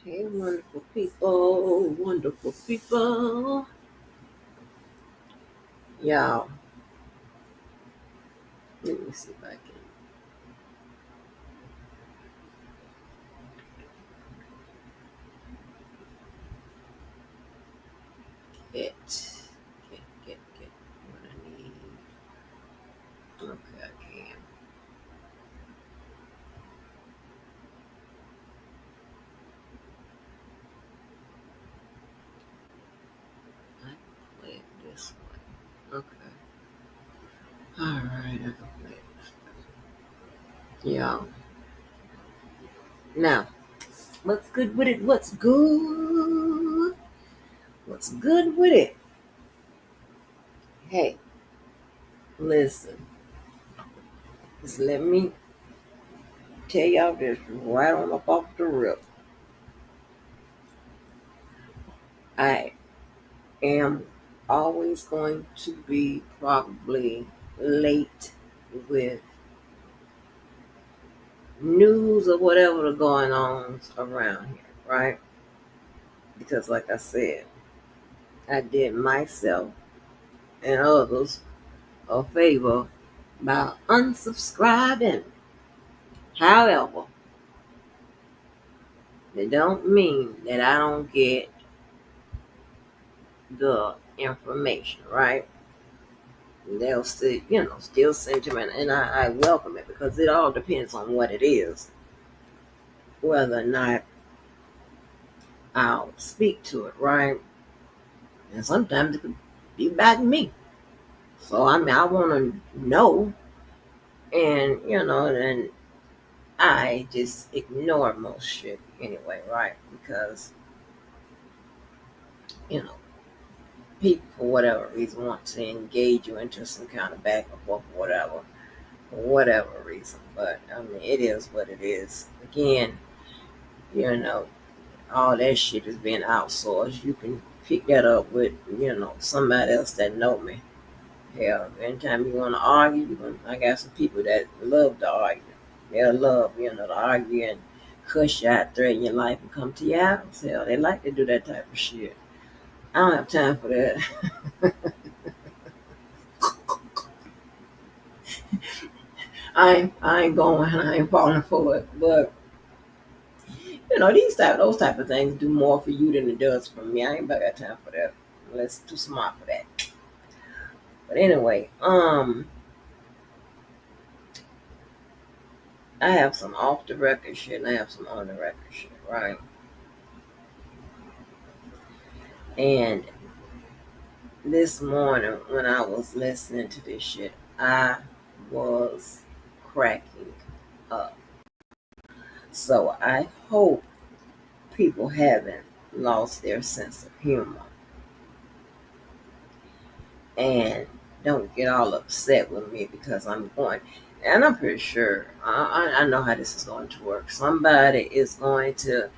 Hey, wonderful people, wonderful people. Y'all, let me see if I can get what I need. Okay, I can. I can play it this way. Okay. All right, I can play it this way. Y'all, now, what's good with it? What's good? What's good with it? Hey, listen, just let me tell y'all this right on up off the rip. I am always going to be probably late with news or whatever going on around here, right? Because, like I said, I did myself and others a favor by unsubscribing. However, it don't mean that I don't get the information, right? They'll still, still send to me, and I welcome it because it all depends on what it is, whether or not I'll speak to it, right? And sometimes it could be about me. So I mean, I want to know, and and I just ignore most shit anyway, right? Because you know, people for whatever reason want to engage you into some kind of back and forth, whatever, for whatever reason. But I mean, it is what it is. Again, you know, all that shit is being outsourced. You can pick that up with somebody else that know me. Hell, anytime you want to argue, I got some people that love to argue. They'll love, to argue and cuss you out, threaten your life, and come to your house. Hell, they like to do that type of shit. I don't have time for that. I ain't going. I ain't falling for it. But those type of things do more for you than it does for me. I ain't got time for that. Unless too smart for that. But anyway, I have some off the record shit and I have some on the record shit, right? And this morning when I was listening to this shit, I was cracking up. So I hope people haven't lost their sense of humor and don't get all upset with me because I'm going. And I'm pretty sure I know how this is going to work. Somebody is going to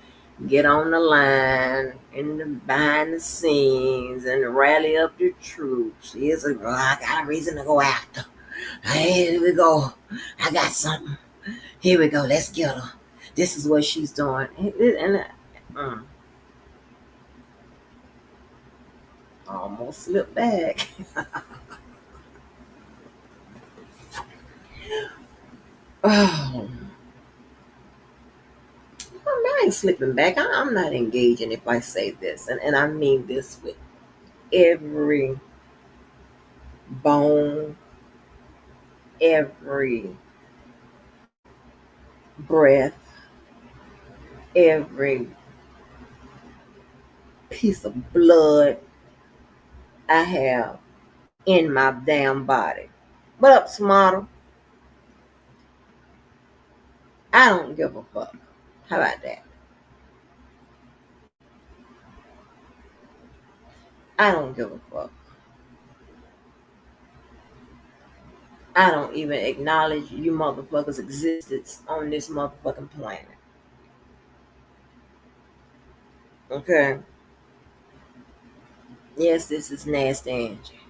get on the line in the behind the scenes and rally up the troops. Here's a girl I got a reason to go after. Hey, here we go. I got something. Here we go. Let's get her. This is what she's doing. And I almost slipped back. Oh, I ain't slipping back. I'm not engaging if I say this. And I mean this with every bone, every breath, every piece of blood I have in my damn body. But up, smarter, I don't give a fuck. How about that? I don't give a fuck. I don't even acknowledge you motherfuckers' existence on this motherfucking planet. Okay? Yes, this is nasty Angie.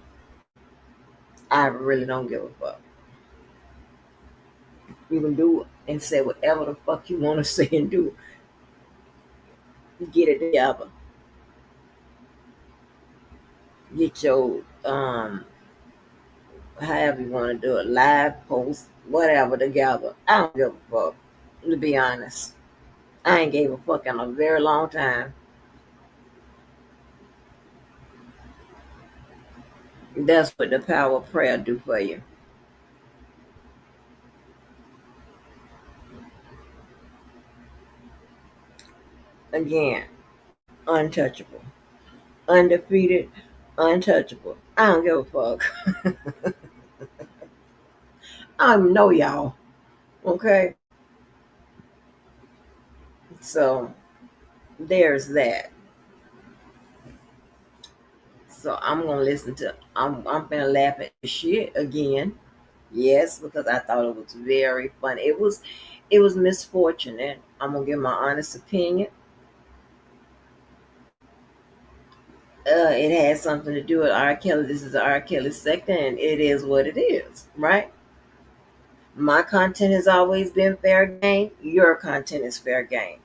I really don't give a fuck. You can do and say whatever the fuck you want to say and do. get it together. Get your however you want to do it, live post, whatever together. I don't give a fuck. To be honest, I ain't gave a fuck in a very long time. That's what the power of prayer do for you. Again, untouchable, undefeated, untouchable. I don't give a fuck. I don't even know y'all. Okay, so there's that. So I'm gonna listen to. I'm gonna laugh at the shit again. Yes, because I thought it was very funny. It was misfortune, and I'm gonna give my honest opinion. It has something to do with R. Kelly. This is R. Kelly sector, and it is what it is, right? My content has always been fair game. Your content is fair game.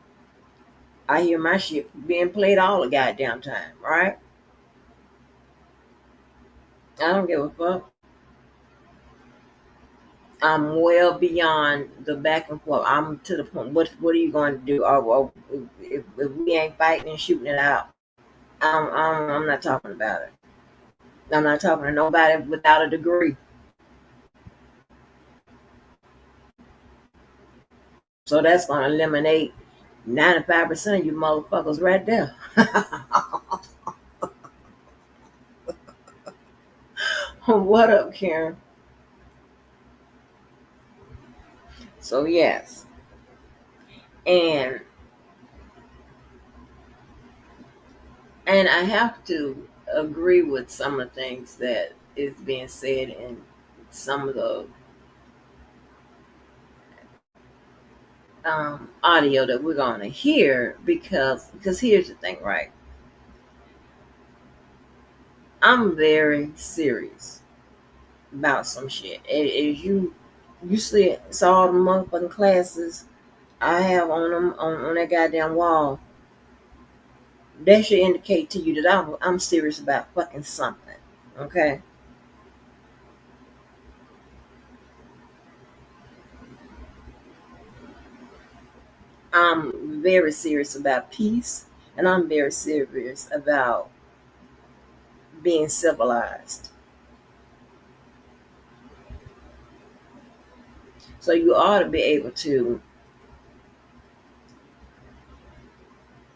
I hear my shit being played all the goddamn time, right? I don't give a fuck. I'm well beyond the back and forth. I'm to the point. What are you going to do? If we ain't fighting and shooting it out, I'm not talking about it. I'm not talking to nobody without a degree. So that's going to eliminate 95% of you motherfuckers right there. What up, Karen? So yes, and I have to agree with some of the things that is being said in some of the audio that we're going to hear because here's the thing, right? I'm very serious about some shit. As you saw the motherfucking classes I have on them on that goddamn wall, that should indicate to you that I'm serious about fucking something. Okay, I'm very serious about peace, and I'm very serious about being civilized. So you ought to be able to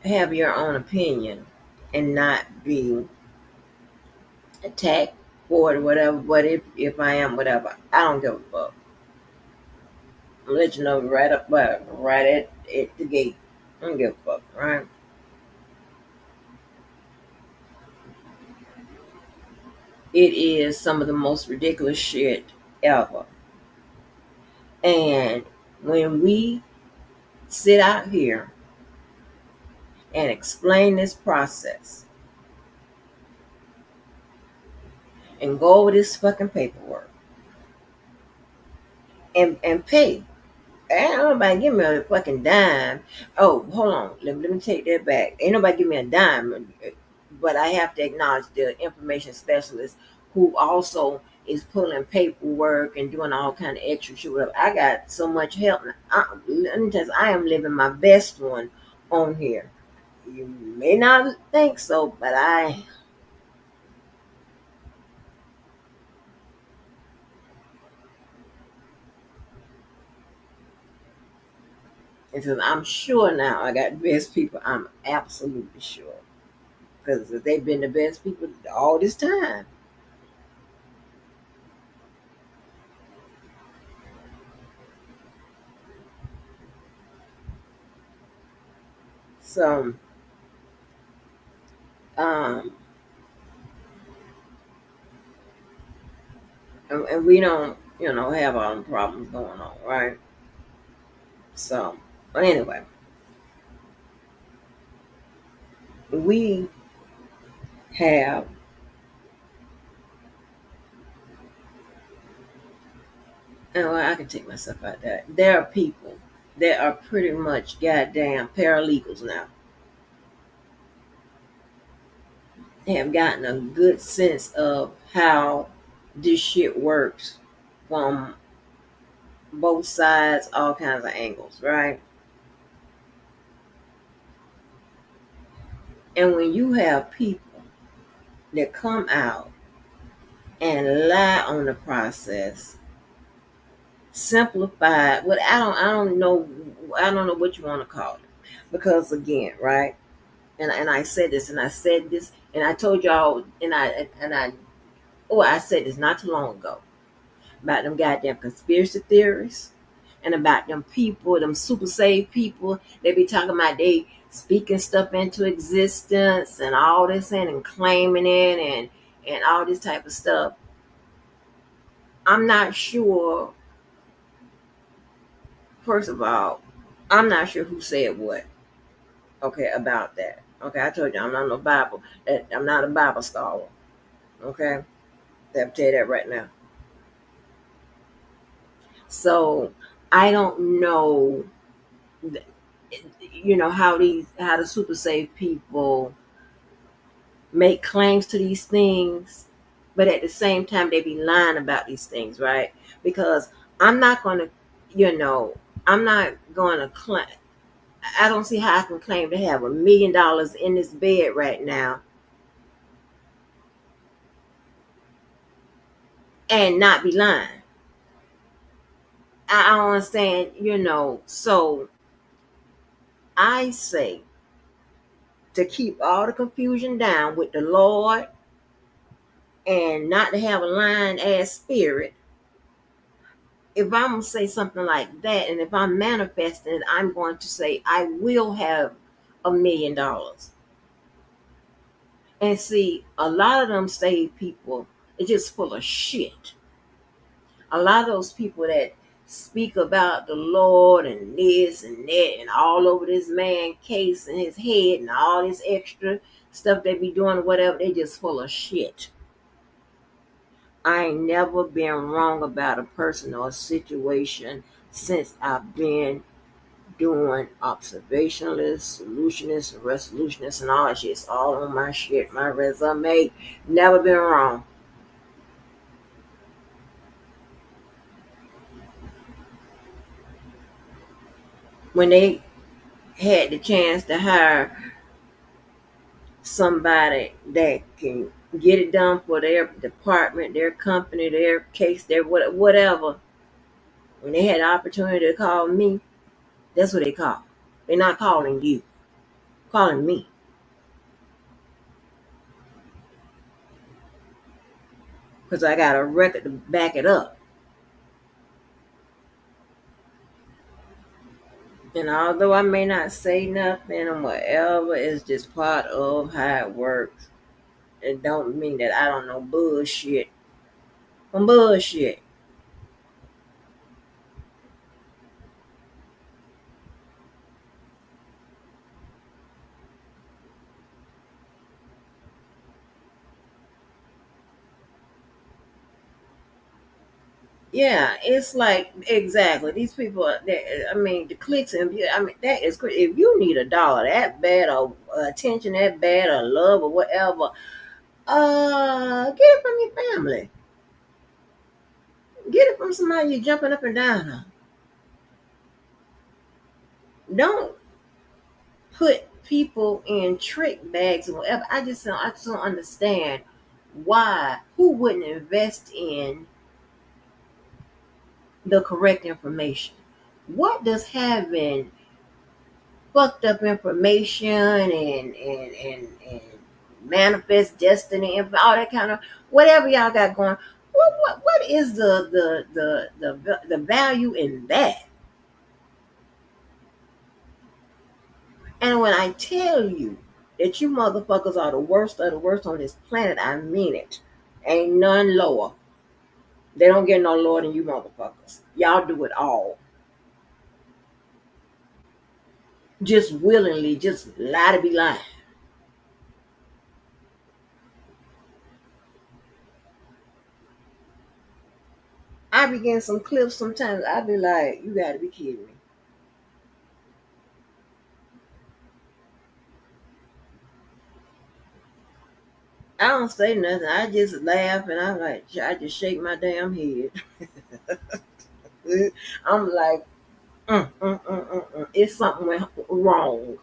have your own opinion and not be attacked for it or whatever. But if I am whatever, I don't give a fuck. I'll let you know right up right at the gate. I don't give a fuck, right? It is some of the most ridiculous shit ever. And when we sit out here and explain this process and go over this fucking paperwork and pay. Ain't nobody give me a fucking dime. Oh, hold on. Let me take that back. Ain't nobody give me a dime. But I have to acknowledge the information specialist who also is pulling paperwork and doing all kind of extra shit. I got so much help. Let me tell you, I am living my best one on here. You may not think so, but because I'm sure now I got the best people. I'm absolutely sure. Because they've been the best people all this time. So, um, and we don't, have our own problems going on, right? So, but anyway, we have, and well, I can take myself out that. There are people that are pretty much goddamn paralegals now. have gotten a good sense of how this shit works from both sides, all kinds of angles, right? And when you have people that come out and lie on the process, simplify what I don't know what you want to call it. Because again, right? And I said this and I said this and I told y'all I said this not too long ago about them goddamn conspiracy theories and about them people, them super saved people. They be talking about they speaking stuff into existence and all this and claiming it and all this type of stuff. I'm not sure. First of all, I'm not sure who said what. Okay, about that. Okay, I told you I'm not no Bible. I'm not a Bible scholar. Okay, I'll tell you that right now. So I don't know, how the super safe people make claims to these things, but at the same time they be lying about these things, right? Because I'm not going to, I'm not going to claim. I don't see how I can claim to have $1 million in this bed right now and not be lying. I don't understand, So I say to keep all the confusion down with the Lord and not to have a lying ass spirit. If I'm going to say something like that, and if I'm manifesting it, I'm going to say I will have $1 million. And see, a lot of them saved people are just full of shit. A lot of those people that speak about the Lord and this and that and all over this man case and his head and all this extra stuff they be doing, whatever, they just full of shit. I ain't never been wrong about a person or a situation since I've been doing observationalist, solutionist, and resolutionist and all that shit. It's all on my shit, my resume. Never been wrong. When they had the chance to hire somebody that can get it done for their department, their company, their case, their whatever, when they had the opportunity to call me, that's what they call. They're not calling you, calling me. Because I got a record to back it up. And although I may not say nothing or whatever, it's just part of how it works. It don't mean that I don't know bullshit from bullshit. Yeah, it's like exactly these people. I mean, the clicks and I mean that is great. If you need $1 that bad, or attention that bad, or love or whatever, get it from your family. Get it from somebody you're jumping up and down on. Don't put people in trick bags or whatever. I just don't understand why. Who wouldn't invest in the correct information? What does having fucked up information and manifest destiny and all that kind of whatever y'all got going? What is the value in that? And when I tell you that you motherfuckers are the worst of the worst on this planet, I mean it. Ain't none lower. They don't get no lower than you motherfuckers. Y'all do it all. Just willingly, just lie to be lying. I be getting some clips sometimes. I be like, you gotta be kidding me. I don't say nothing. I just laugh and I'm like, I just shake my damn head. I'm like, it's something went wrong.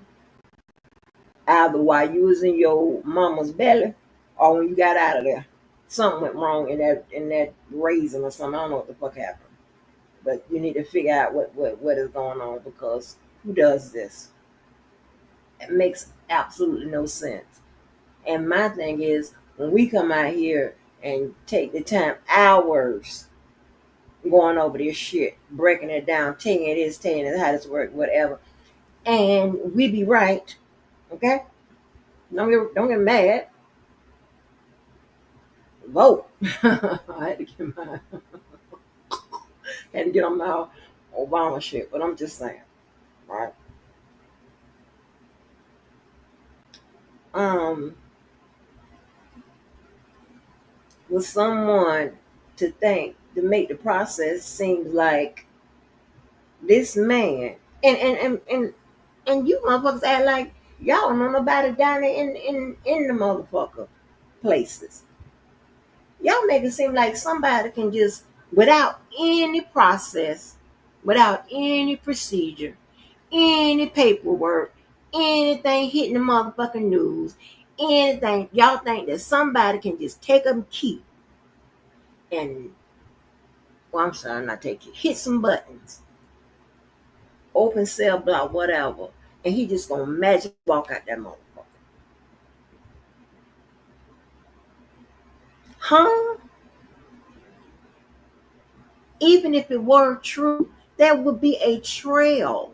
Either while you was in your mama's belly or when you got out of there. Something went wrong in that raisin or something. I don't know what the fuck happened. But you need to figure out what is going on because who does this? It makes absolutely no sense. And my thing is when we come out here and take the time, hours going over this shit, breaking it down, telling it is, telling it how this work, whatever, and we be right, okay? Don't get mad. Vote. I had to get on my Obama shit, but I'm just saying, right? Um, with someone to think to make the process seem like this man and you motherfuckers act like y'all don't know nobody down there in the motherfucker places. Y'all make it seem like somebody can just without any process, without any procedure, any paperwork, anything hitting the motherfucking news, anything, y'all think that somebody can just take a key and, well, I'm sorry, not take it, hit some buttons, open cell block, whatever, and he just gonna magic walk out that motherfucker. Huh? Even if it were true, there would be a trail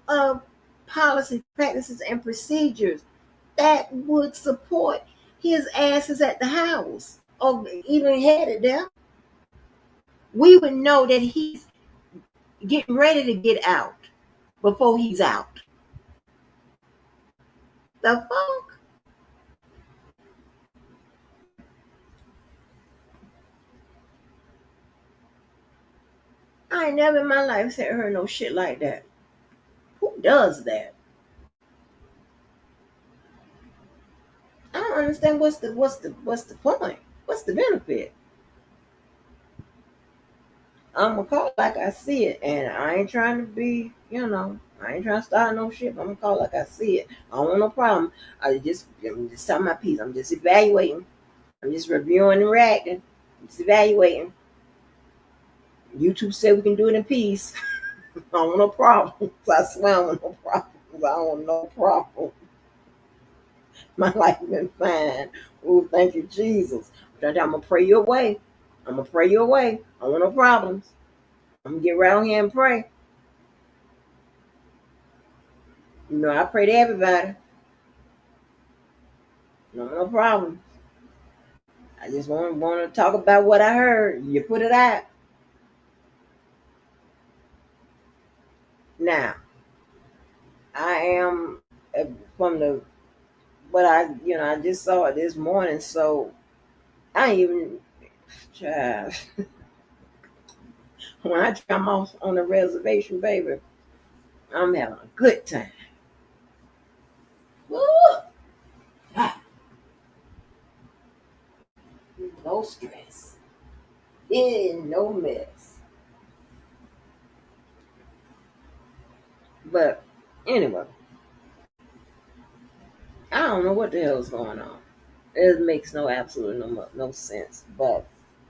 of policies, practices, and procedures that would support his asses at the house or even headed there. We would know that he's getting ready to get out before he's out. The fuck? I ain't never in my life said heard no shit like that. Who does that? I don't understand what's the point? What's the benefit? I'm gonna call it like I see it, and I ain't trying to be, I ain't trying to start no shit. But I'm gonna call it like I see it. I don't want no problem. I'm just telling my piece. I'm just evaluating. I'm just reviewing and reacting. I'm just evaluating. YouTube said we can do it in peace. I don't want no problems. I swear I don't want no problems. I don't want no problem. My life been fine. Oh, thank you, Jesus. I'm gonna pray your way. I'm gonna pray your way. I don't want no problems. I'm gonna get around here and pray. I pray to everybody. No problem. I just want to talk about what I heard. You put it out. Now, I am from the what I just saw it this morning. So I ain't even child. When I come off on the reservation, baby, I'm having a good time. Woo! Ah, no stress. No mess. But anyway, I don't know what the hell is going on. It makes absolutely no sense. But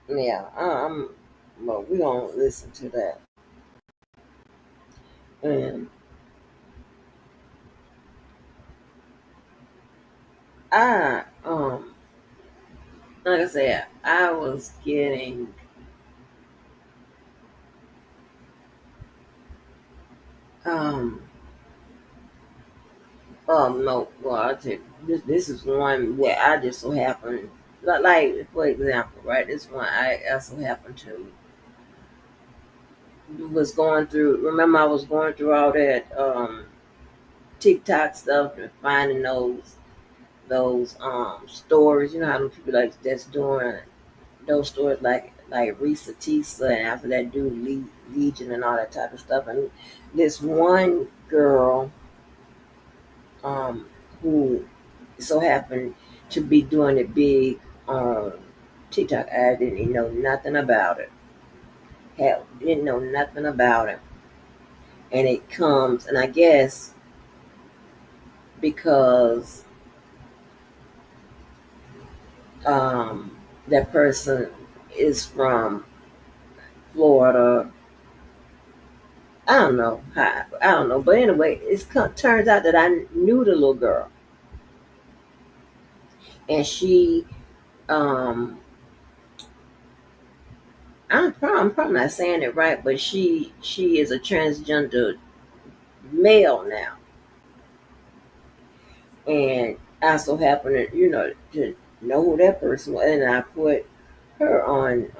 yeah, I'm. Well, we gonna listen to that. And I like I said, I was getting um no, well, I take this is one where I just so happen, like for example, right, this one I so happen to was going through, remember I was going through all that TikTok stuff and finding those stories. You know how many people like that's doing those stories like Risa Tisa and after that dude Legion and all that type of stuff. And this one girl um, who so happened to be doing it big on TikTok. I didn't even know nothing about it. Hell, didn't know nothing about it. And it comes, and I guess because um, that person is from Florida. I don't know. I don't know. But anyway, turns out that I knew the little girl. And she, um, I'm probably not saying it right, but she is a transgender male now. And I so happen to, to know who that person was. And I put her on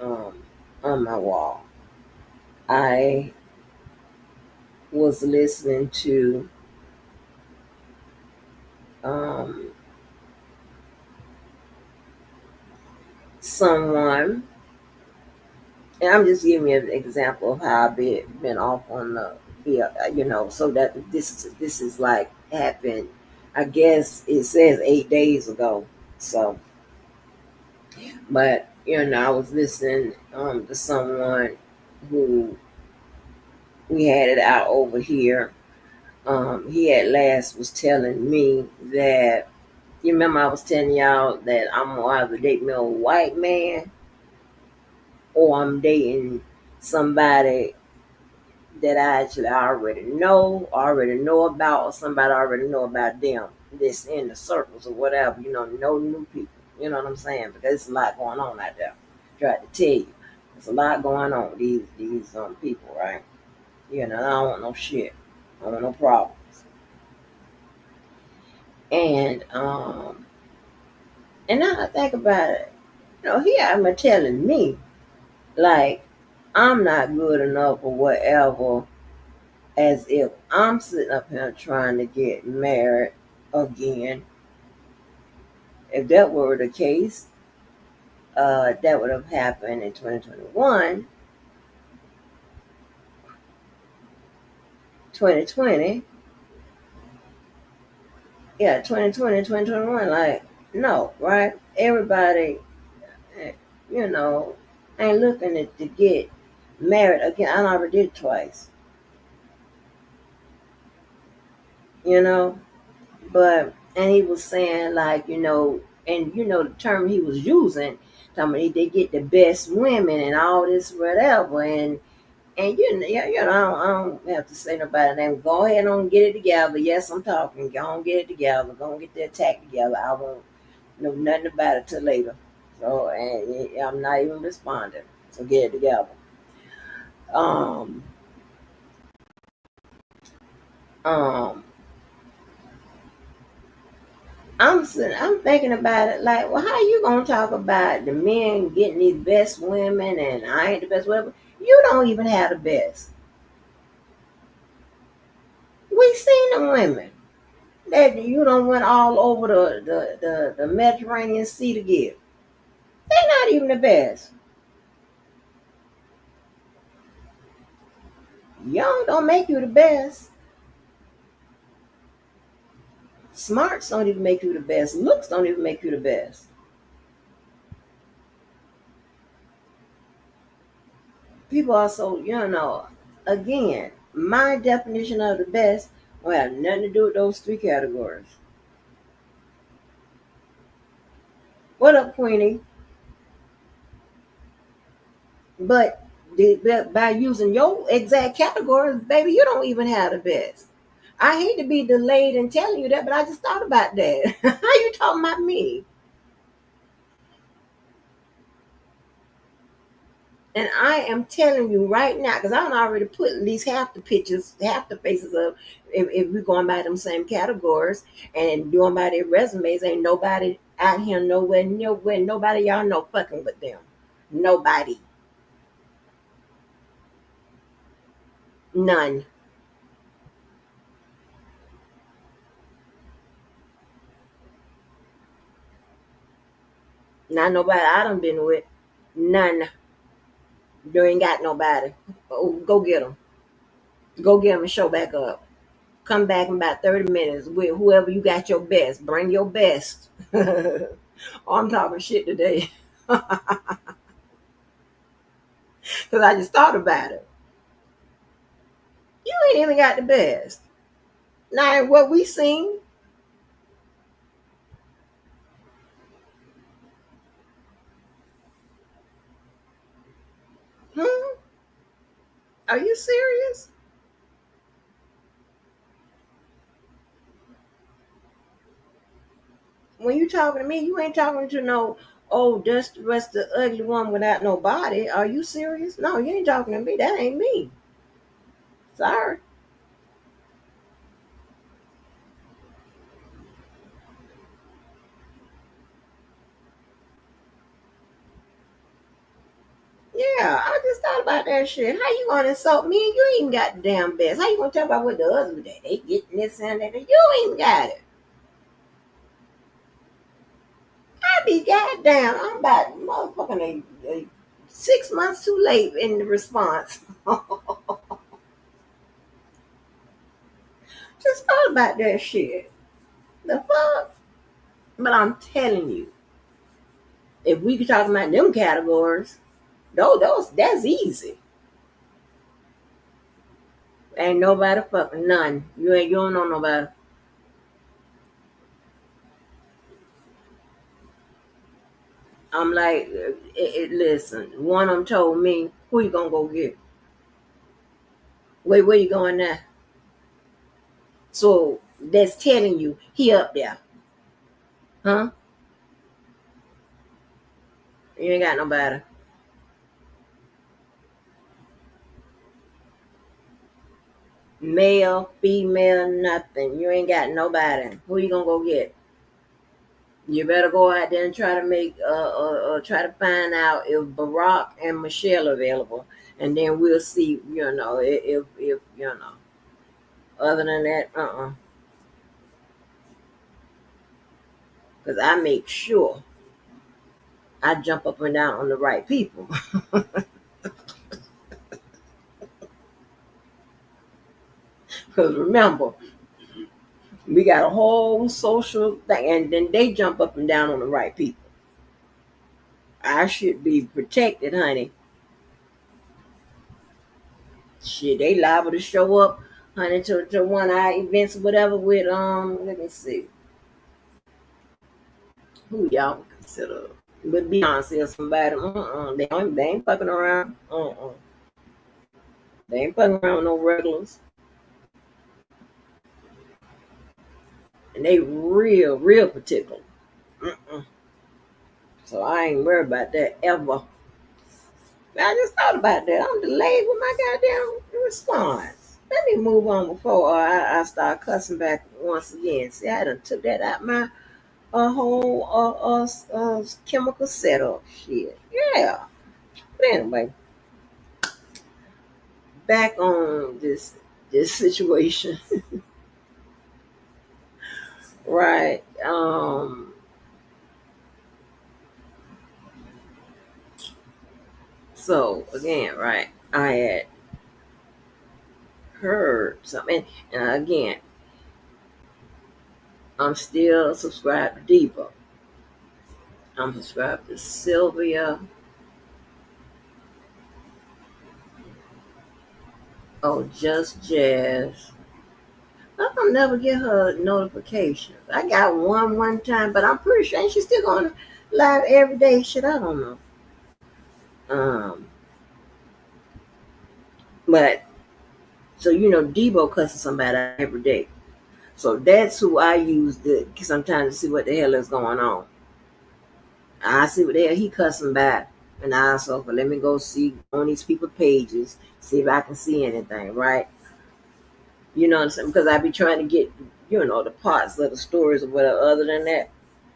my wall. I was listening to um, someone, and I'm just giving you an example of how I've been off on so that this is like happened. I guess it says 8 days ago. So, but I was listening to someone who we had it out over here. He at last was telling me that you remember I was telling y'all that I'm gonna either date me a white man or I'm dating somebody that I actually already know about, or somebody I already know about them. This in the circles or whatever, no new people. You know what I'm saying? Because there's a lot going on out there. Tried to tell you, there's a lot going on with these people, right? I don't want no shit. I don't want no problems. And now I think about it, here I'm telling me like I'm not good enough or whatever, as if I'm sitting up here trying to get married again. If that were the case, that would have happened in 2021, 2020. Yeah, 2020, 2021. Like, no, right? Everybody, eh, you know, ain't looking to get married again. I already did it twice, you know? But and he was saying like and the term he was using, talking about they get the best women and all this whatever, and yeah, I don't have to say nobody name. Go ahead and get it together. Yes, I'm talking. Go on, get it together. Go on, get the attack together. I won't know nothing about it till later. So and I'm not even responding. So get it together. Um, um, I'm thinking about it like, well, how you gonna talk about the men getting these best women and I ain't the best whatever? You don't even have the best. We seen the women that you don't went all over the Mediterranean Sea to get. They're not even the best. Young don't make you the best. Smarts don't even make you the best. Looks don't even make you the best. People also, again, my definition of the best will have nothing to do with those three categories. What up, Queenie? But by using your exact categories, baby, you don't even have the best. I hate to be delayed in telling you that, but I just thought about that. How you talking about me? And I am telling you right now, because I'm already put at least half the pictures, half the faces of, if we're going by them same categories and doing by their resumes, ain't nobody out here nowhere, nobody y'all know fucking with them. Nobody. None. Not nobody I done been with. None. You ain't got nobody. Oh, go get them. Go get them and show back up. Come back in about 30 minutes with whoever you got your best. Bring your best. Oh, I'm talking shit today. Because I just thought about it. You ain't even got the best. Now, what we seen, hmm? Are you serious? When you talking to me, you ain't talking to no, oh, that's the rest of the ugly one without no body. Are you serious? No, you ain't talking to me. That ain't me. Sorry. Yeah, I just thought about that shit. How you gonna insult me and you ain't got the damn best? How you gonna talk about what the others that they getting this and that? You ain't got it. I be goddamn. I'm about motherfucking 6 months too late in the response. Just thought about that shit. The fuck? But I'm telling you, if we could talk about them categories, those that's easy. Ain't nobody fucking none. You don't know nobody. I'm like, listen. One of them told me, "Who you gonna go get? Where you going now?" So that's telling you he up there, huh? You ain't got nobody. Male, female, nothing. You ain't got nobody. Who you gonna go get? You better go out there and try to try to find out if Barack and Michelle are available, and then we'll see. If you know. Other than that, because I make sure I jump up and down on the right people. Because remember, we got a whole social thing, and then they jump up and down on the right people. I should be protected, honey. Shit, they liable to show up, honey, to one of our events or whatever with let me see. Who y'all consider? But Beyonce or somebody. They ain't fucking around. They ain't fucking around with no regulars. And they real particular. Mm-mm. So I ain't worried about that ever. I just thought about that. I'm delayed with my goddamn response. Let me move on before I start cussing back once again. See, I done took that out my whole chemical setup. Shit. Yeah. But anyway, back on this situation. Right. So again, right, I had heard something, and again, I'm still subscribed to Debo. I'm subscribed to Sylvia. Oh, Just Jazz. I don't never get her notifications. I got one time, but I'm pretty sure she's still going live every day. Shit, I don't know. Um, but so Debo cussing somebody out every day. So that's who I use sometimes to see what the hell is going on. I see what the hell he cussing back. And I also, but let me go see on these people's pages, see if I can see anything, right? You know what I'm saying? Because I be trying to get, the parts of the stories or whatever. Other than that,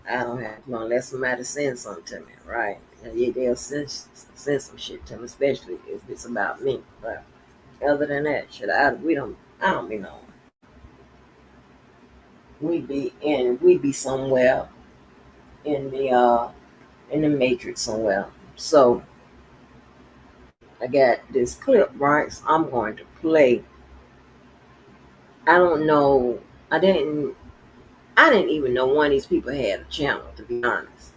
I don't have to unless somebody sends something to me, right? And yeah, they'll send some shit to me, especially if it's about me. But other than that, I don't be knowing. We be somewhere in the matrix somewhere. So I got this clip, right? So I'm going to play I don't know. I didn't. I didn't even know one of these people had a channel, to be honest.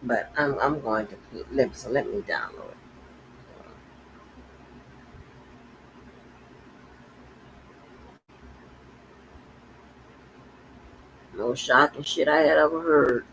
But I'm going to let me download it. No shocking shit I had ever heard.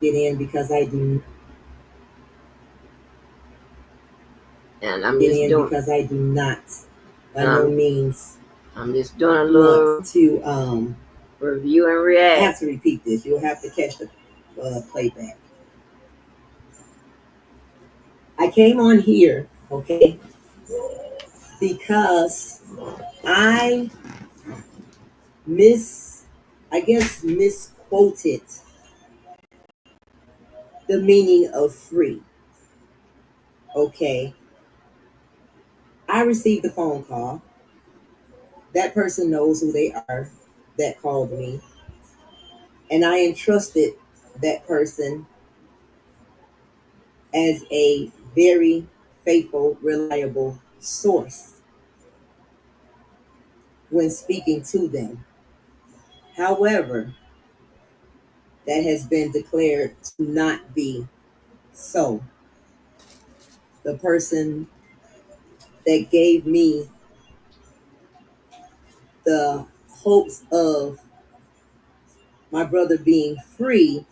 Get in because I do And I'm get just in doing. because I do not by no Um, means I'm just doing a want little to review and I react. have to repeat this. You'll have to catch the playback. I came on here, okay, because I miss I guess misquoted the meaning of free. Okay. I received a phone call. That person knows who they are that called me. And I entrusted that person as a very faithful, reliable source when speaking to them. However, that has been declared to not be so. The person that gave me the hopes of my brother being free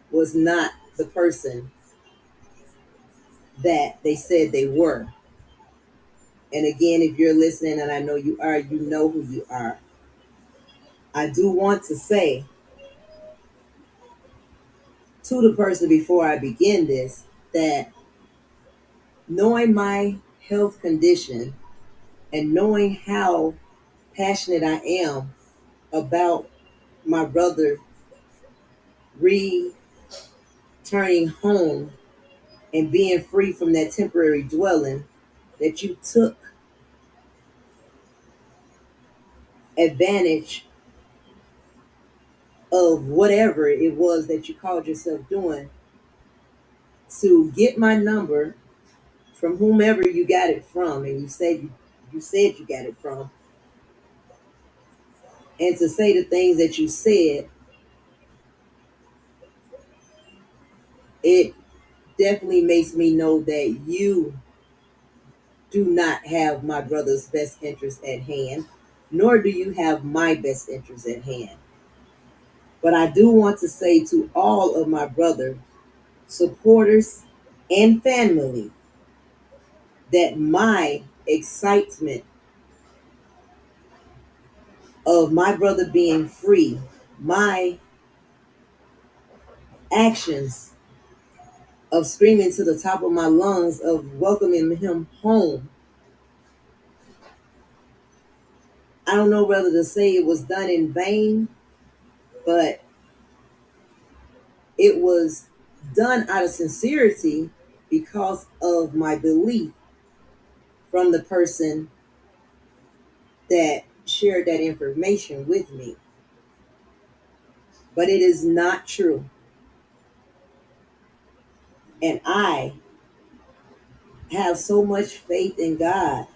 was not the person that they said they were. And again, if you're listening, and I know you are, you know who you are. I do want to say to the person before I begin this that knowing my health condition and knowing how passionate I am about my brother returning home and being free from that temporary dwelling, that you took advantage of whatever it was that you called yourself doing to get my number from whomever you got it from, and you said you got it from, and to say the things that you said, it definitely makes me know that you do not have my brother's best interest at hand, nor do you have my best interest at hand. But I do want to say to all of my brother supporters and family that my excitement of my brother being free, my actions of screaming to the top of my lungs of welcoming him home, I don't know whether to say it was done in vain, but it was done out of sincerity because of my belief from the person that shared that information with me. But it is not true. And I have so much faith in God.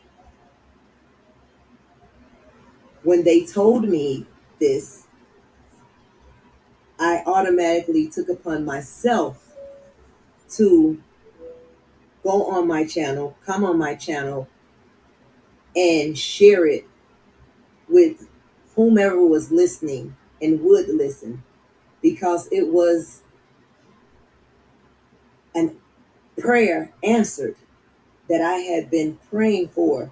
When they told me this, I automatically took upon myself to go on my channel, come on my channel, and share it with whomever was listening and would listen, because it was an prayer answered that I had been praying for,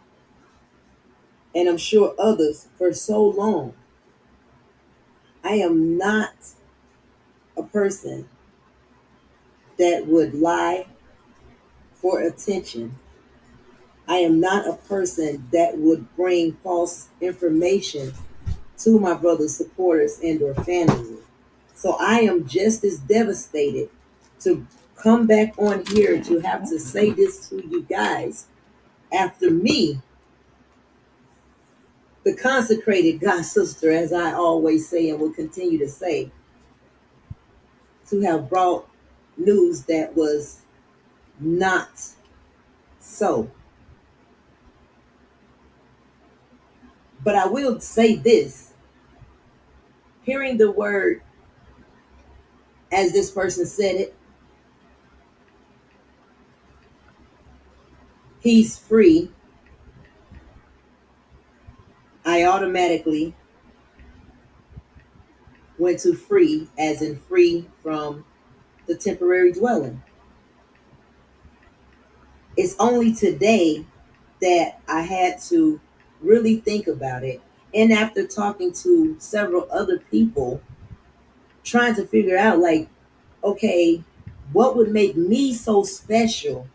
and I'm sure others, for so long. I am not a person that would lie for attention. I am not a person that would bring false information to my brother's supporters and or family. So I am just as devastated to come back on here to have to say this to you guys after me, the consecrated God sister, as I always say and will continue to say, to have brought news that was not so. But I will say this, hearing the word as this person said it, he's free, I automatically went to free, as in free from the temporary dwelling. It's only today that I had to really think about it. And after talking to several other people, trying to figure out, like, okay, what would make me so special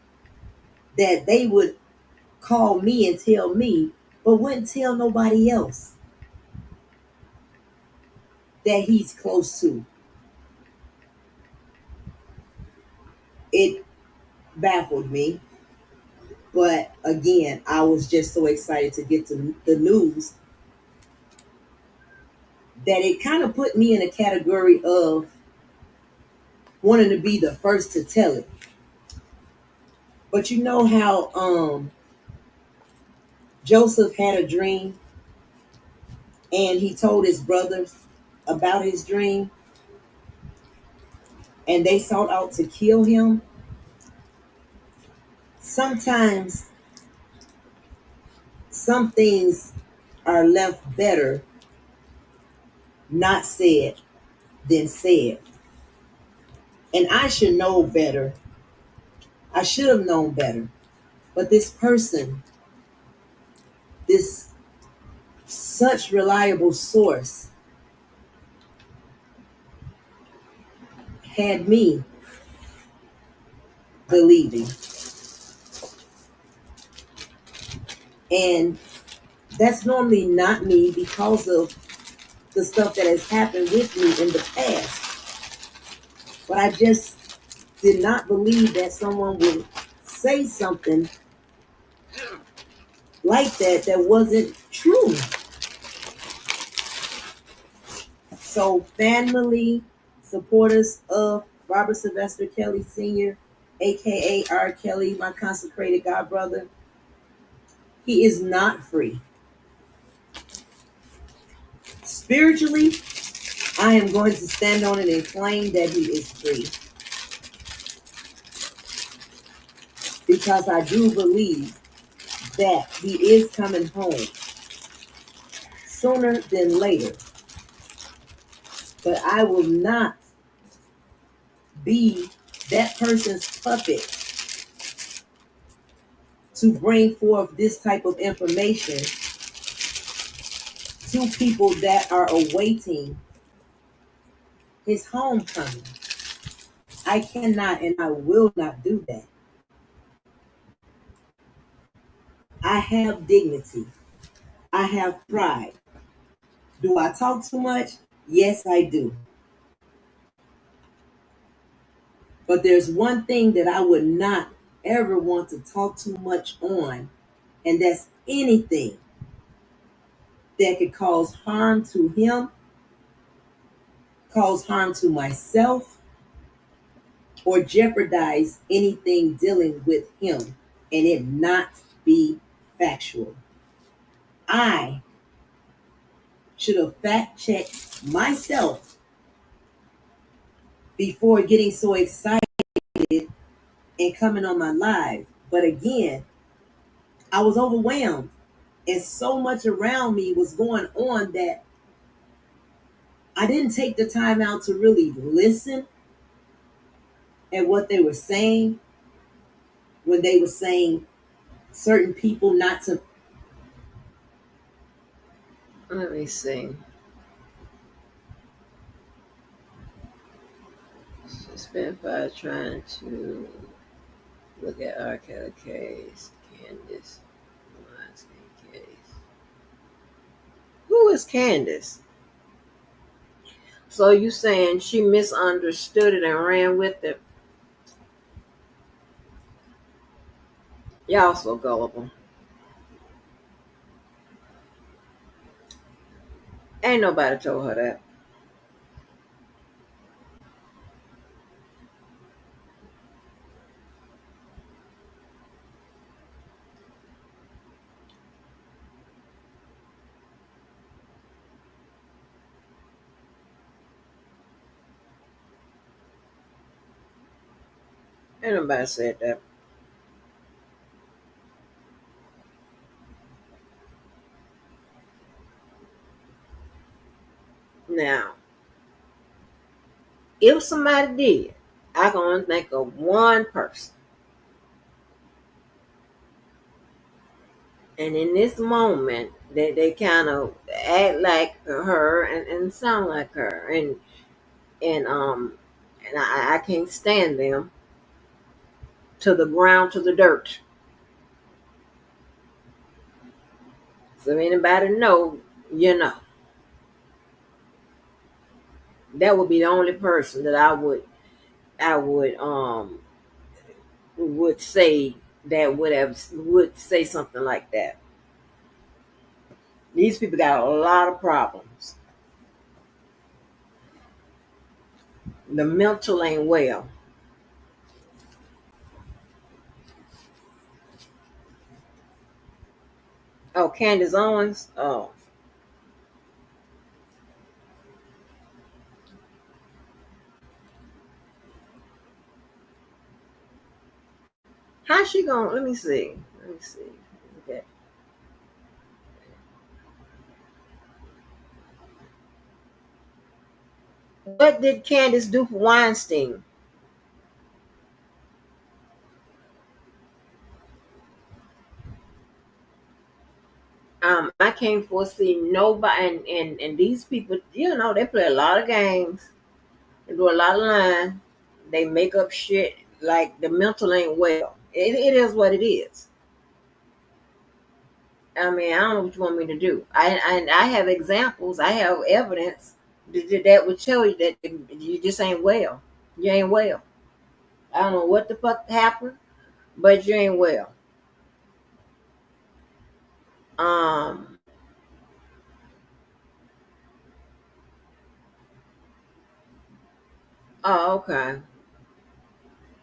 that they would call me and tell me, but wouldn't tell nobody else that he's close to. It baffled me. But again, I was just so excited to get to the news that it kind of put me in a category of wanting to be the first to tell it. But you know how Joseph had a dream and he told his brothers about his dream and they sought out to kill him? Sometimes some things are left better not said than said. And I should know better. I should have known better. But this person, this such reliable source, had me believing. And that's normally not me because of the stuff that has happened with me in the past. But I just did not believe that someone would say something like that that wasn't true. So, family, supporters of Robert Sylvester Kelly Sr., aka R. Kelly, my consecrated God brother, he is not free. Spiritually, I am going to stand on it and claim that he is free. Because I do believe that he is coming home sooner than later. But I will not be that person's puppet to bring forth this type of information to people that are awaiting his homecoming. I cannot and I will not do that. I have dignity. I have pride. Do I talk too much? Yes, I do. But there's one thing that I would not ever want to talk too much on, and that's anything that could cause harm to him, cause harm to myself, or jeopardize anything dealing with him and it not be factual. I should have fact checked myself before getting so excited and coming on my live. But again, I was overwhelmed and so much around me was going on that I didn't take the time out to really listen at what they were saying when they were saying certain people not to. Let me see. Spent by trying to look at R. Kelly case, Candace Weinstein case. Who is Candace? So you saying she misunderstood it and ran with it? Y'all so gullible. Ain't nobody told her that. Ain't nobody said that. Now, if somebody did, I can only think of one person. And in this moment, they kind of act like her and sound like her. And I can't stand them to the ground, to the dirt. So if anybody know, you know. That would be the only person that I would say that would say something like that. These people got a lot of problems. The mental ain't well. Oh, Candace Owens. Oh, how's she going? Let me see. Let me see. Okay. What did Candace do for Weinstein? I can't foresee nobody, and these people, they play a lot of games. They do a lot of lying. They make up shit like the mental ain't well. It is what it is. I mean, I don't know what you want me to do. I have examples. I have evidence that would tell you that you just ain't well. You ain't well. I don't know what the fuck happened, but you ain't well. Um. Oh, okay.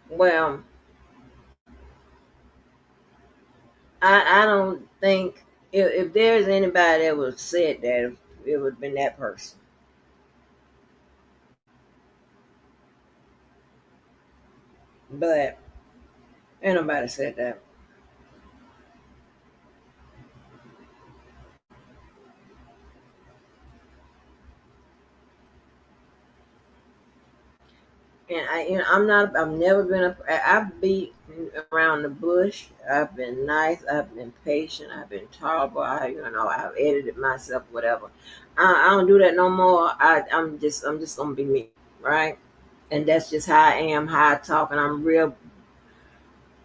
Well, I don't think if there's anybody that would have said that, it would have been that person. But ain't nobody said that. And I'm not. I've never been a. I've beat around the bush. I've been nice. I've been patient. I've been tolerable. I've edited myself. Whatever. I don't do that no more. I'm just gonna be me, right? And that's just how I am. How I talk, and I'm real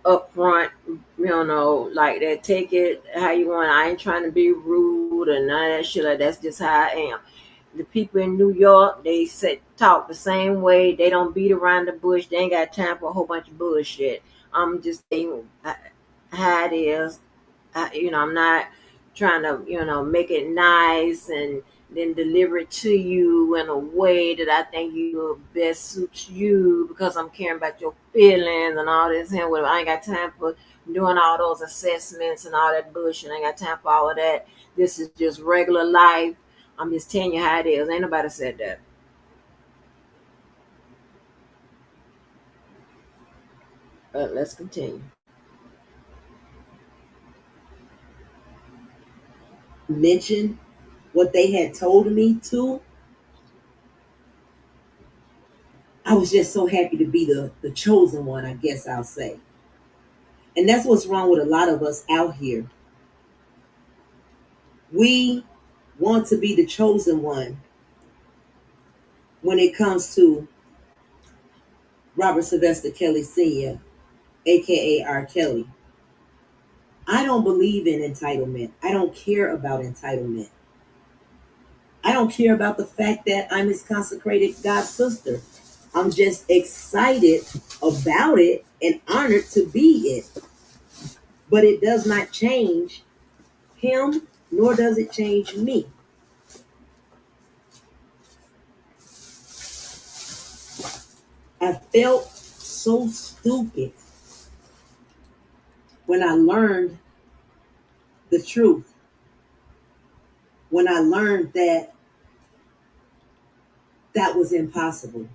upfront. Like that. Take it how you want. I ain't trying to be rude or none of that shit. Like that's just how I am. The people in New York, they talk the same way. They don't beat around the bush. They ain't got time for a whole bunch of bullshit. I'm just saying how it is. I'm not trying to, make it nice and then deliver it to you in a way that I think you best suits you because I'm caring about your feelings and all this and whatever. I ain't got time for doing all those assessments and all that bullshit. I ain't got time for all of that. This is just regular life. I'm just telling you how it is. Ain't nobody said that. But let's continue. Mention what they had told me to, I was just so happy to be the chosen one, I guess I'll say. And that's what's wrong with a lot of us out here. We want to be the chosen one when it comes to Robert Sylvester Kelly Sr., aka R. Kelly. I don't believe in entitlement. I don't care about entitlement. I don't care about the fact that I'm his consecrated God sister. I'm just excited about it and honored to be it. But it does not change him, nor does it change me. I felt so stupid when I learned the truth, when I learned that that was impossible.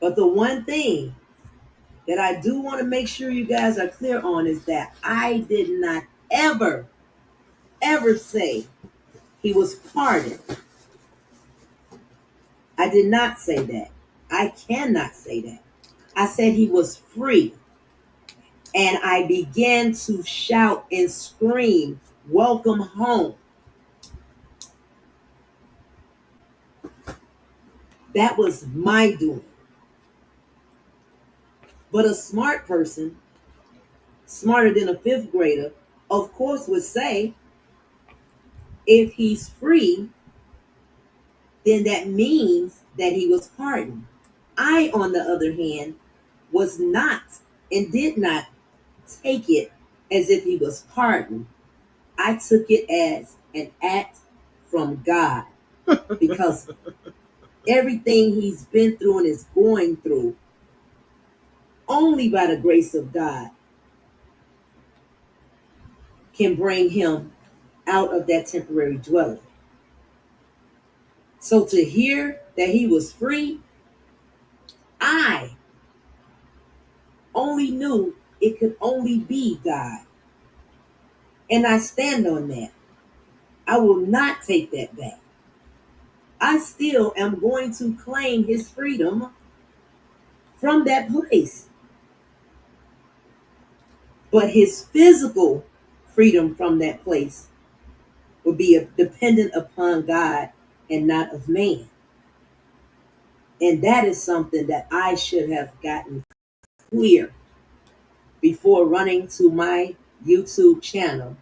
But the one thing that I do want to make sure you guys are clear on is that I did not ever say he was pardoned. I did not say that. I cannot say that. I said he was free. And I began to shout and scream, "Welcome home." That was my doing. But a smart person, smarter than a fifth grader, of course would say, if he's free, then that means that he was pardoned. I, on the other hand, was not and did not take it as if he was pardoned. I took it as an act from God because everything he's been through and is going through, only by the grace of God, can bring him out of that temporary dwelling. So to hear that he was free, I only knew it could only be God. And I stand on that. I will not take that back. I still am going to claim his freedom from that place. But his physical freedom from that place will be dependent upon God and not of man. And that is something that I should have gotten clear before running to my YouTube channel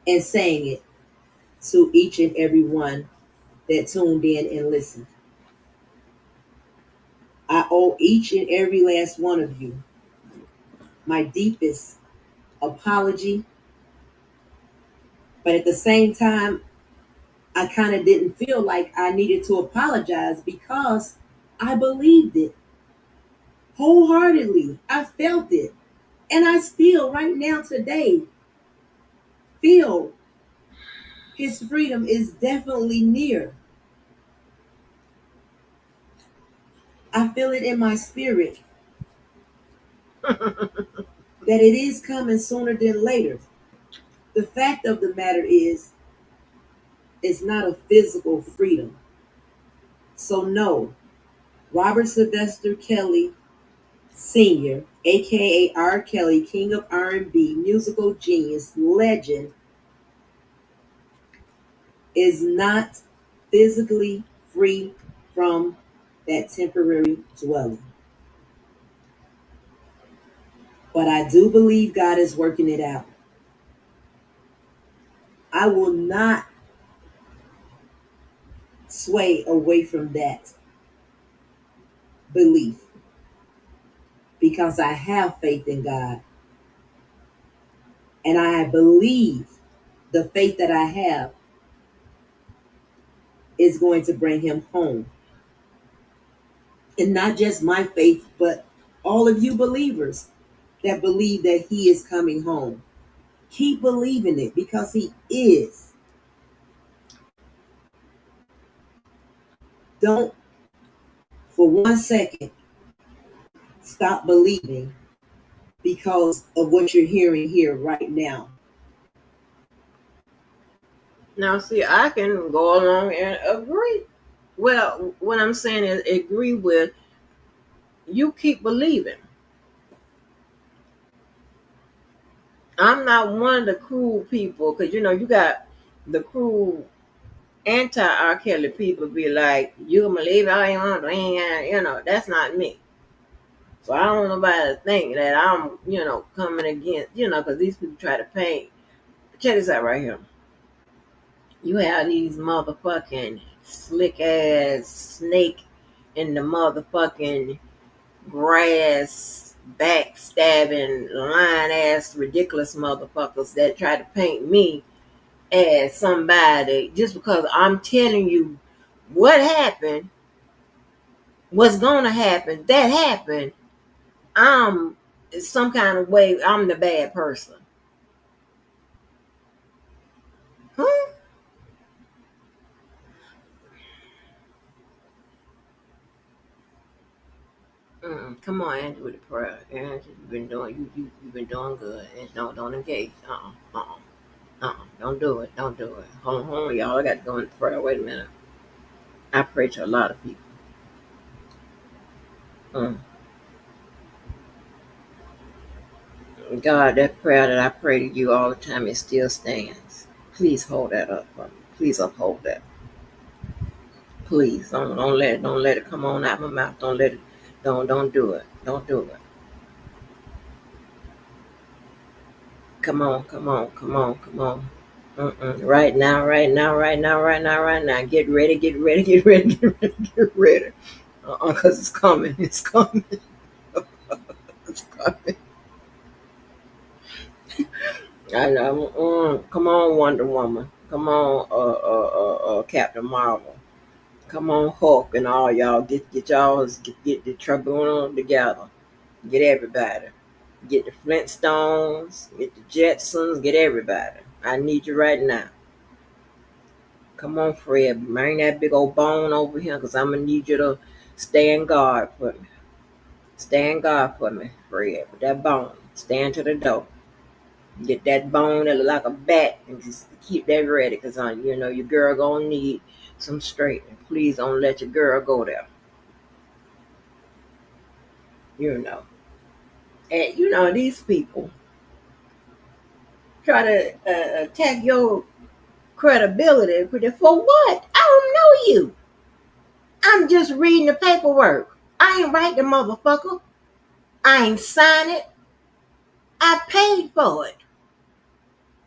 and saying it to each and every one that tuned in and listened. I owe each and every last one of you my deepest apology. But at the same time, I kind of didn't feel like I needed to apologize because I believed it wholeheartedly. I felt it. And I still, right now, today, feel his freedom is definitely near. I feel it in my spirit that it is coming sooner than later. The fact of the matter is, it's not a physical freedom. So no, Robert Sylvester Kelly Sr., aka R. Kelly, King of R&B, musical genius, legend, is not physically free from that temporary dwelling. But I do believe God is working it out. I will not sway away from that belief because I have faith in God and I believe the faith that I have is going to bring him home. And not just my faith, but all of you believers that believe that he is coming home. Keep believing it because he is. Don't for 1 second stop believing because of what you're hearing here right now. Now, see, I can go along and agree. Well, what I'm saying is agree with you. Keep believing. I'm not one of the cruel people because you got the cruel anti R. Kelly people be like, you can believe all you want, that's not me. So I don't want nobody to think that I'm, coming against, because these people try to paint check this out right here. You have these motherfucking slick ass snake in the motherfucking grass backstabbing lying ass ridiculous motherfuckers that try to paint me as somebody just because I'm telling you what happened, what's gonna happen, that happened. I'm some kind of way I'm the bad person. Huh? Come on, Andrew, with the prayer. Andrew, you've been doing good, and don't engage. Don't do it. Don't do it. Hold on, y'all. I got to go into prayer. Wait a minute. I pray to a lot of people. Mm. God, that prayer that I pray to you all the time, it still stands. Please hold that up for me. Please uphold that. Please don't let it come on out my mouth. Don't let it. Don't do it. Don't do it. Come on, come on, come on, come on. Right now, right now, right now, right now, right now. Get ready, get ready, get ready, get ready, get ready. Cause it's coming. It's coming. It's coming. I know. Come on, Wonder Woman. Come on, Captain Marvel. Come on, Hulk, and all y'all. Get y'all get the trouble going on together. Get everybody. Get the Flintstones. Get the Jetsons. Get everybody. I need you right now. Come on, Fred. Bring that big old bone over here, cause I'm gonna need you to stand guard for me. Stand guard for me, Fred. With that bone. Stand to the door. Get that bone that look like a bat and just keep that ready because you know your girl gonna need some straightening. Please don't let your girl go there. You know. And you know these people try to attack your credibility for what? I don't know you. I'm just reading the paperwork. I ain't write the motherfucker. I ain't sign it. I paid for it.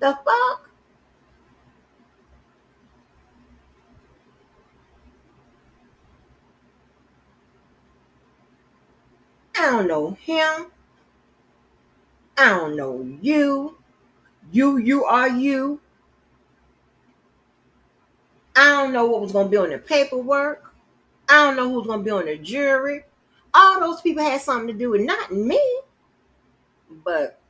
The fuck? I don't know him. I don't know you. You are you. I don't know what was going to be on the paperwork. I don't know who's going to be on the jury. All those people had something to do with not me, but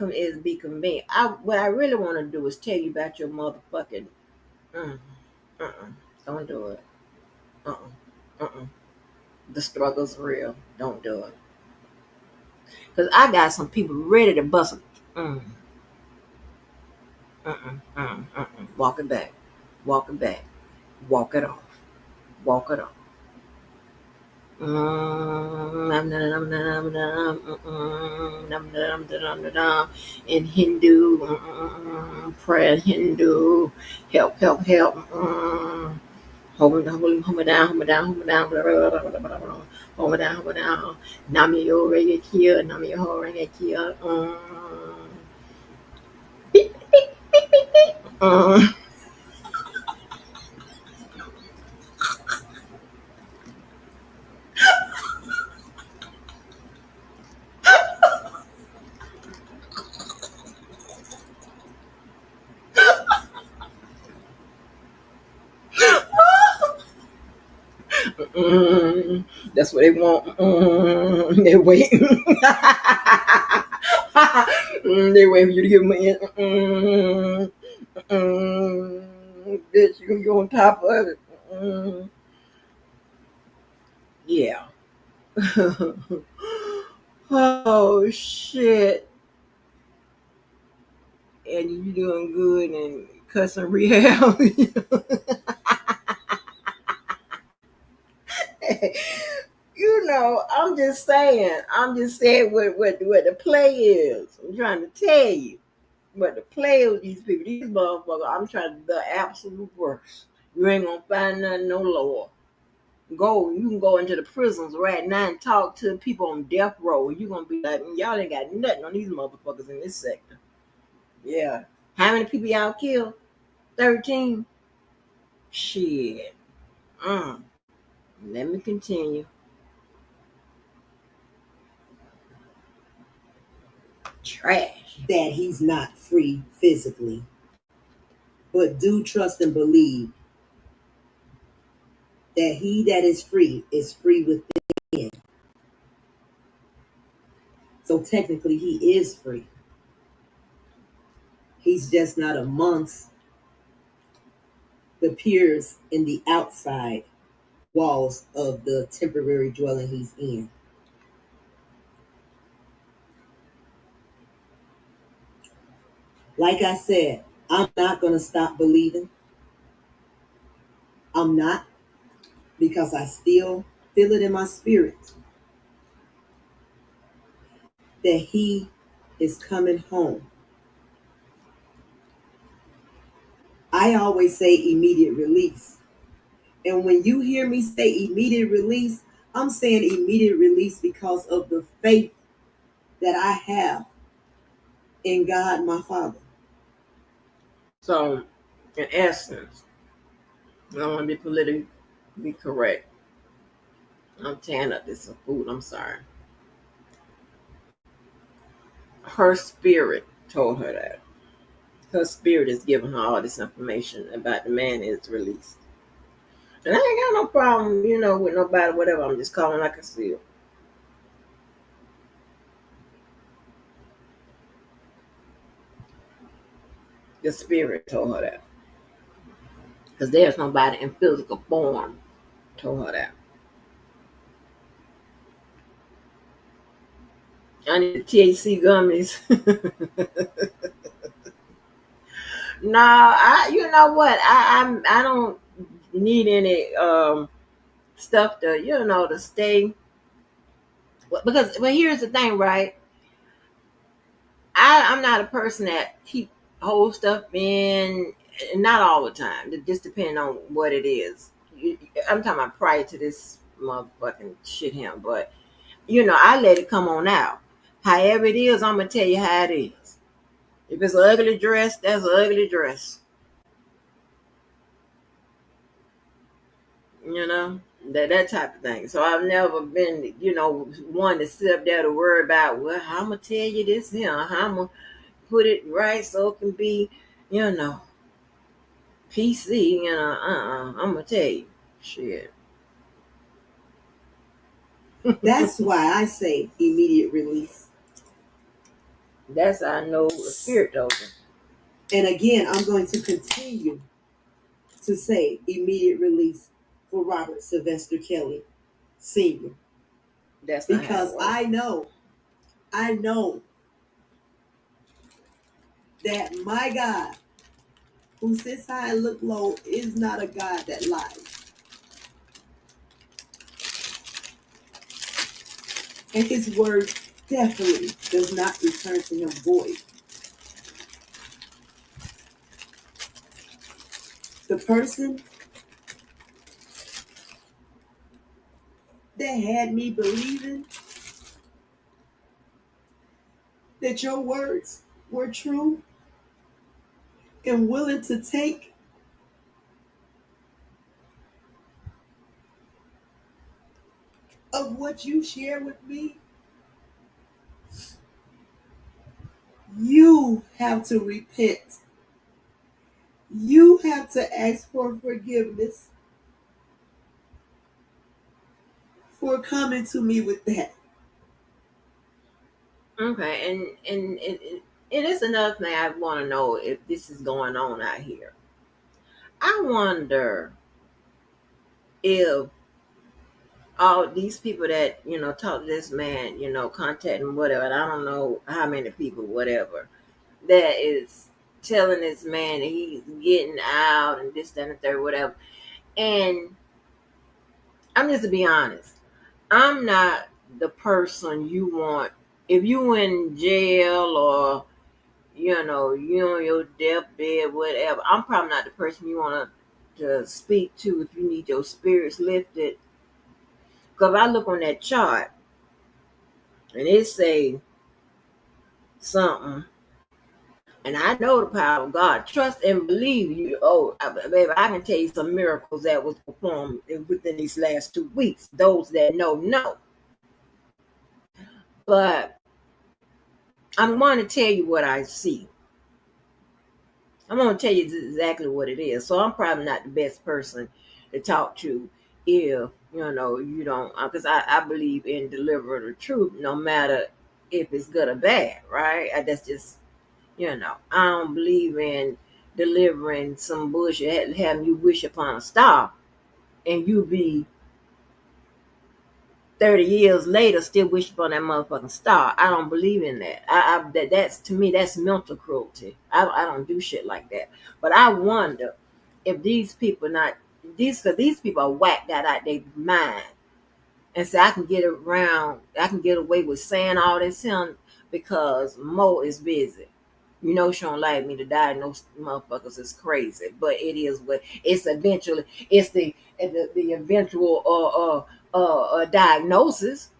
is be convenient. What I really want to do is tell you about your motherfucking. Mm, don't do it. Uh, the struggle's real. Don't do it. Cause I got some people ready to bust. Mm, Walk it back. Walk it back. Walk it off. Walk it off. In Hindu, prayer Hindu, help, help, help. Hold me down, hold me down, hold me down, hold me down, hold me down, hold me down. Nami yo reggae kia, nami yo reggae kia. Beep, beep, beep, beep, beep. That's what they want. They wait. They wait for you to give them an bitch, you on top of it. Yeah. Oh shit. And you doing good and cussing rehab. You know, I'm just saying what the play is. I'm trying to tell you what the play with these people. These motherfuckers, I'm trying to do the absolute worst. You ain't gonna find nothing no lower. You can go into the prisons right now and talk to people on death row. You're gonna be like, y'all ain't got nothing on these motherfuckers in this sector. Yeah. How many people y'all killed? 13. Shit. Mm. Let me continue. Trash. That he's not free physically, but do trust and believe that he that is free within. So technically, he is free. He's just not amongst the peers in the outside walls of the temporary dwelling he's in. Like I said, I'm not going to stop believing. I'm not, because I still feel it in my spirit that he is coming home. I always say immediate release. And when you hear me say immediate release, I'm saying immediate release because of the faith that I have in God, my Father. So, in essence, I don't want to be politically correct. I'm tearing up this food. I'm sorry. Her spirit told her that. Her spirit is giving her all this information about the man is released. And I ain't got no problem, with nobody, whatever. I'm just calling like I see it. The spirit told her that. Because there's nobody in physical form told her that. I need the THC gummies. No, you know what? I don't need any stuff to stay. Because here's the thing, right? I'm not a person that keep whole stuff in, not all the time. It just depending on what it is. I'm talking about prior to this motherfucking shit here, but I let it come on out. However it is, I'm gonna tell you how it is. If it's an ugly dress, that's an ugly dress. You know, that type of thing. So I've never been, one to sit up there to worry about, well, I'm gonna tell you this here, how I'm gonna put it right so it can be, you know, PC. I'm gonna tell you, shit. That's why I say immediate release. That's how I know the spirit told me. And again, I'm going to continue to say immediate release for Robert Sylvester Kelly Sr. That's not how Because it works. I know that my God, who sits high and look low, is not a God that lies. And his word definitely does not return to him void. The person that had me believing that your words were true and willing to take of what you share with me, you have to repent. You have to ask for forgiveness for coming to me with that. Okay, and it is another thing I want to know if this is going on out here. I wonder if all these people that talk to this man, contact him, whatever. And I don't know how many people, whatever, that is telling this man that he's getting out and this, that, and the third, whatever. And I'm just to be honest, I'm not the person you want if you in jail or you on your deathbed, whatever. I'm probably not the person you want to speak to if you need your spirits lifted. Because I look on that chart and it say something And I know the power of God. Trust and believe you. Oh, baby, I can tell you some miracles that was performed within these last 2 weeks. Those that know. But I'm going to tell you what I see. I'm going to tell you exactly what it is. So I'm probably not the best person to talk to if, you don't, because I believe in delivering the truth no matter if it's good or bad, right? That's just, I don't believe in delivering some bullshit, having you wish upon a star and you be 30 years later still wish upon that motherfucking star. I don't believe in that. That's to me, that's mental cruelty. I don't do shit like that. But I wonder if these people not because these people are whacked out their mind and say I can get away with saying all this him because Mo is busy. Shawn like me to diagnose motherfuckers is crazy, but it is what it's eventually. It's the eventual diagnosis.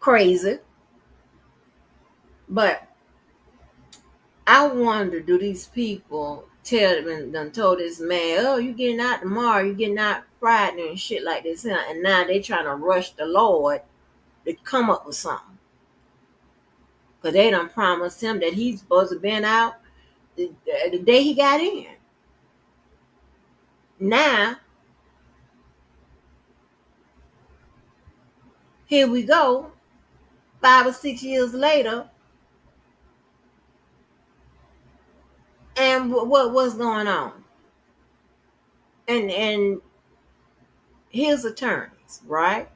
Crazy, but I wonder, do these people tell them and done told this man, oh, you getting out tomorrow, you getting out Friday and shit like this, and now they trying to rush the Lord to come up with something because they done promised him that he's supposed to been out the day he got in. Now, here we go, 5 or 6 years later, and what's going on? And his attorneys, right?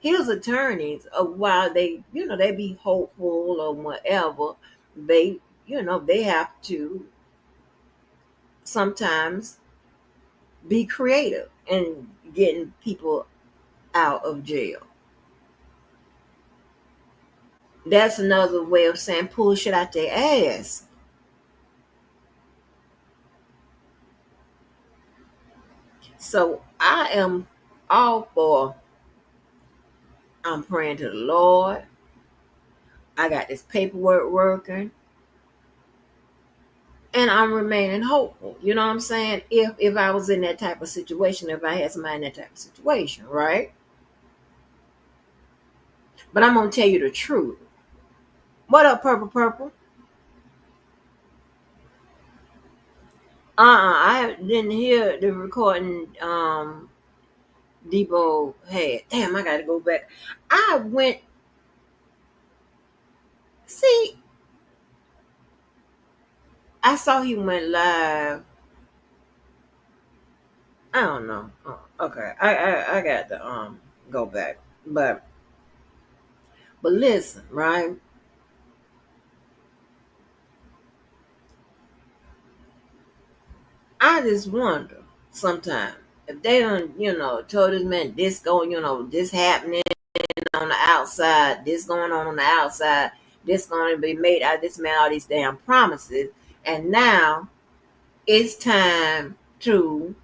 His attorneys, while they be hopeful or whatever, they have to sometimes be creative in getting people out of jail. That's another way of saying pull shit out their ass. So I am all for, I'm praying to the Lord. I got this paperwork working. And I'm remaining hopeful. You know what I'm saying? If I was in that type of situation, if I had somebody in that type of situation, right? But I'm gonna tell you the truth. What up, Purple? I didn't hear the recording. Debo had. Damn, I gotta go back. I went. See, I saw he went live. I don't know. Oh, okay, I got to go back, but listen, right? I just wonder sometimes if they don't, told this man this going, this happening on the outside, this going on the outside, this going to be made out of this man, all these damn promises, and now it's time to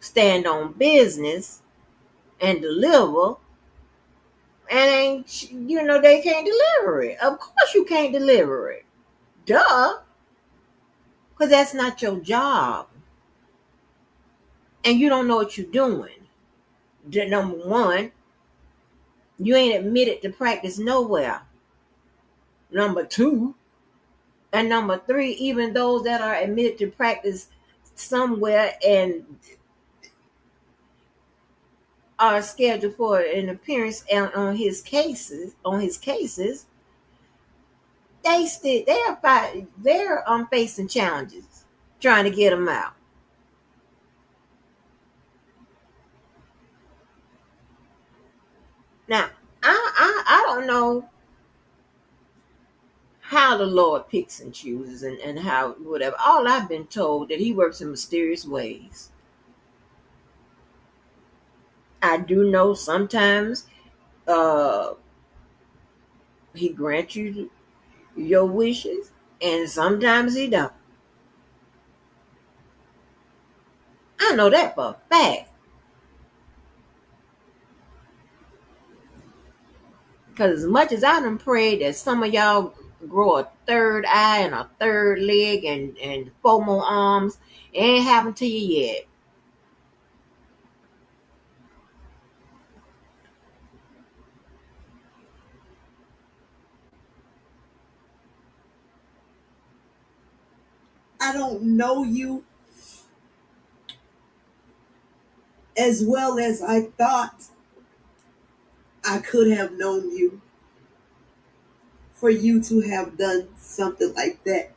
stand on business and deliver, and they can't deliver it. Of course you can't deliver it. Duh. Because that's not your job. And you don't know what you're doing. Number one, you ain't admitted to practice nowhere. Number two, and number three, even those that are admitted to practice somewhere and are scheduled for an appearance on his cases, they're facing challenges trying to get them out. Now, I don't know how the Lord picks and chooses and how whatever. All I've been told that he works in mysterious ways. I do know sometimes uh he grants you your wishes and sometimes he don't. I know that for a fact. Because as much as I done prayed that some of y'all grow a third eye and a third leg and four more arms. It ain't happened to you yet. I don't know you as well as I thought I could have known you for you to have done something like that.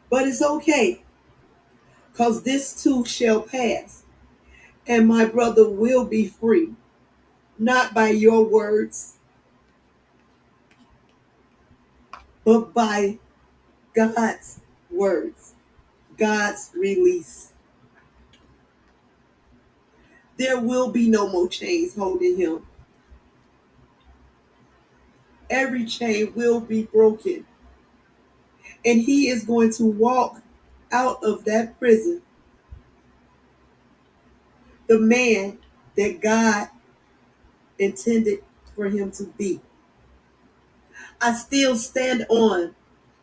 But it's okay, because this too shall pass, and my brother will be free, not by your words, but by God's words, God's release. There will be no more chains holding him. Every chain will be broken, and he is going to walk out of that prison the man that God intended for him to be. I still stand on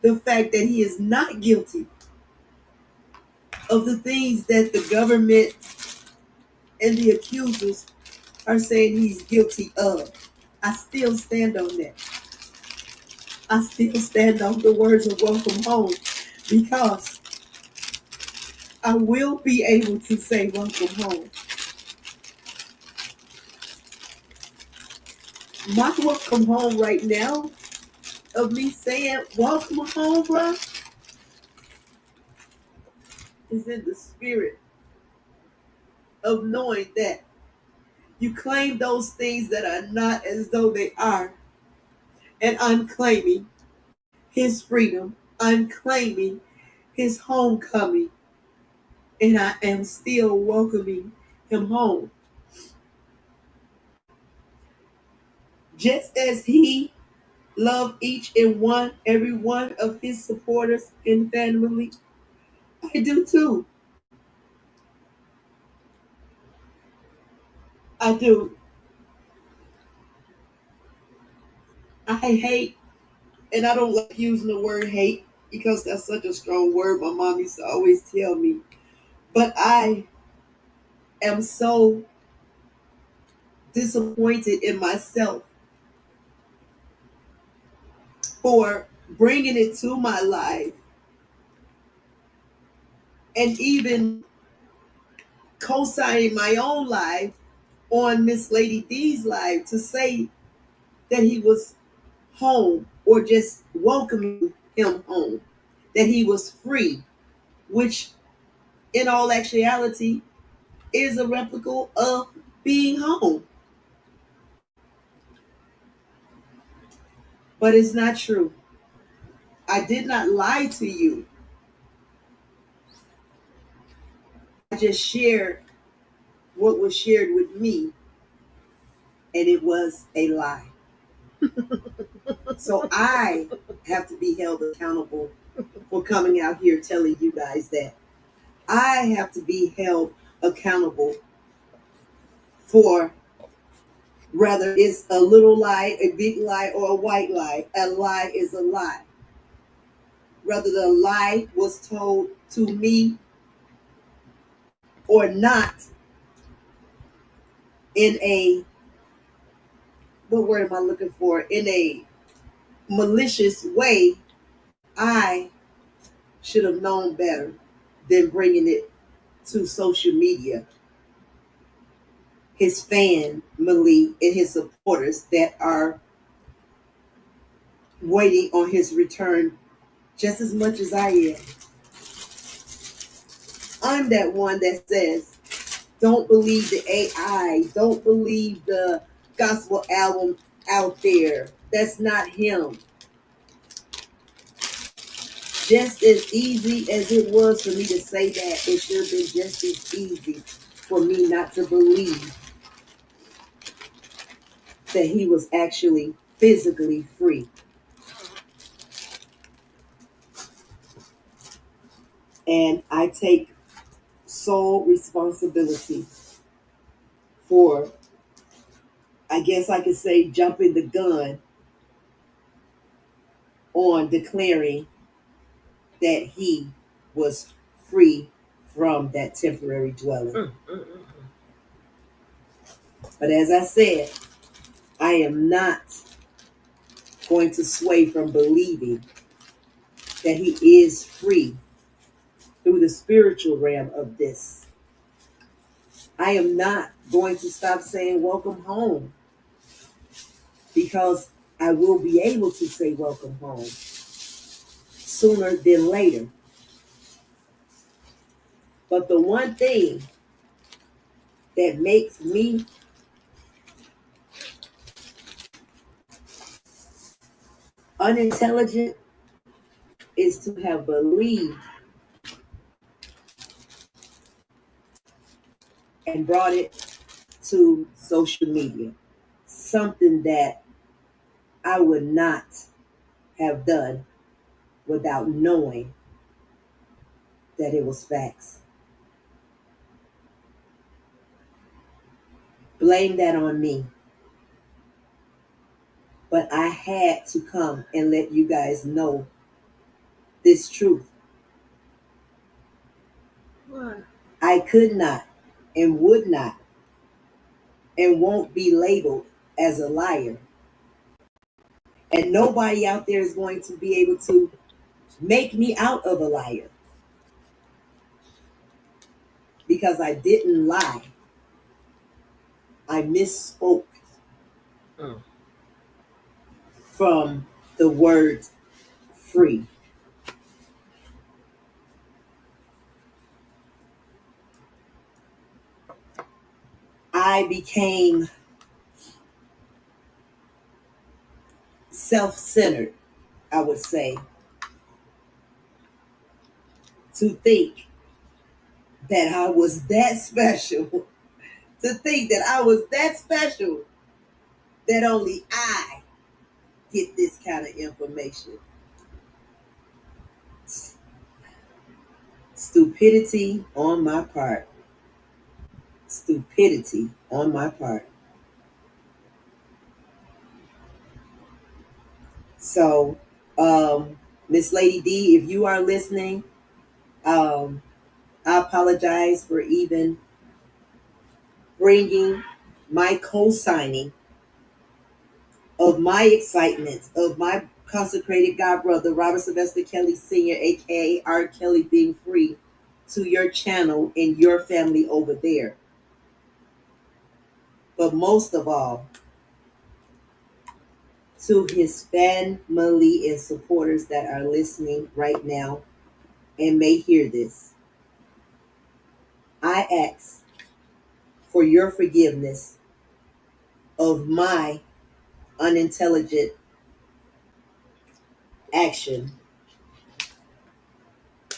the fact that he is not guilty of the things that the government and the accusers are saying he's guilty of. I still stand on that. I still stand on the words of welcome home, because I will be able to say welcome home. My welcome home right now, of me saying welcome home, bro, is in the spirit of knowing that you claim those things that are not as though they are. And I'm claiming his freedom. I'm claiming his homecoming. And I am still welcoming him home. Just as he loved each and every one of his supporters and family, I do too. I do. I hate, and I don't like using the word hate because that's such a strong word. My mom used to always tell me. But I am so disappointed in myself for bringing it to my life and even co-signing my own life on Miss Lady D's life to say that he was home, or just welcoming him home, that he was free, which in all actuality is a replica of being home. But it's not true. I did not lie to you. I just shared what was shared with me, and it was a lie. So I have to be held accountable for coming out here telling you guys that. I have to be held accountable for, whether it's a little lie, a big lie, or a white lie. A lie is a lie. Whether the lie was told to me or not, in a, what word am I looking for? In a malicious way, I should have known better than bringing it to social media. His family and his supporters that are waiting on his return just as much as I am. I'm that one that says, don't believe the AI, don't believe the gospel album out there. That's not him. Just as easy as it was for me to say that, it should have been just as easy for me not to believe that he was actually physically free. And I take sole responsibility for, I guess I could say, jumping the gun on declaring that he was free from that temporary dwelling. But as I said, I am not going to sway from believing that he is free through the spiritual realm of this. I am not going to stop saying welcome home, because I will be able to say welcome home sooner than later. But the one thing that makes me unintelligent is to have believed and brought it to social media. Something that I would not have done without knowing that it was facts. Blame that on me. But I had to come and let you guys know this truth. What? I could not and would not and won't be labeled as a liar. And nobody out there is going to be able to make me out of a liar, because I didn't lie. I misspoke from the word free. I became self-centered, I would say, to think that I was that special, to think that I was that special, that only I get this kind of information. Stupidity on my part. Stupidity on my part. So, Miss Lady D, if you are listening, I apologize for even bringing my co-signing of my excitement of my consecrated God brother, Robert Sylvester Kelly Sr., aka R. Kelly, being free, to your channel and your family over there. But most of all, to his family and supporters that are listening right now and may hear this, I ask for your forgiveness of my unintelligent action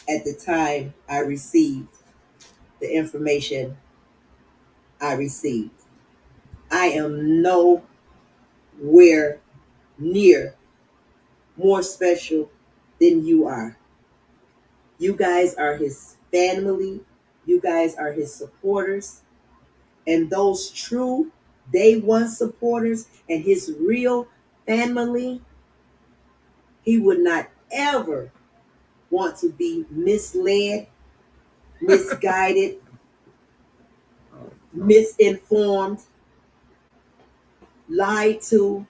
at the time I received the information I received. I am nowhere near more special than you are. You guys are his family. You guys are his supporters. And those true day one supporters and his real family, he would not ever want to be misled, misguided, misinformed, lied to,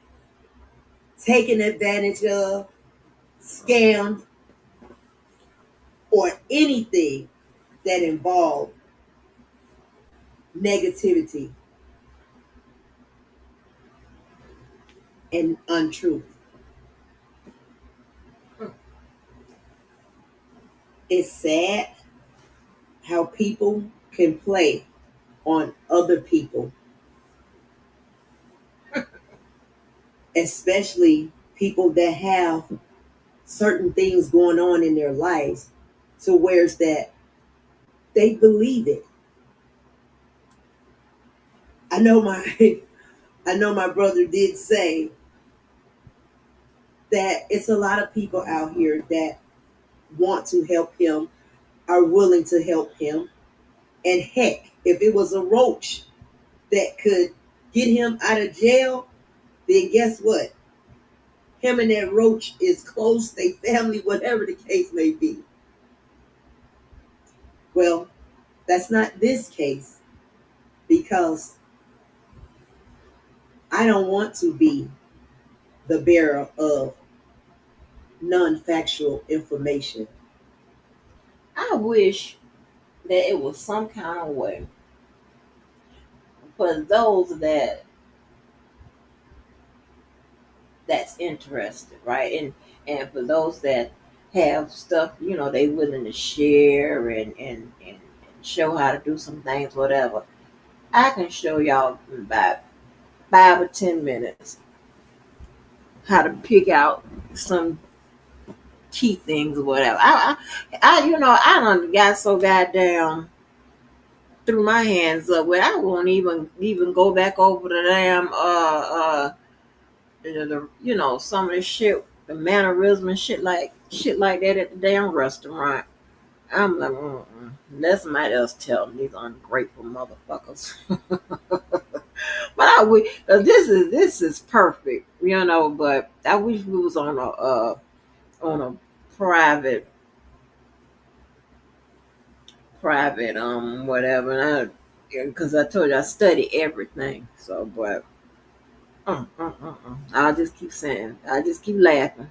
taken advantage of, scammed, or anything that involved negativity and untruth. It's sad how people can play on other people, especially people that have certain things going on in their lives, to where it's that they believe it. I know my I know my brother did say that it's a lot of people out here that want to help him, are willing to help him. And heck, if it was a roach that could get him out of jail, then guess what? him and that roach is close, they family, whatever the case may be. Well, that's not this case because I don't want to be the bearer of non factual information. I wish that it was some kind of way for those that's interested, right? And for those that have stuff, they willing to share and show how to do some things, whatever. I can show y'all in about 5 or 10 minutes how to pick out some key things or whatever. I done got so goddamn threw my hands up where I won't even go back over the damn some of the shit, the mannerism and shit like that at the damn restaurant. I'm like, let somebody else tell them, these ungrateful motherfuckers. But I wish this is perfect, But I wish we was on a private whatever, and because I told you I study everything. So, but I'll just keep saying, I just keep laughing.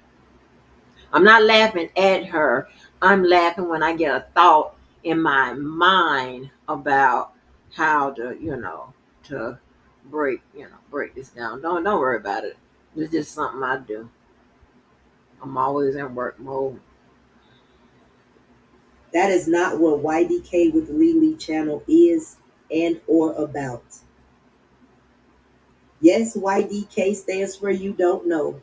I'm not laughing at her. I'm laughing when I get a thought in my mind about how to break this down. Don't worry about it. It's just something I do. I'm always in work mode. That is not what YDK with Lily channel is and or about. Yes, YDK stands for you don't know.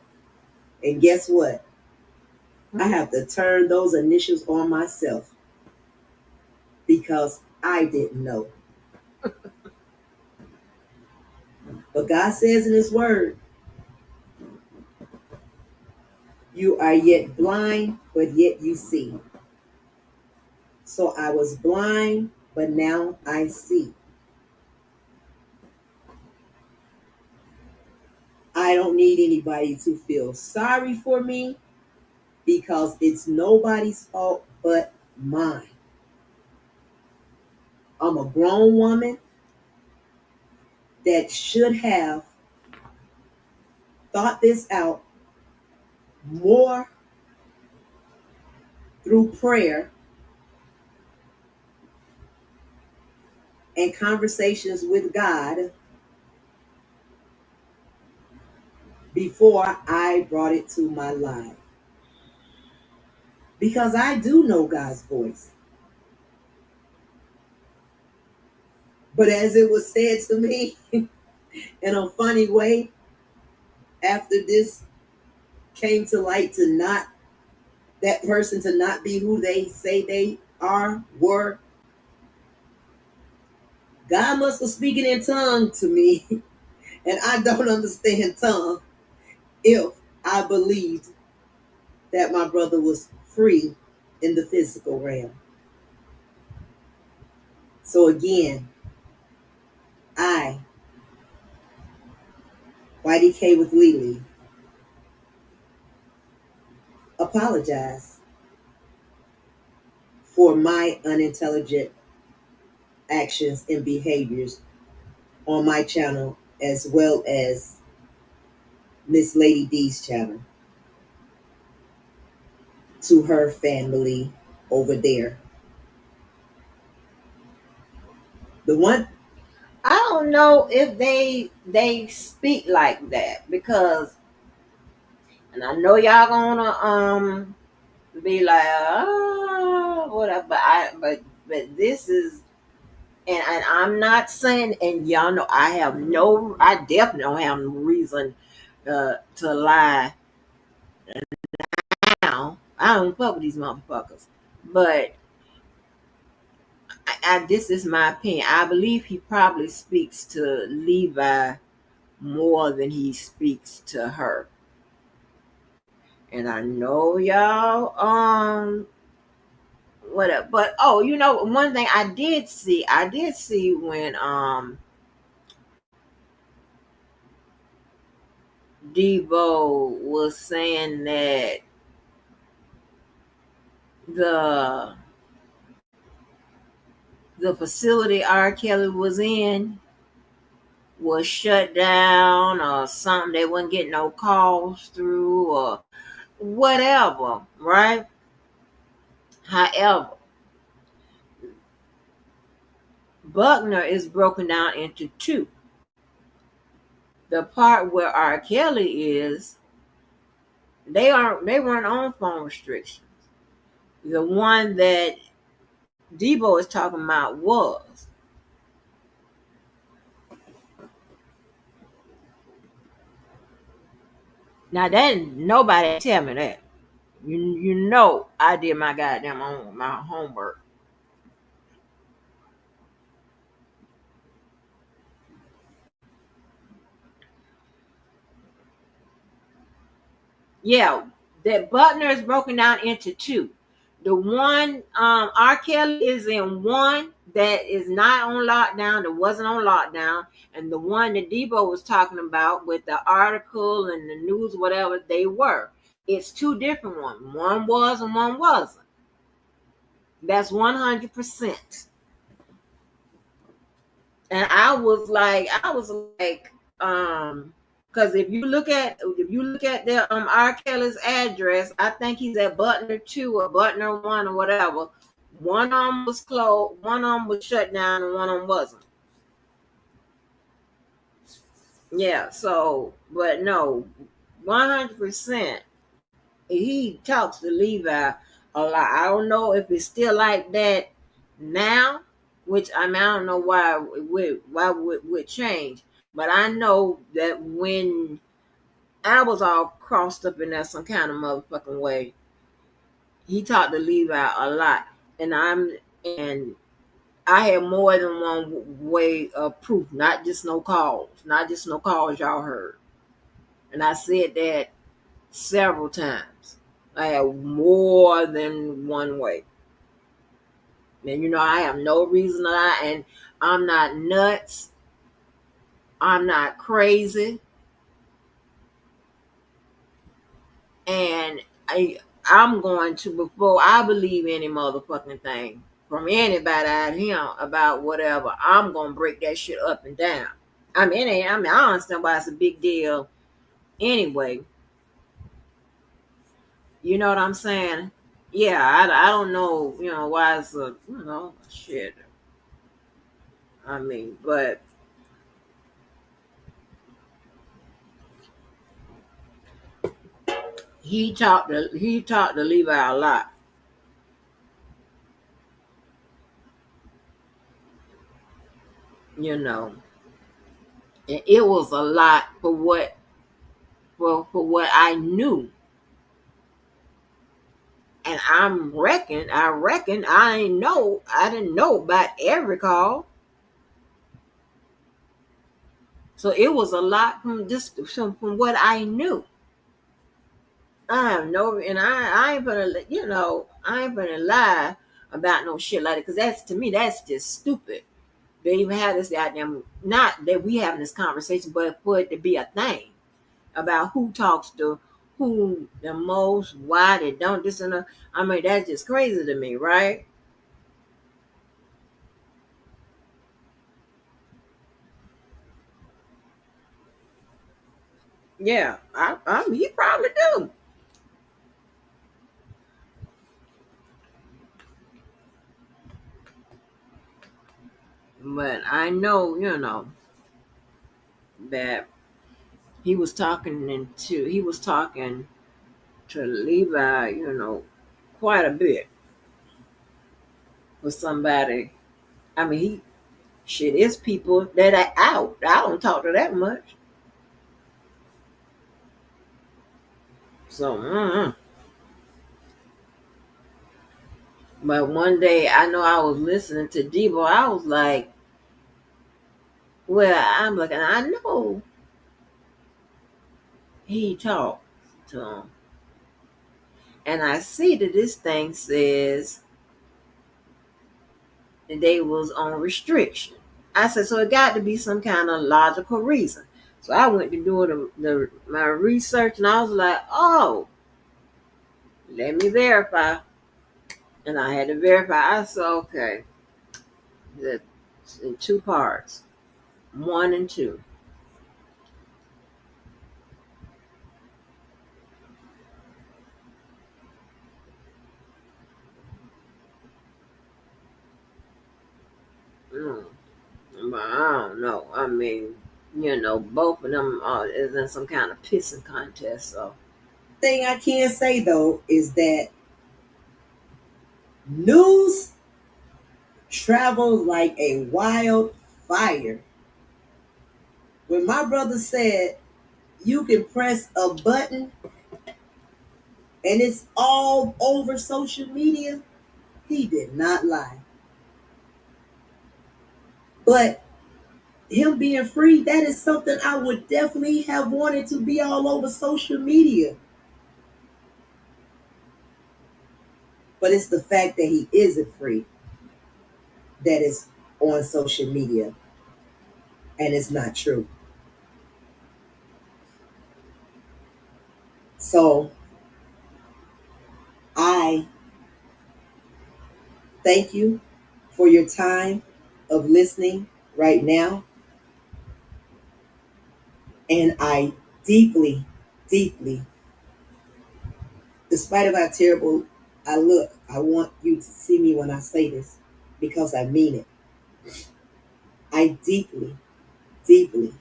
And guess what? I have to turn those initials on myself because I didn't know. But God says in His Word, you are yet blind, but yet you see. So I was blind, but now I see. I don't need anybody to feel sorry for me because it's nobody's fault but mine. I'm a grown woman that should have thought this out more through prayer and conversations with God before I brought it to my life. Because I do know God's voice. But as it was said to me in a funny way, after this came to light, to not that person to not be who they say they were, God must have speaking in tongue to me, and I don't understand tongue if I believed that my brother was free in the physical realm. So again, I, YDK with Lily, apologize for my unintelligent actions and behaviors on my channel as well as Miss Lady D's channel to her family over there. The one I don't know if they speak like that because, and I know y'all gonna be like, whatever. But this is, and I'm not saying, and y'all know I definitely don't have no reason to lie now. I don't fuck with these motherfuckers. But this is my opinion. I believe he probably speaks to Levi more than he speaks to her. And I know y'all whatever. But one thing I did see when Debo was saying that the the facility R. Kelly was in was shut down or something. They wouldn't get no calls through or whatever, right? However, Buckner is broken down into two. The part where R. Kelly is, they weren't on phone restrictions. The one that Debo is talking about was. Now that nobody tell me that. You know I did my goddamn my homework. Yeah, that Butler is broken down into two. The one R. Kelly is in one that is not on lockdown, that wasn't on lockdown, and the one that Debo was talking about with the article and the news, whatever they were. It's two different ones. One was and one wasn't. That's 100%. And I was like, because if you look at the R. Kelly's address, I think he's at Butner 2 or Butner 1 or whatever. One of them was closed, one of them was shut down, and one of them wasn't. Yeah, so, but no, 100%. He talks to Levi a lot. I don't know if it's still like that now, which I mean, I don't know why would change, but I know that when I was all crossed up in that some kind of motherfucking way, he talked to Levi a lot, and and I had more than one way of proof, not just no calls y'all heard, and I said that several times. I have more than one way. And I have no reason to lie. And I'm not nuts. I'm not crazy. And I'm going to, before I believe any motherfucking thing from anybody out here about whatever, I'm going to break that shit up and down. I understand why it's a big deal anyway. You know what I'm saying? Yeah, I don't know, why it's shit. I mean, but he talked to Levi a lot, you know, and it was a lot for what I knew, and I reckon I didn't know about every call, so it was a lot from what I knew. I have no, and I ain't gonna I ain't gonna lie about no shit like that, because that's, to me, that's just stupid. They even have this goddamn, not that we having this conversation, but for it to be a thing about who talks to who the most, why they don't, this and that. I mean, that's just crazy to me, right? Yeah, he probably do, but I know, that he was talking to Levi, quite a bit for somebody. I mean, shit is people that are out. I don't talk to that much, so. But one day, I know I was listening to Debo. I was like, well, I'm looking. I know he talked to him, and I see that this thing says that they was on restriction. I said, so it got to be some kind of logical reason. So I went to do my research, and I was like, oh, let me verify. And I had to verify. I said, okay, that's in two parts, one and two. Mm. But I don't know. I mean, both of them is in some kind of pissing contest. So Thing I can say though is that news travels like a wildfire. When my brother said you can press a button and it's all over social media, he did not lie. But him being free, that is something I would definitely have wanted to be all over social media. But it's the fact that he isn't free that is on social media, and it's not true. So I thank you for your time of listening right now. And I deeply, deeply, despite of how terrible I look, I want you to see me when I say this because I mean it. I deeply, deeply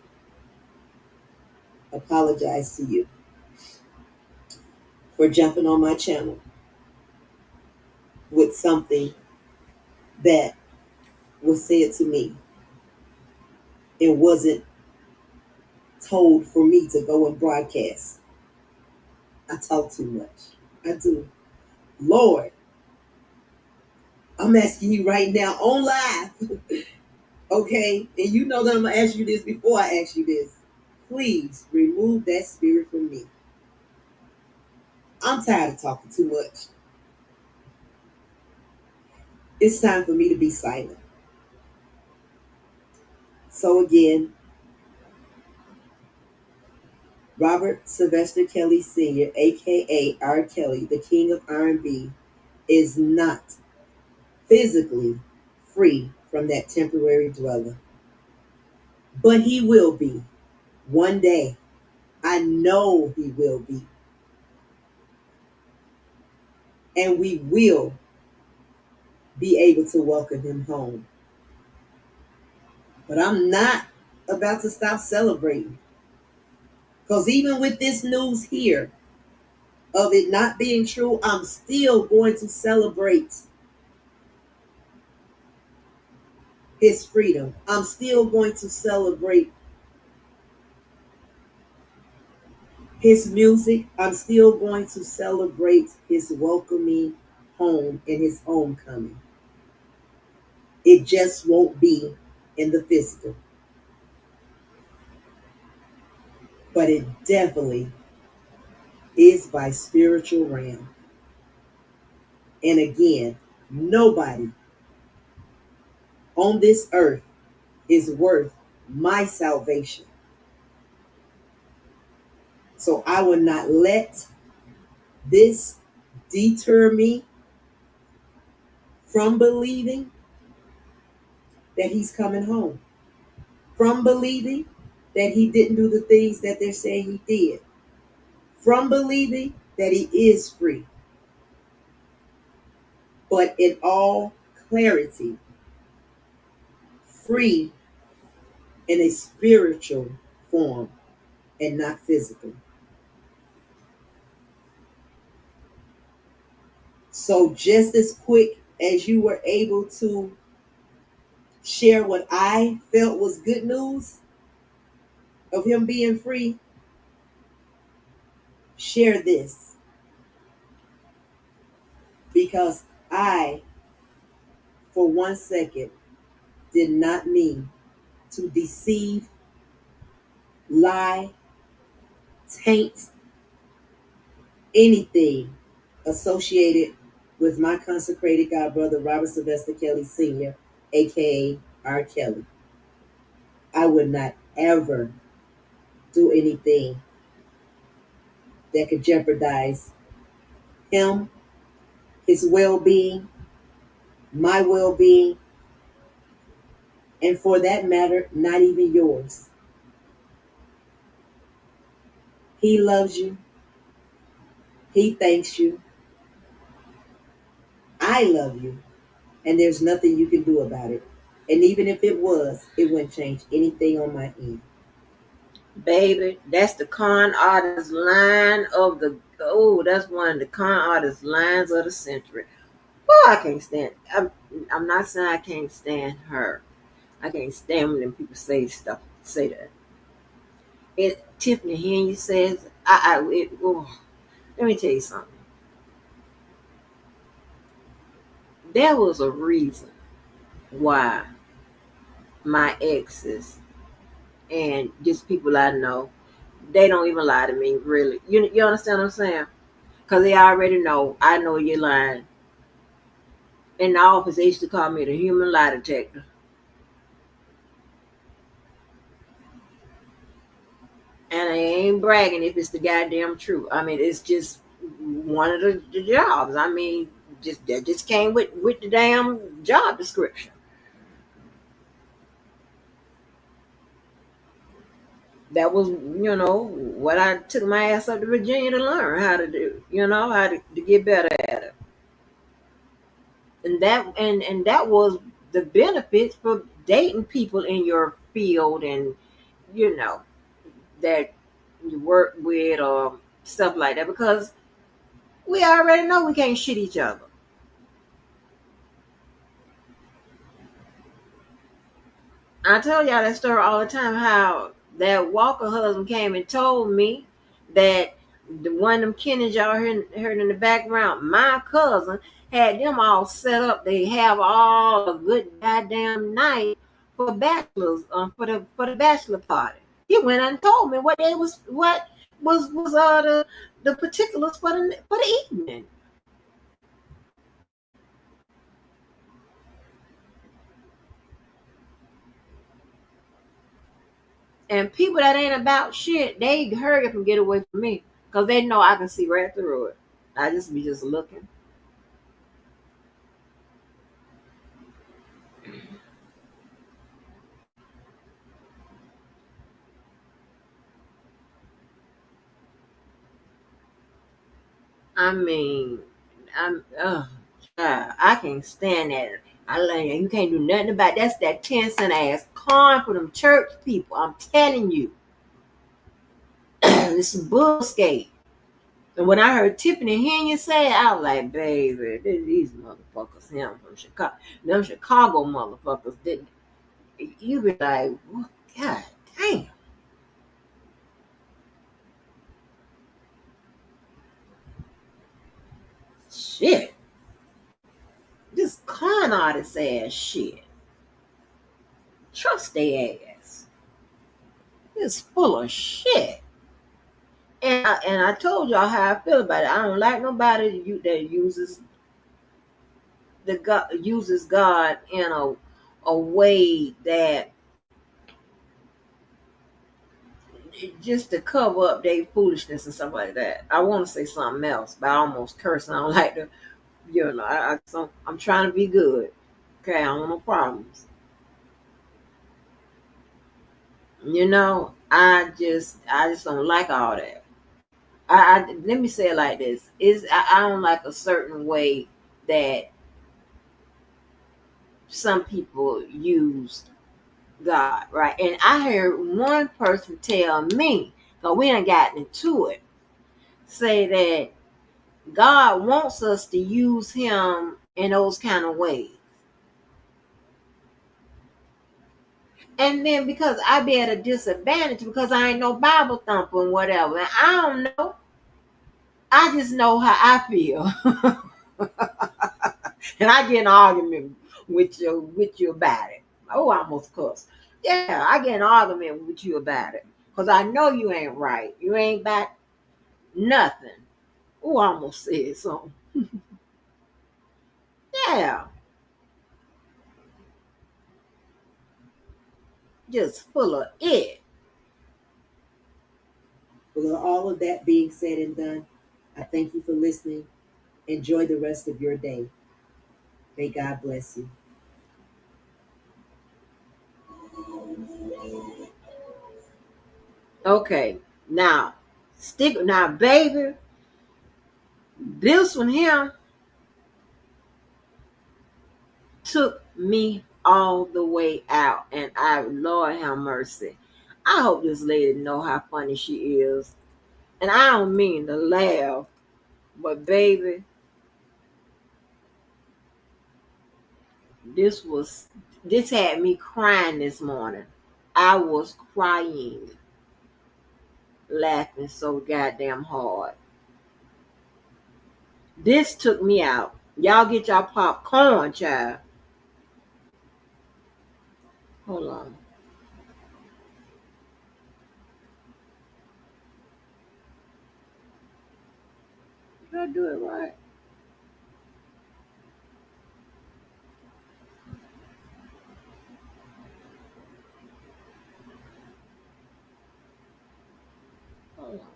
apologize to you for jumping on my channel with something that was said to me. It wasn't told for me to go and broadcast. I talk too much. I do. Lord, I'm asking you right now on live, okay? And you know that I'm going to ask you this before I ask you this. Please remove that spirit from me. I'm tired of talking too much. It's time for me to be silent. So again, Robert Sylvester Kelly Sr., aka R. Kelly, the king of R&B, is not physically free from that temporary dweller. But he will be one day. I know he will be. And we will be able to welcome him home. But I'm not about to stop celebrating. Because even with this news here of it not being true, I'm still going to celebrate his freedom. I'm still going to celebrate his music. I'm still going to celebrate his welcoming home and his homecoming. It just won't be in the physical. But it definitely is by spiritual realm. And again, nobody on this earth is worth my salvation. So I will not let this deter me from believing that he's coming home, from believing that he didn't do the things that they're saying he did, from believing that he is free. But in all clarity, free in a spiritual form and not physical. So just as quick as you were able to share what I felt was good news of him being free, share this because I, for 1 second, did not mean to deceive, lie, taint anything associated with my consecrated God brother, Robert Sylvester Kelly Sr., aka R. Kelly. I would not ever do anything that could jeopardize him, his well being, my well being, and for that matter, not even yours. He loves you. He thanks you. I love you. And there's nothing you can do about it. And even if it was, it wouldn't change anything on my end. Baby, that's the con artist line of the, oh, that's one of the con artist lines of the century. Oh, I can't stand. I'm not saying I can't stand her. I can't stand when people say stuff. Say that. It Tiffany Henry says. Oh, let me tell you something. There was a reason why my exes and just people I know, they don't even lie to me. Really, you understand what I'm saying? Because they already know. I know you're lying. In the office, they used to call me the human lie detector. And I ain't bragging if it's the goddamn truth. I mean, it's just one of the jobs. I mean, just that just came with the damn job description. That was, what I took my ass up to Virginia to learn how to do. How to get better at it. And that was the benefits for dating people in your field, and you know that you work with or stuff like that, because we already know we can't shit each other. I tell y'all that story all the time, how that Walker husband came and told me that the one of them Kennedys y'all heard in the background, my cousin had them all set up. They have all a good goddamn night for bachelors, for the bachelor party. He went and told me what was the particulars for the evening. And people that ain't about shit, they hurry up and get away from me because they know I can see right through it. I just be just looking. I mean, I can't stand that. I like you can't do nothing about that's that 10 cent ass con for them church people. I'm telling you, this is bullskate. And when I heard Tiffany Henry say it, I was like, baby, these motherfuckers, him from Chicago, them Chicago motherfuckers. Did you be like, what? God damn. Shit. This con artist ass shit. Trust their ass. It's full of shit. And I told y'all how I feel about it. I don't like nobody that uses God in a way that just to cover up their foolishness and stuff like that. I want to say something else, but I almost curse. I don't like to, I'm trying to be good. Okay, I don't want no problems. I just don't like all that. Let me say it like this: is I don't like a certain way that some people use God, right? And I heard one person tell me, because we done gotten into it, say that God wants us to use Him in those kind of ways. And then because I be at a disadvantage because I ain't no Bible thumper and whatever, and I don't know, I just know how I feel. And I get in an argument with you about it. Oh, I almost cussed. Yeah, I get in an argument with you about it. Because I know you ain't right. You ain't back nothing. Oh, I almost said something. Yeah, just full of it. With all of that being said and done, I thank you for listening. Enjoy the rest of your day. May God bless you. Okay, now stick now, baby. This one here took me all the way out, and Lord have mercy. I hope this lady know how funny she is, and I don't mean to laugh, but baby, this was this had me crying this morning. I was crying, laughing so goddamn hard. This took me out. Y'all get y'all popcorn, child. Hold on. Did I do it right? Hold on.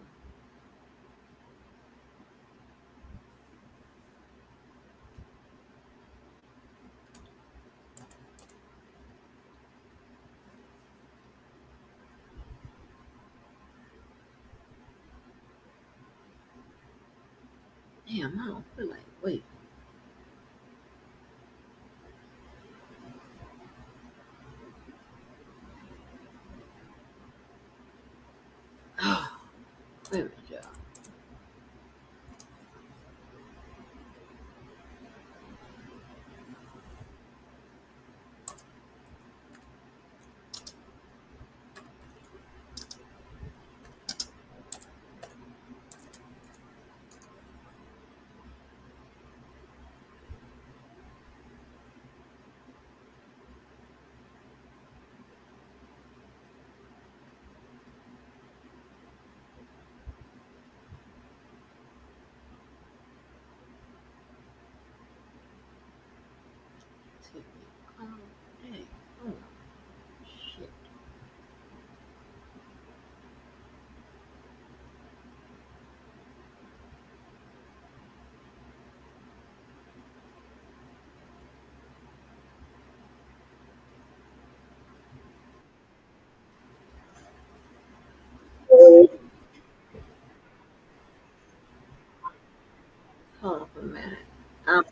Damn, I don't feel like wait. Oh, wait a minute, y'all. Take me all day. Oh shit. Hold on for a minute. Um,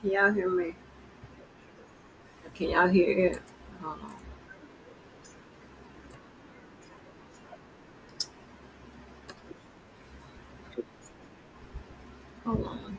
can y'all hear me? Can y'all hear it? Hold on. Hold on.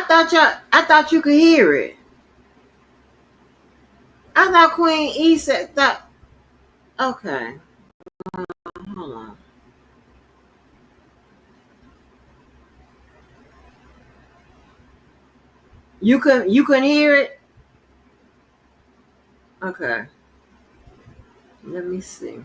I thought you could hear it. I thought Queen E said that. Okay. Hold on. You couldn't hear it? Okay. Let me see.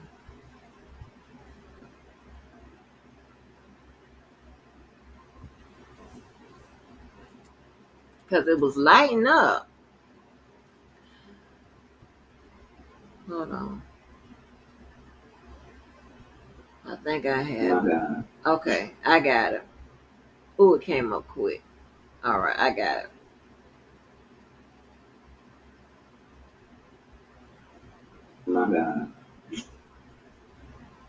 Because it was lighting up. Hold on. I think I have it. Okay, I got it. Oh, it came up quick. All right, I got it. My God.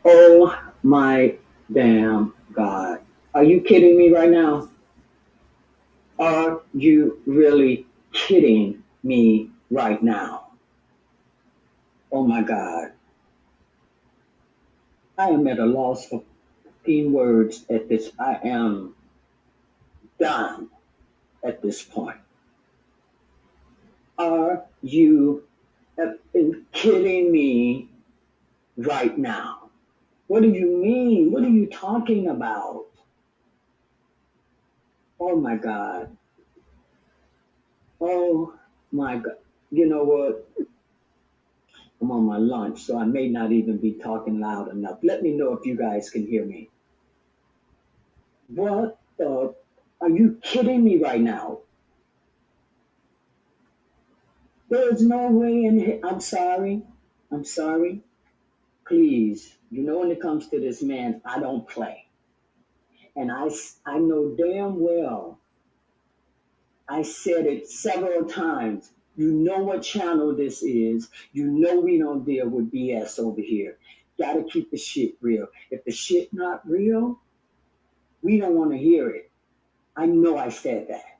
Oh my damn God. Are you kidding me right now? Are you really kidding me right now? Oh my God. I am at a loss for words at this. I am done at this point. Are you kidding me right now? What do you mean? What are you talking about? Oh my God. Oh my God. You know what? I'm on my lunch, so I may not even be talking loud enough. Let me know if you guys can hear me. What the? Are you kidding me right now? There's no way in here. I'm sorry. I'm sorry. Please. You know, when it comes to this man, I don't play. And I know damn well, I said it several times. You know what channel this is. You know we don't deal with BS over here. Gotta keep the shit real. If the shit not real, we don't want to hear it. I know I said that.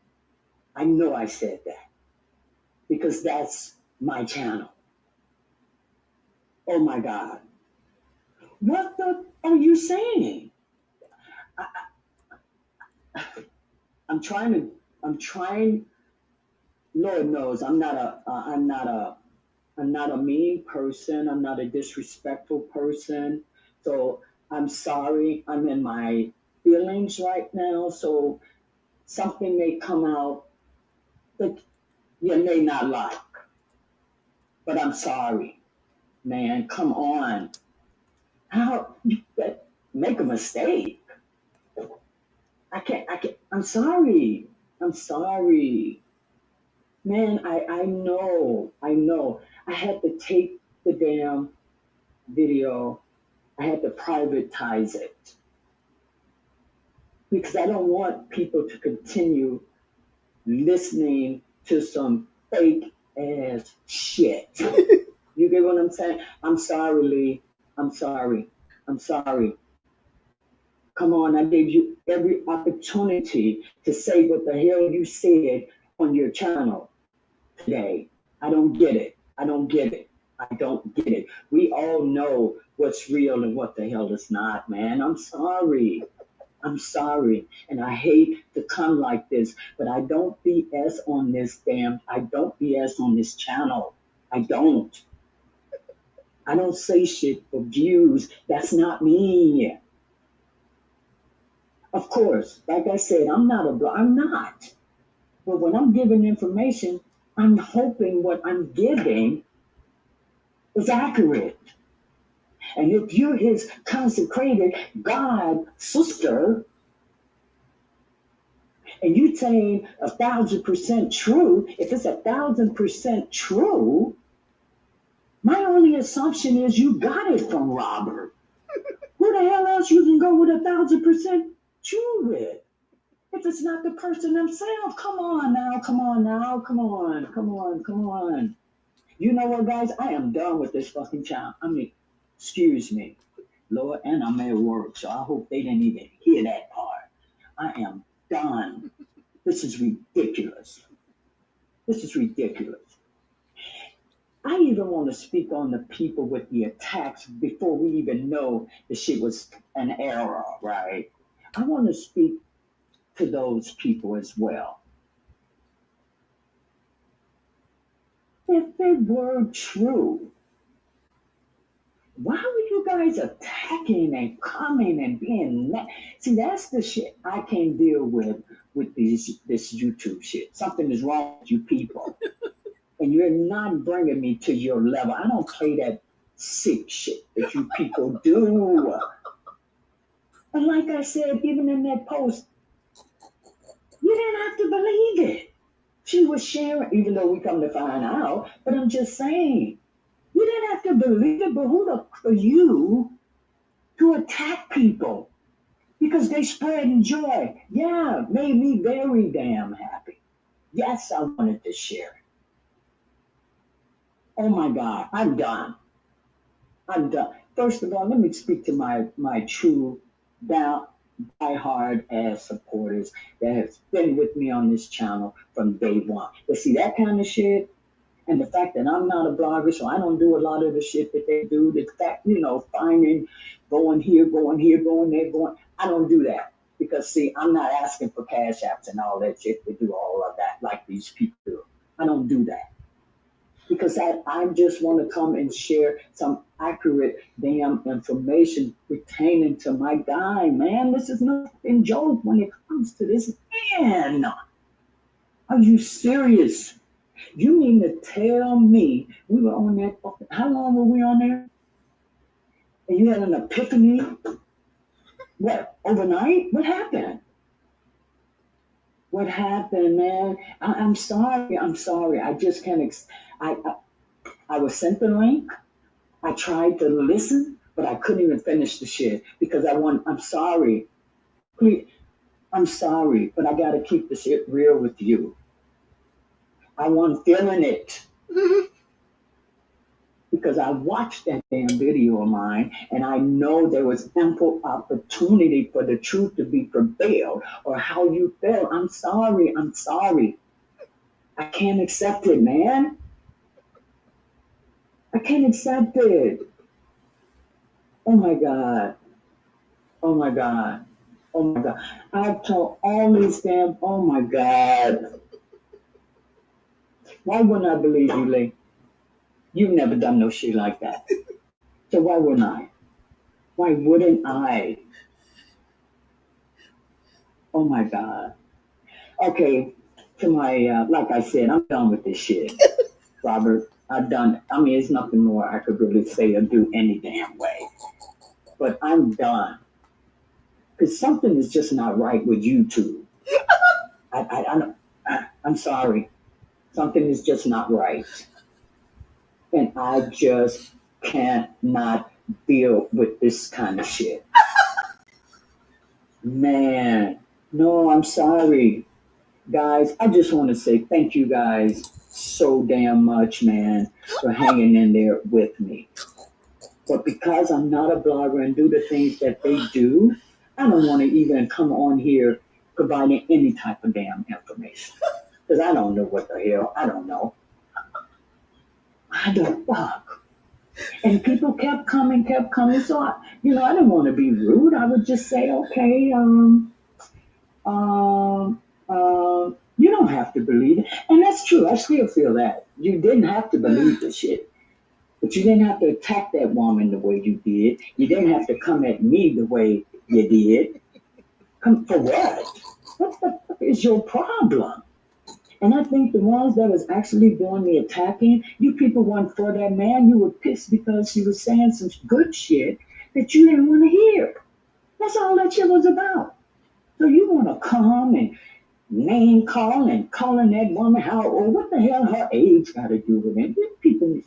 I know I said that. Because that's my channel. Oh my God. What the are you saying? I, I'm trying to, I'm trying, Lord knows I'm not a mean person. I'm not a disrespectful person. So I'm sorry. I'm in my feelings right now. So something may come out that you may not like, but I'm sorry, man. Come on. How you make a mistake? I'm sorry. I'm sorry. Man, I know. I had to take the damn video. I had to privatize it because I don't want people to continue listening to some fake ass shit. You get what I'm saying? I'm sorry, Lee. I'm sorry. I'm sorry. Come on, I gave you every opportunity to say what the hell you said on your channel today. I don't get it. I don't get it. I don't get it. We all know what's real and what the hell is not, man. I'm sorry. I'm sorry. And I hate to come like this, but I don't BS on I don't BS on this channel. I don't. I don't say shit for views. That's not me. Of course, like I said, I'm not. But when I'm giving information, I'm hoping what I'm giving is accurate. And if you're his consecrated God sister, and you saying 1,000% true, if it's 1,000% true, my only assumption is you got it from Robert. Who the hell else you can go with 1,000% true with? If it's not the person themselves, come on now, come on now, come on, come on, come on. You know what, guys? I am done with this fucking channel. I mean, excuse me, Lord, and I'm at work, so I hope they didn't even hear that part. I am done. This is ridiculous. This is ridiculous. I even want to speak on the people with the attacks before we even know the shit was an error, right? I want to speak to those people as well. If they were true, why were you guys attacking and coming and being see, that's the shit I can't deal with this YouTube shit. Something is wrong with you people. And you're not bringing me to your level. I don't play that sick shit that you people do. And like I said, even in that post, you didn't have to believe it. She was sharing, even though we come to find out, but I'm just saying, you You didn't have to believe it, but who the fuck are you to attack people? Because they spread joy. Yeah, made me very damn happy. Yes, I wanted to share it. Oh my God, I'm done. I'm done. First of all, let me speak to my true down die-hard ass supporters that have been with me on this channel from day one. But see that kind of shit, and the fact that I'm not a blogger, so I don't do a lot of the shit that they do. The fact, finding, going here, going here, going there, going. I don't do that because see, I'm not asking for cash apps and all that shit to do all of that like these people do. I don't do that because I just want to come and share some accurate damn information pertaining to my guy, man. This is no fucking joke when it comes to this. Man, are you serious? You mean to tell me we were on that fucking, how long were we on there? And you had an epiphany? What, overnight? What happened? What happened, man? I'm sorry. I'm sorry. I just can't. I was sent the link. I tried to listen, but I couldn't even finish the shit because I'm sorry. Please, I'm sorry, but I got to keep this shit real with you. I wasn't feeling it. Because I watched that damn video of mine and I know there was ample opportunity for the truth to be prevailed or how you felt. I'm sorry. I'm sorry. I can't accept it, man. I can't accept it. Oh my God. Oh my God. Oh my God. I've told all these damn, oh my God. Why wouldn't I believe you, Lee? You've never done no shit like that. So why wouldn't I? Why wouldn't I? Oh my God. Okay, to my, like I said, I'm done with this shit, Robert. I'm done. I mean, there's nothing more I could really say or do any damn way. But I'm done. Because something is just not right with YouTube. I'm sorry. Something is just not right. And I just cannot deal with this kind of shit. Man, no, I'm sorry. Guys, I just want to say thank you guys so damn much, man, for hanging in there with me. But because I'm not a blogger and do the things that they do, I don't want to even come on here providing any type of damn information. Because I don't know what the hell. I don't know. I don't fuck. And people kept coming. So, I didn't want to be rude. I would just say, okay, you don't have to believe it. And that's true. I still feel that. You didn't have to believe the shit. But you didn't have to attack that woman the way you did. You didn't have to come at me the way you did. Come for what? What the fuck is your problem? And I think the ones that was actually doing the attacking, you people weren't for that man. You were pissed because she was saying some good shit that you didn't want to hear. That's all that shit was about. So you want to come and name calling that woman how old? What the hell her age got to do with it? People,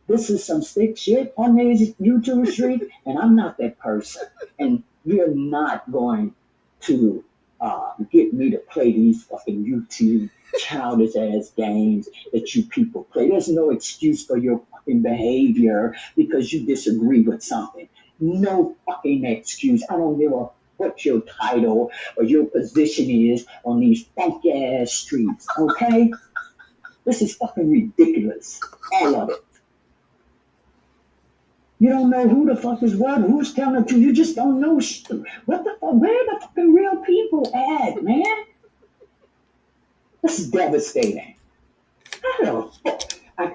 this is some sick shit on these YouTube streets, and I'm not that person. And you're not going to get me to play these fucking YouTube childish ass games that you people play. There's no excuse for your fucking behavior because you disagree with something. No fucking excuse. I don't give a what your title or your position is on these funky ass streets, okay? This is fucking ridiculous. All of it. You don't know who the fuck is what, who's telling it to you. You just don't know what the fuck, where the fucking real people at, man? This is devastating. I don't know.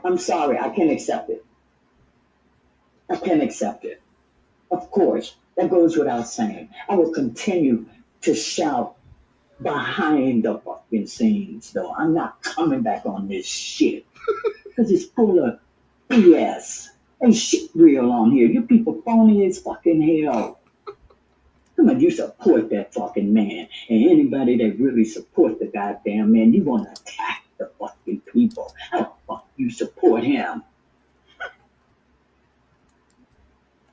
I'm sorry, I can't accept it. I can't accept it. Of course, that goes without saying. I will continue to shout behind the fucking scenes, though. I'm not coming back on this shit. Because it's full of BS. Ain't shit real on here. You people phony as fucking hell. Come on, you support that fucking man. And anybody that really support the goddamn man, you want to attack the fucking people. How the fuck you support him?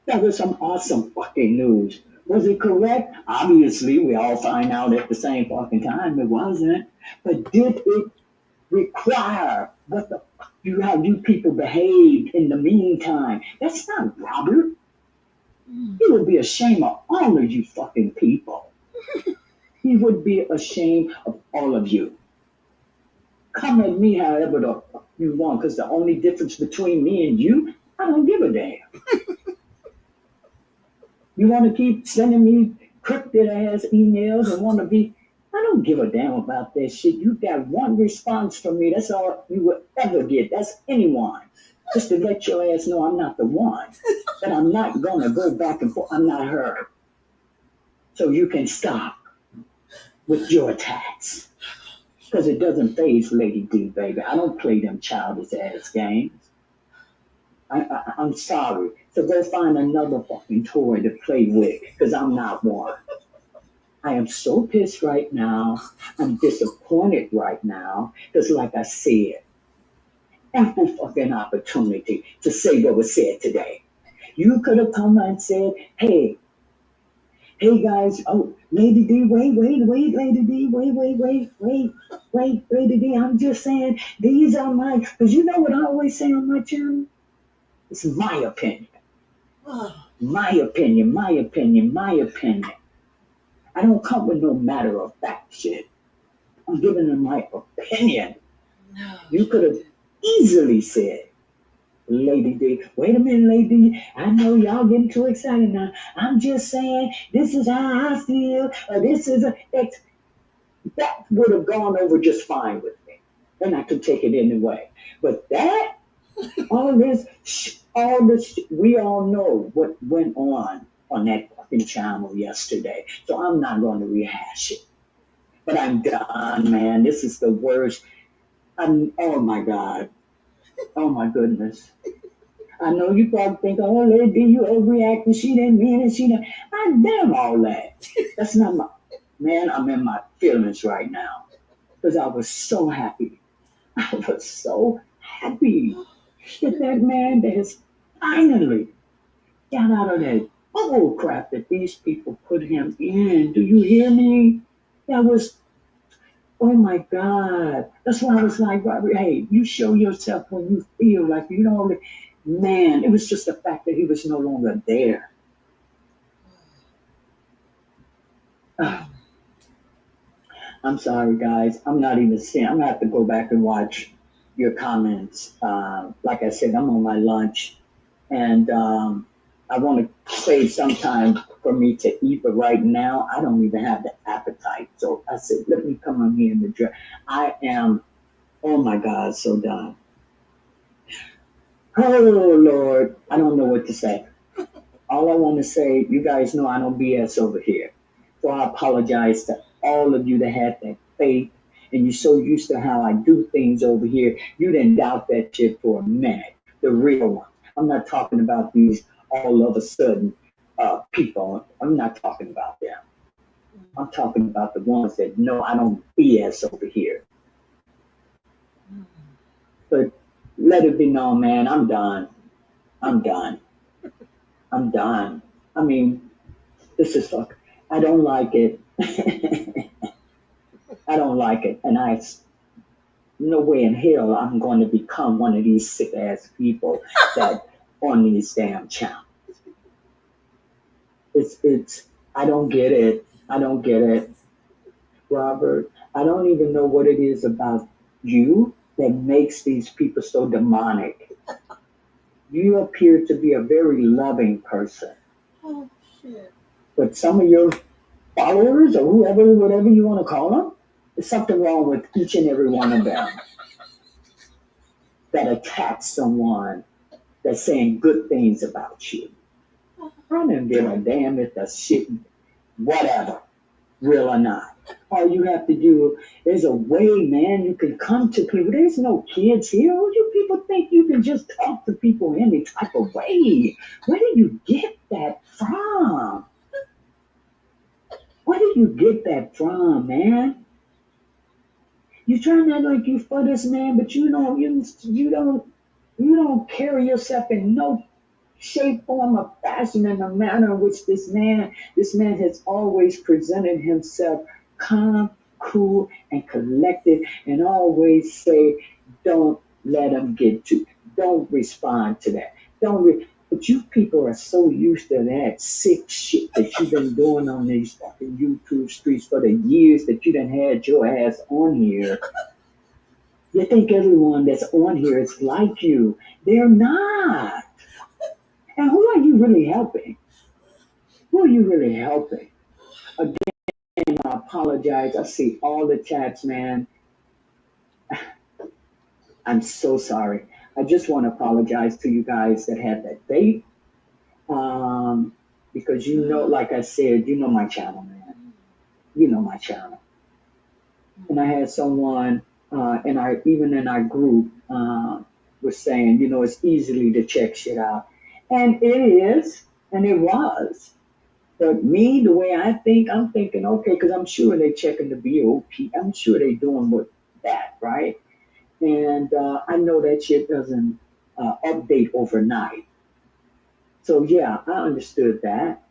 That was some awesome fucking news. Was it correct? Obviously, we all find out at the same fucking time it wasn't. But did it require what the fuck how you people behaved in the meantime? That's not Robert. He would be ashamed of all of you fucking people. He would be ashamed of all of you. Come at me however the fuck you want, because the only difference between me and you, I don't give a damn. You want to keep sending me cryptic ass emails and want to be, I don't give a damn about that shit. You got one response from me. That's all you will ever get. That's anyone. Just to let your ass know I'm not the one. But I'm not going to go back and forth. I'm not her. So you can stop with your attacks. Because it doesn't phase Lady D, baby. I don't play them childish ass games. I'm sorry. So go find another fucking toy to play with, because I'm not one. I am so pissed right now. I'm disappointed right now, because like I said, ample fucking opportunity to say what was said today. You could have come and said, hey guys, oh, Lady D, wait, Lady D, wait, Lady D, I'm just saying, these are my, because you know what I always say on my channel? It's my opinion. My opinion. I don't come with no matter of fact shit. I'm giving them my opinion. No. You could have easily said, Lady D, wait a minute, Lady D, I know y'all getting too excited now. I'm just saying, this is how I feel, or this is that would have gone over just fine with me. And I could take it anyway. But that, all this, we all know what went on that fucking channel yesterday. So I'm not going to rehash it. But I'm done, man. This is the worst. Oh my God. Oh my goodness. I know you probably think, oh, Lady D, you overreacting. She didn't mean it. She didn't. I'm damn all that. That's not my, man, I'm in my feelings right now. Because I was so happy. I was so happy that man that has finally got out of that bull crap that these people put him in. Do you hear me? That was, oh my God. That's why I was like, Robert, hey, you show yourself when you feel like you know, man, it was just the fact that he was no longer there. I'm sorry, guys. I'm not even seeing. I'm going to have to go back and watch your comments. Like I said, I'm on my lunch. And I want to save some time for me to eat, but right now I don't even have the appetite. So I said, let me come on here and address. I am, oh my God, so done. Oh Lord, I don't know what to say. All I want to say, you guys know I don't BS over here. So I apologize to all of you that had that faith and you're so used to how I do things over here. You didn't doubt that shit for a minute. The real one. I'm not talking about these all of a sudden people. I'm not talking about them. I'm talking about the ones that know I don't BS over here. But let it be known, man, I'm done. I'm done. I mean, this is fuck. I don't like it. I don't like it. And no way in hell I'm going to become one of these sick ass people that on these damn channels. I don't get it. Robert, I don't even know what it is about you that makes these people so demonic. You appear to be a very loving person. Oh, shit. But some of your followers or whoever, whatever you want to call them, there's something wrong with each and every one of them that attacks someone that's saying good things about you. I don't give a damn if the shit, whatever, real or not. All you have to do, there's a way, man, you can come to people. There's no kids here. What do you people think you can just talk to people any type of way? Where do you get that from? Where do you get that from, man? You trying to act like you for this man, but you don't carry yourself in no shape, form, or fashion in the manner in which this man has always presented himself calm, cool, and collected, and always say, don't let them get to, don't respond to that. But you people are so used to that sick shit that you've been doing on these fucking YouTube streets for the years that you done had your ass on here. You think everyone that's on here is like you. They're not. And who are you really helping? Who are you really helping? Again, I apologize. I see all the chats, man. I'm so sorry. I just want to apologize to you guys that had that date. Because you know, like I said, you know my channel, man. You know my channel. And I had someone, even in our group, was saying, it's easily to check shit out. And it is, and it was. But me, the way I think, I'm thinking, okay, because I'm sure they checking the BOP. I'm sure they doing what that, right? And I know that shit doesn't update overnight. So yeah, I understood that.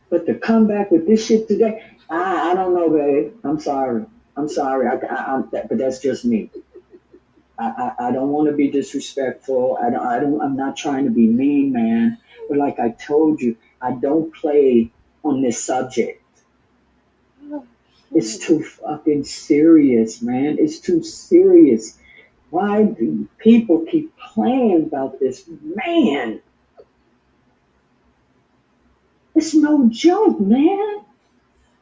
But to come back with this shit today, I don't know, babe. I'm sorry. But that's just me. I don't want to be disrespectful. I'm not trying to be mean, man. But like I told you, I don't play on this subject. It's too fucking serious, man. It's too serious. Why do people keep playing about this? Man, it's no joke, man.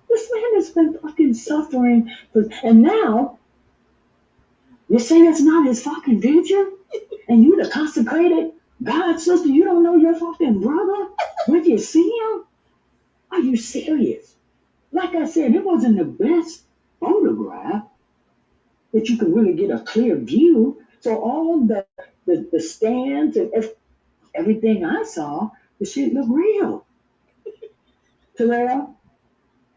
This man has been fucking suffering. And now, you say it's not his fucking picture? And you the consecrated God sister, you don't know your fucking brother when you see him? Are you serious? Like I said, it wasn't the best photograph that you could really get a clear view. So all the stands and everything I saw, the shit looked real. Terrell,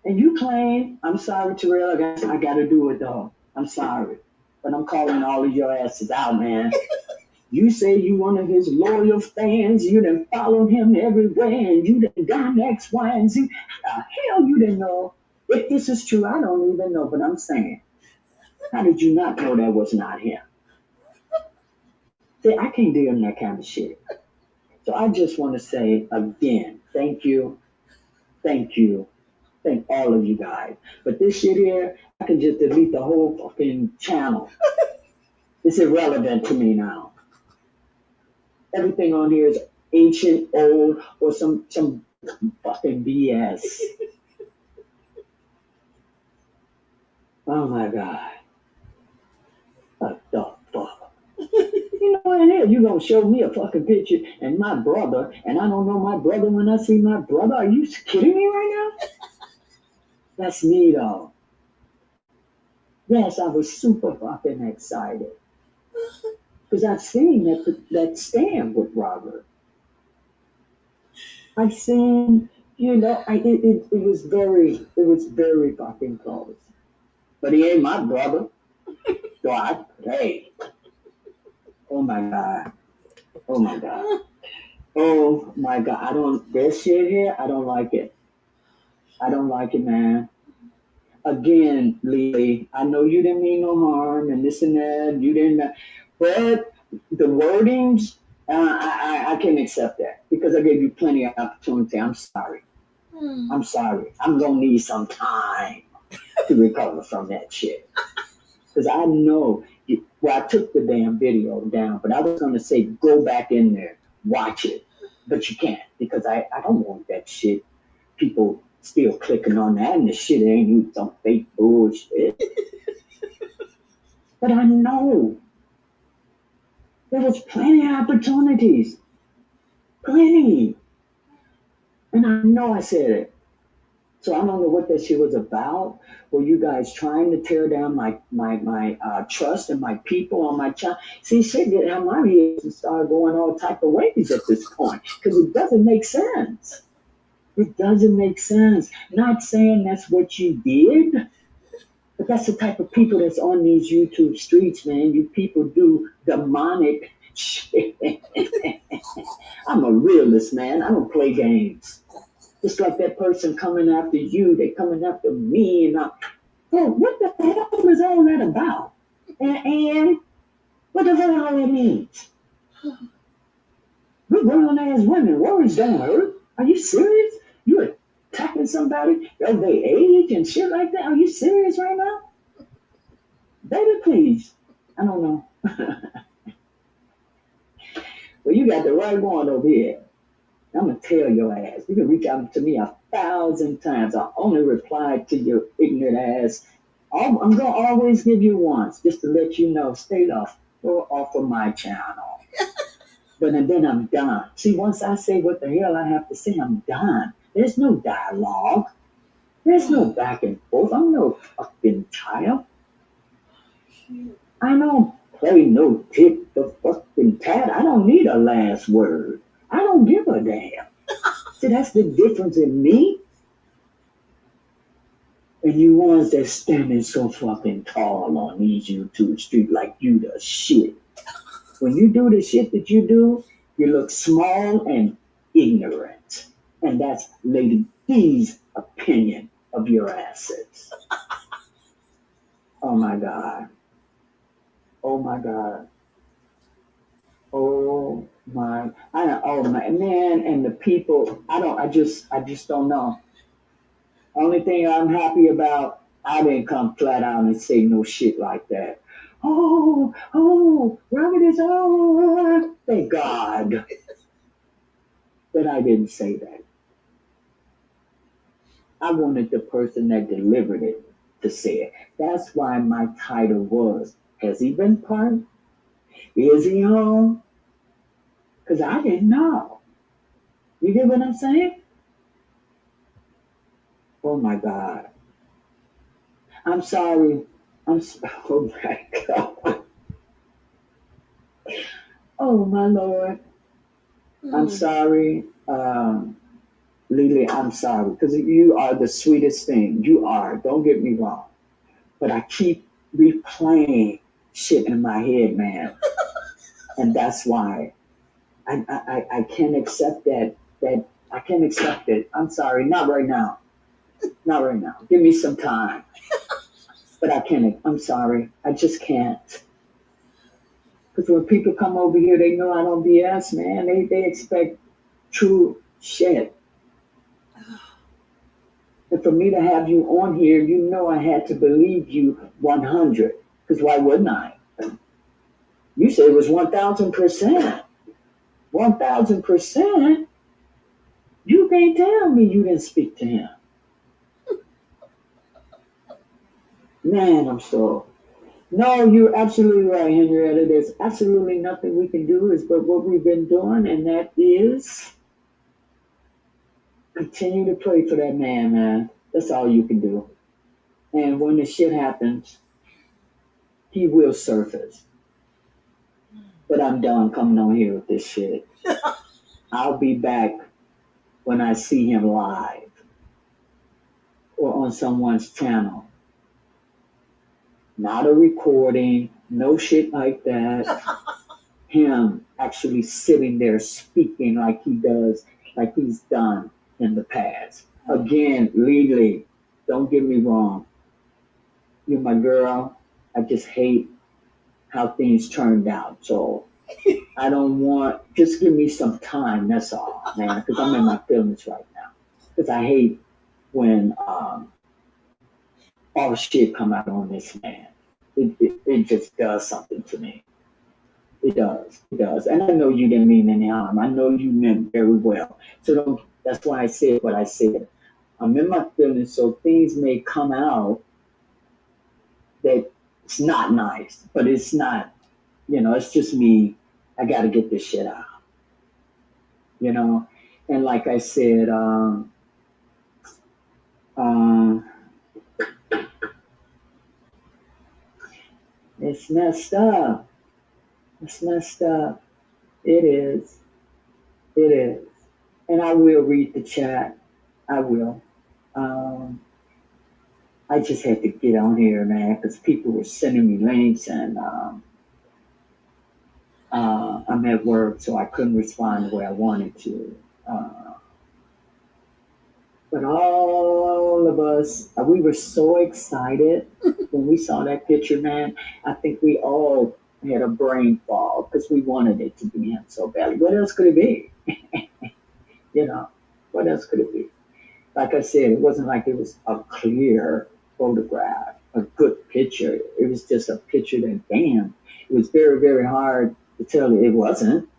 and you claim, I'm sorry, Terrell, I gotta do it though. I'm sorry. But I'm calling all of your asses out, man. You say you one of his loyal fans, you done followed him everywhere, and you done done X, Y, and Z. How the hell you didn't know? If this is true, I don't even know, but I'm saying, how did you not know that was not him? See, I can't deal in that kind of shit. So I just want to say again, thank you, thank you, thank all of you guys. But this shit here, I can just delete the whole fucking channel. It's irrelevant to me now. Everything on here is ancient, old, or some fucking BS. Oh my God. What the fuck? You know, in here, you gonna show me a fucking picture and my brother, and I don't know my brother when I see my brother? Are you kidding me right now? That's me though. Yes, I was super fucking excited. Because I've seen that stand with Robert. I've seen, it was very fucking close. But he ain't my brother. So hey. Oh my God. Oh my God. Oh my God. This shit here, I don't like it. I don't like it, man. Again, Lee, I know you didn't mean no harm and this and that. You didn't, but the wordings, I can't accept that because I gave you plenty of opportunity. I'm sorry. I'm sorry. I'm going to need some time to recover from that shit. Because I know, I took the damn video down, but I was going to say, go back in there, watch it. But you can't because I don't want that shit. People still clicking on that and the shit ain't some fake bullshit. But I know there was plenty of opportunities. Plenty. And I know I said it. So I don't know what that shit was about. Were you guys trying to tear down my trust and my people on my child? See, shit get out my ears and start going all type of ways at this point because it doesn't make sense. It doesn't make sense. Not saying that's what you did, but that's the type of people that's on these YouTube streets, man. You people do demonic Shit. I'm a realist, man. I don't play games. Just like that person coming after you, they coming after me, and oh, what the hell is all that about? And what the hell all that means? We're grown ass women. Words don't hurt. Are you serious? You attacking somebody of their age and shit like that? Are you serious right now? Baby, please. I don't know. Well, you got the right one over here. I'm gonna tell your ass. You can reach out to me 1,000 times. I only replied to your ignorant ass. I'm gonna always give you once, just to let you know. Stay off of my channel. But then I'm done. See, once I say what the hell I have to say, I'm done. There's no dialogue. There's no back and forth. I'm no fucking child. I don't play no tit for fucking tat. I don't need a last word. I don't give a damn. See, that's the difference in me and you ones that standing so fucking tall on these YouTube streets like you the shit. When you do the shit that you do, you look small and ignorant. And that's Lady D's opinion of your asses. Oh my God. Oh my God. Oh my man, and the people, I just don't know. Only thing I'm happy about, I didn't come flat out and say no shit like that. Robert is thank God that I didn't say that. I wanted the person that delivered it to say it. That's why my title was, has he been pardoned? Is he home? Because I didn't know. You get what I'm saying? Oh my God. I'm sorry. Oh my God. Oh my Lord. I'm sorry. Lily, I'm sorry. Because you are the sweetest thing. You are. Don't get me wrong. But I keep replaying shit in my head, man. And that's why I can't accept that I can't accept it. I'm sorry. Not right now. Not right now. Give me some time. But I can't. I'm sorry. I just can't. Because when people come over here, they know I don't BS, man. They expect true shit. And for me to have you on here, you know I had to believe you 100. Because why wouldn't I? You said it was 1,000%. 1,000%? You can't tell me you didn't speak to him. Man, I'm so. No, you're absolutely right, Henrietta. There's absolutely nothing we can do but what we've been doing, and that is continue to pray for that man. That's all you can do. And when the shit happens, he will surface. But I'm done coming on here with this shit. I'll be back when I see him live or on someone's channel. Not a recording, no shit like that. Him actually sitting there speaking like he does, like he's done in the past. Again, legally, don't get me wrong. You're my girl. I just hate how things turned out. So I don't want, just give me some time, that's all, man, because I'm in my feelings right now. Because I hate when all shit come out on this man. It just does something to me. It does. It does. And I know you didn't mean any harm. I know you meant very well. So that's why I said what I said. I'm in my feelings, so things may come out that it's not nice, but it's not, it's just me. I got to get this shit out, And like I said, it's messed up. It's messed up. It is. It is. And I will read the chat. I will. I just had to get on here, man, because people were sending me links and I'm at work, so I couldn't respond the way I wanted to. Uh, but all of us, we were so excited when we saw that picture, man. I think we all had a brain fall because we wanted it to be him so badly. What else could it be? You know, what else could it be? Like I said, it wasn't like it was a clear photograph, a good picture. It was just a picture that, damn, it was very, very hard to tell it wasn't.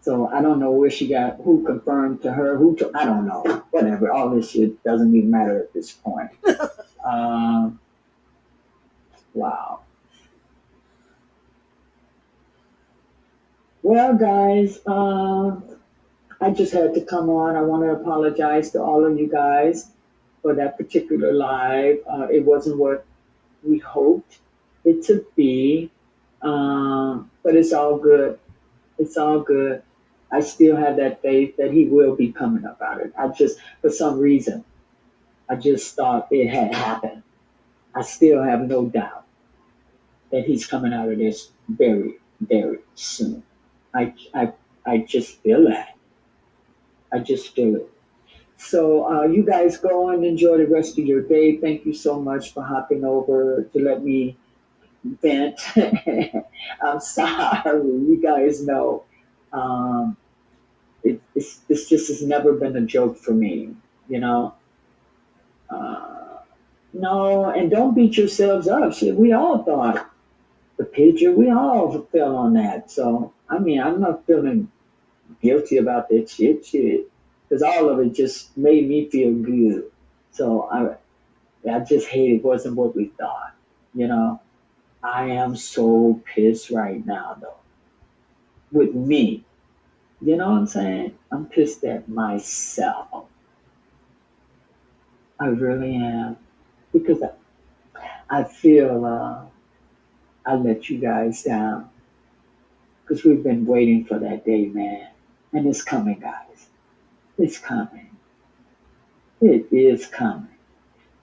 So I don't know where she got, who confirmed to her, I don't know. Whatever. All this shit doesn't even matter at this point. Um, wow. Well, guys, I just had to come on. I want to apologize to all of you guys for that particular live. It wasn't what we hoped it to be, but it's all good. It's all good. I still have that faith that he will be coming up out of it. I just, for some reason, I just thought it had happened. I still have no doubt that he's coming out of this very, very soon. I, I, I just feel that. I just feel it. So you guys go and enjoy the rest of your day. Thank you so much for hopping over to let me vent. I'm sorry. You guys know um, this just has never been a joke for me. You know, uh, no, and don't beat yourselves up. Shit, we all thought the picture. We all fell on that. So I mean, I'm not feeling guilty about that shit, because all of it just made me feel good. So I just hate it wasn't what we thought. You know, I am so pissed right now though with me. You know what I'm saying? I'm pissed at myself. I really am because I feel I let you guys down because we've been waiting for that day, man, and it's coming, guys. It's coming. It is coming.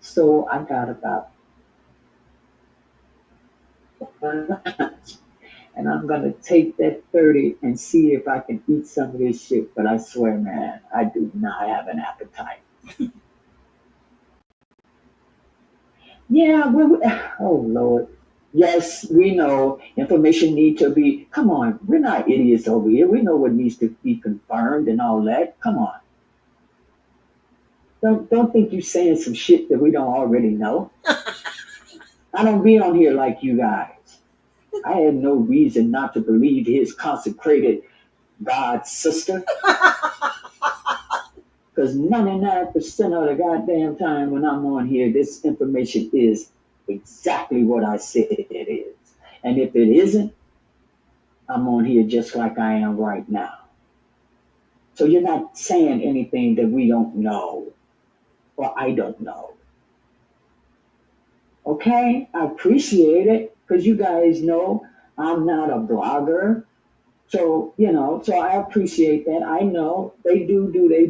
So I got about and I'm gonna take that 30 and see if I can eat some of this shit. But I swear, man, I do not have an appetite. Yeah, oh Lord. Yes, we know information need to be. Come on, we're not idiots over here. We know what needs to be confirmed and all that. Come on, don't think you saying some shit that we don't already know. I don't be on here like you guys. I had no reason not to believe his consecrated God's sister. Because 99% of the goddamn time when I'm on here, this information is exactly what I said it is. And if it isn't, I'm on here just like I am right now. So you're not saying anything that we don't know or I don't know. Okay? I appreciate it because you guys know I'm not a blogger. So, so I appreciate that. I know they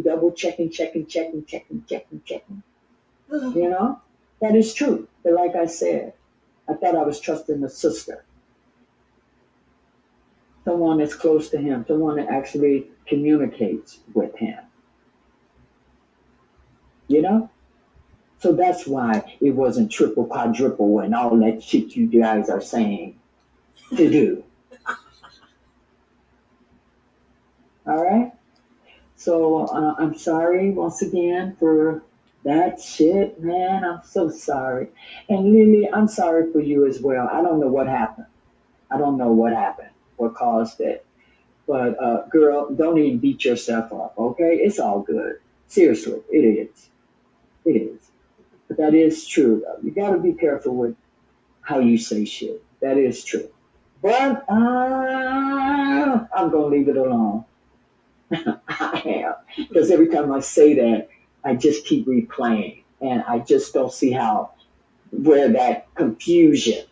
double checking. You know, that is true. But like I said, I thought I was trusting a sister, someone that's close to him, someone that actually communicates with him. You know? So that's why it wasn't triple, quadruple, and all that shit you guys are saying to do. All right? So I'm sorry once again for that shit, man. I'm so sorry. And Lily, I'm sorry for you as well. I don't know what happened. I don't know what happened, what caused it. But girl, don't even beat yourself up, okay? It's all good. Seriously, it is. It is. But that is true, though. You got to be careful with how you say shit. That is true. But I'm going to leave it alone. I am. Because every time I say that, I just keep replaying. And I just don't see where that confusion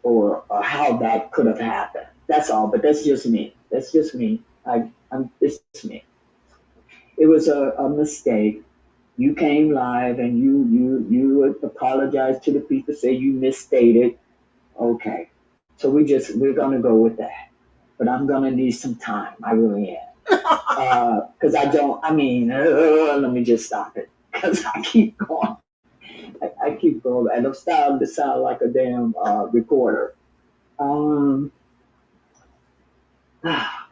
or how that could have happened. That's all. But that's just me. That's just me. It's me. It was a mistake. You came live and you apologized to the people, say you misstated. Okay. So we're gonna go with that. But I'm gonna need some time. I really am. Because I don't. I mean, let me just stop it. Because I keep going. I keep going. And I'm starting to sound like a damn reporter. Um, ah,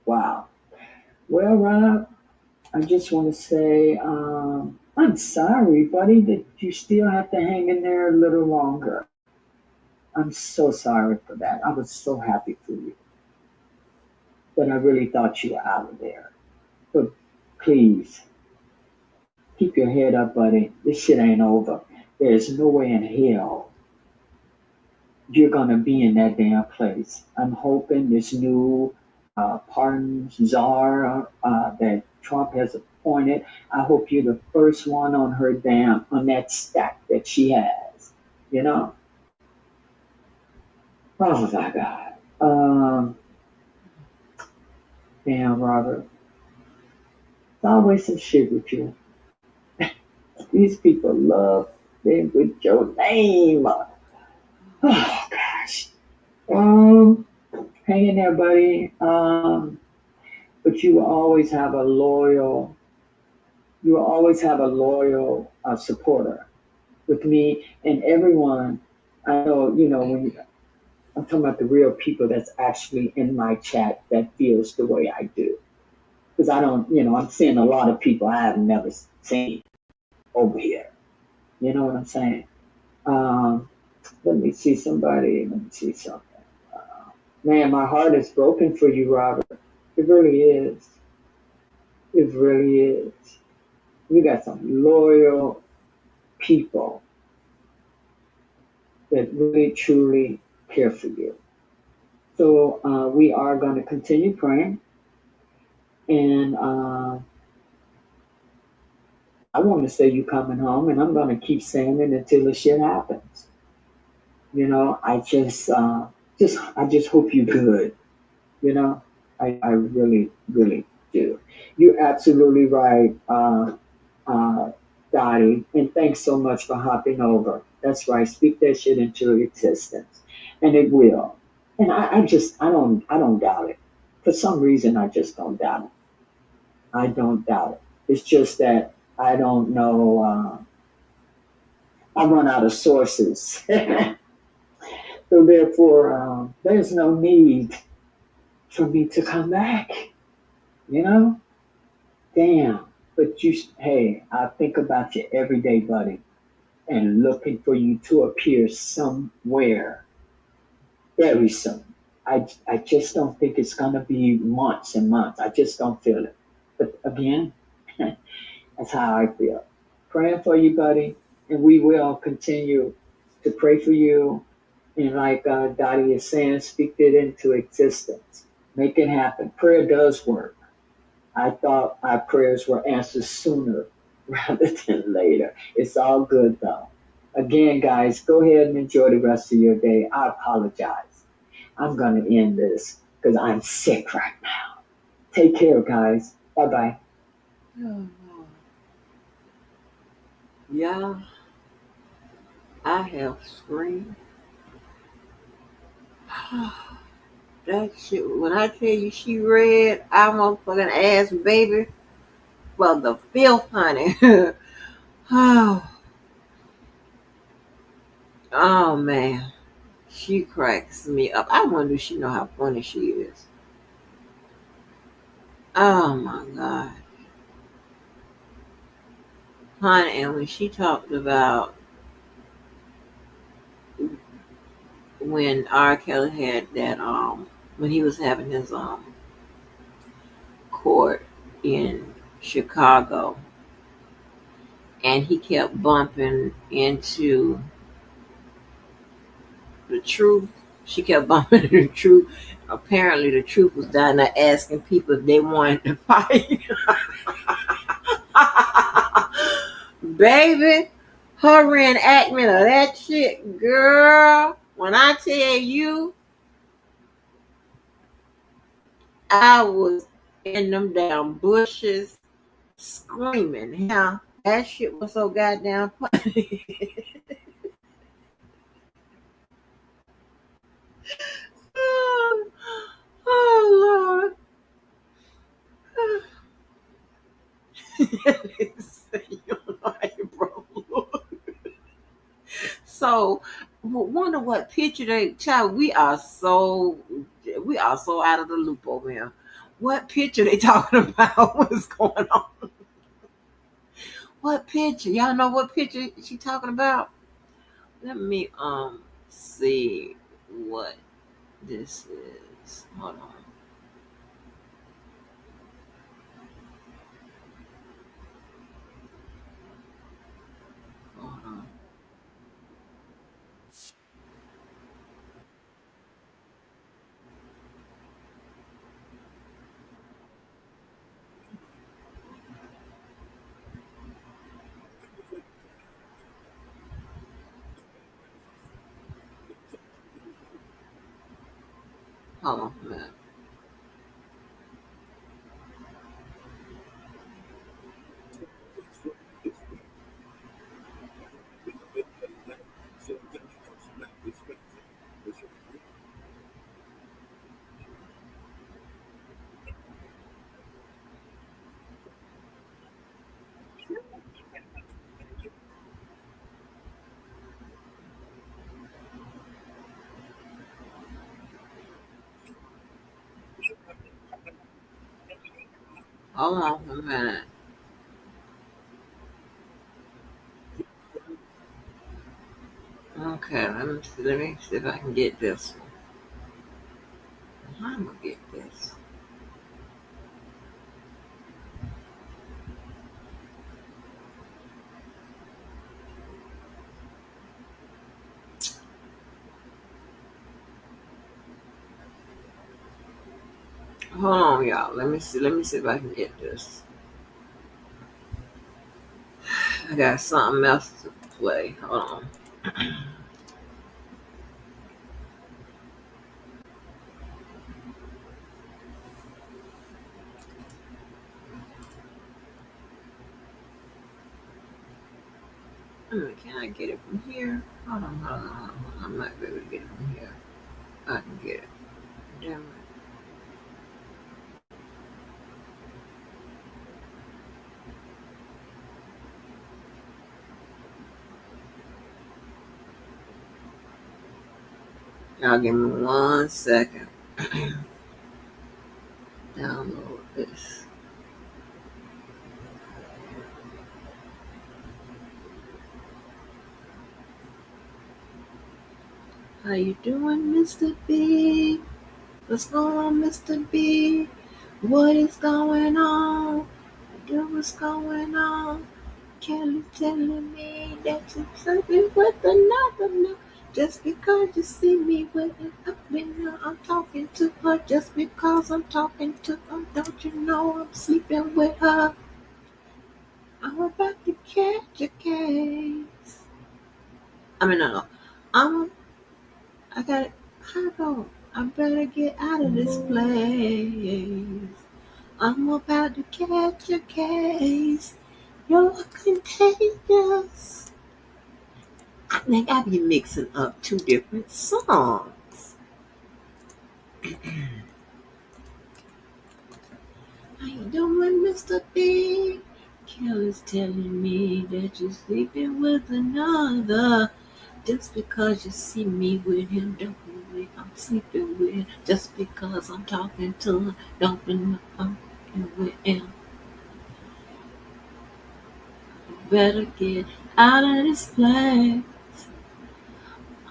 wow. Well, Rob, I just want to say I'm sorry, buddy, that you still have to hang in there a little longer. I'm so sorry for that. I was so happy for you, but I really thought you were out of there. But please keep your head up, buddy. This shit ain't over. There's no way in hell you're gonna be in that damn place. I'm hoping this new pardon czar that Trump has appointed. I hope you're the first one on her damn on that stack that she has. You know? Oh my God. Damn, Robert. It's always some shit with you. These people love them with your name. Oh gosh. Um, hang in there, buddy. But you will always have a loyal supporter with me and everyone. I know, when I'm talking about the real people that's actually in my chat that feels the way I do. Because I don't, I'm seeing a lot of people I have never seen over here. You know what I'm saying? Um, let me see somebody. Let me see something. Man, my heart is broken for you, Robert. It really is. It really is. You got some loyal people that really truly care for you. So we are going to continue praying, and I want to say you coming home, and I'm going to keep saying it until the shit happens. I just hope you're good. You know, I really, really do. You're absolutely right, uh, Dottie, and thanks so much for hopping over. That's right. Speak that shit into existence, and it will. And I don't doubt it. For some reason, I just don't doubt it. I don't doubt it. It's just that I don't know. I run out of sources, so therefore, there's no need for me to come back. You know, damn. But hey, I think about you every day, buddy, and looking for you to appear somewhere very soon. I just don't think it's going to be months and months. I just don't feel it. But again, that's how I feel. Praying for you, buddy, and we will continue to pray for you. And like Dottie is saying, speak it into existence. Make it happen. Prayer does work. I thought our prayers were answered sooner rather than later. It's all good though. Again, guys, go ahead and enjoy the rest of your day. I apologize. I'm going to end this because I'm sick right now. Take care, guys. Bye bye. Oh, yeah, I have screamed. That shit, when I tell you she read, I motherfucking ass baby for the filth, honey. oh, oh, man. She cracks me up. I wonder if she know how funny she is. Oh, my God. Honey, and when she talked about when R. Kelly had that, when he was having his, court in Chicago, and he kept bumping into the truth. She kept bumping into the truth. Apparently, the truth was down there asking people if they wanted to fight. Baby, her reenactment of that shit, girl. When I tell you, I was in them damn bushes screaming. Yeah, that shit was so goddamn funny. You don't know how your brother look. So wonder what picture they child. We are so out of the loop over here. What picture they talking about? What's going on? What picture? Y'all know what picture she talking about? Let me see what this is. Hold on. Hold on. Hold on a minute. Hold on a minute. Okay, let me see if I can get this one. I'm gonna get this. Hold on, y'all. Let me see if I can get this. I got something else to play. Hold on. Can I get it from here? Hold on. I might be able to get it from here. I can get it. Damn it. Y'all give me 1 second. Download this. How you doing, Mr. B? What's going on, Mr. B? What is going on? What's going on? Kelly telling me that you're sleeping with another man. Just because you see me with it up in here, I'm talking to her. Just because I'm talking to her, don't you know I'm sleeping with her? I'm about to catch a case. No. I'm. I got it. Hold on. I better get out of this place. I'm about to catch a case. You're contagious. I think I be mixing up two different songs. How you doing, Mr. B? Kelly's telling me that you're sleeping with another. Just because you see me with him, don't mean I'm sleeping with him. Just because I'm talking to him, don't mean I'm sleeping with him. You better get out of this place.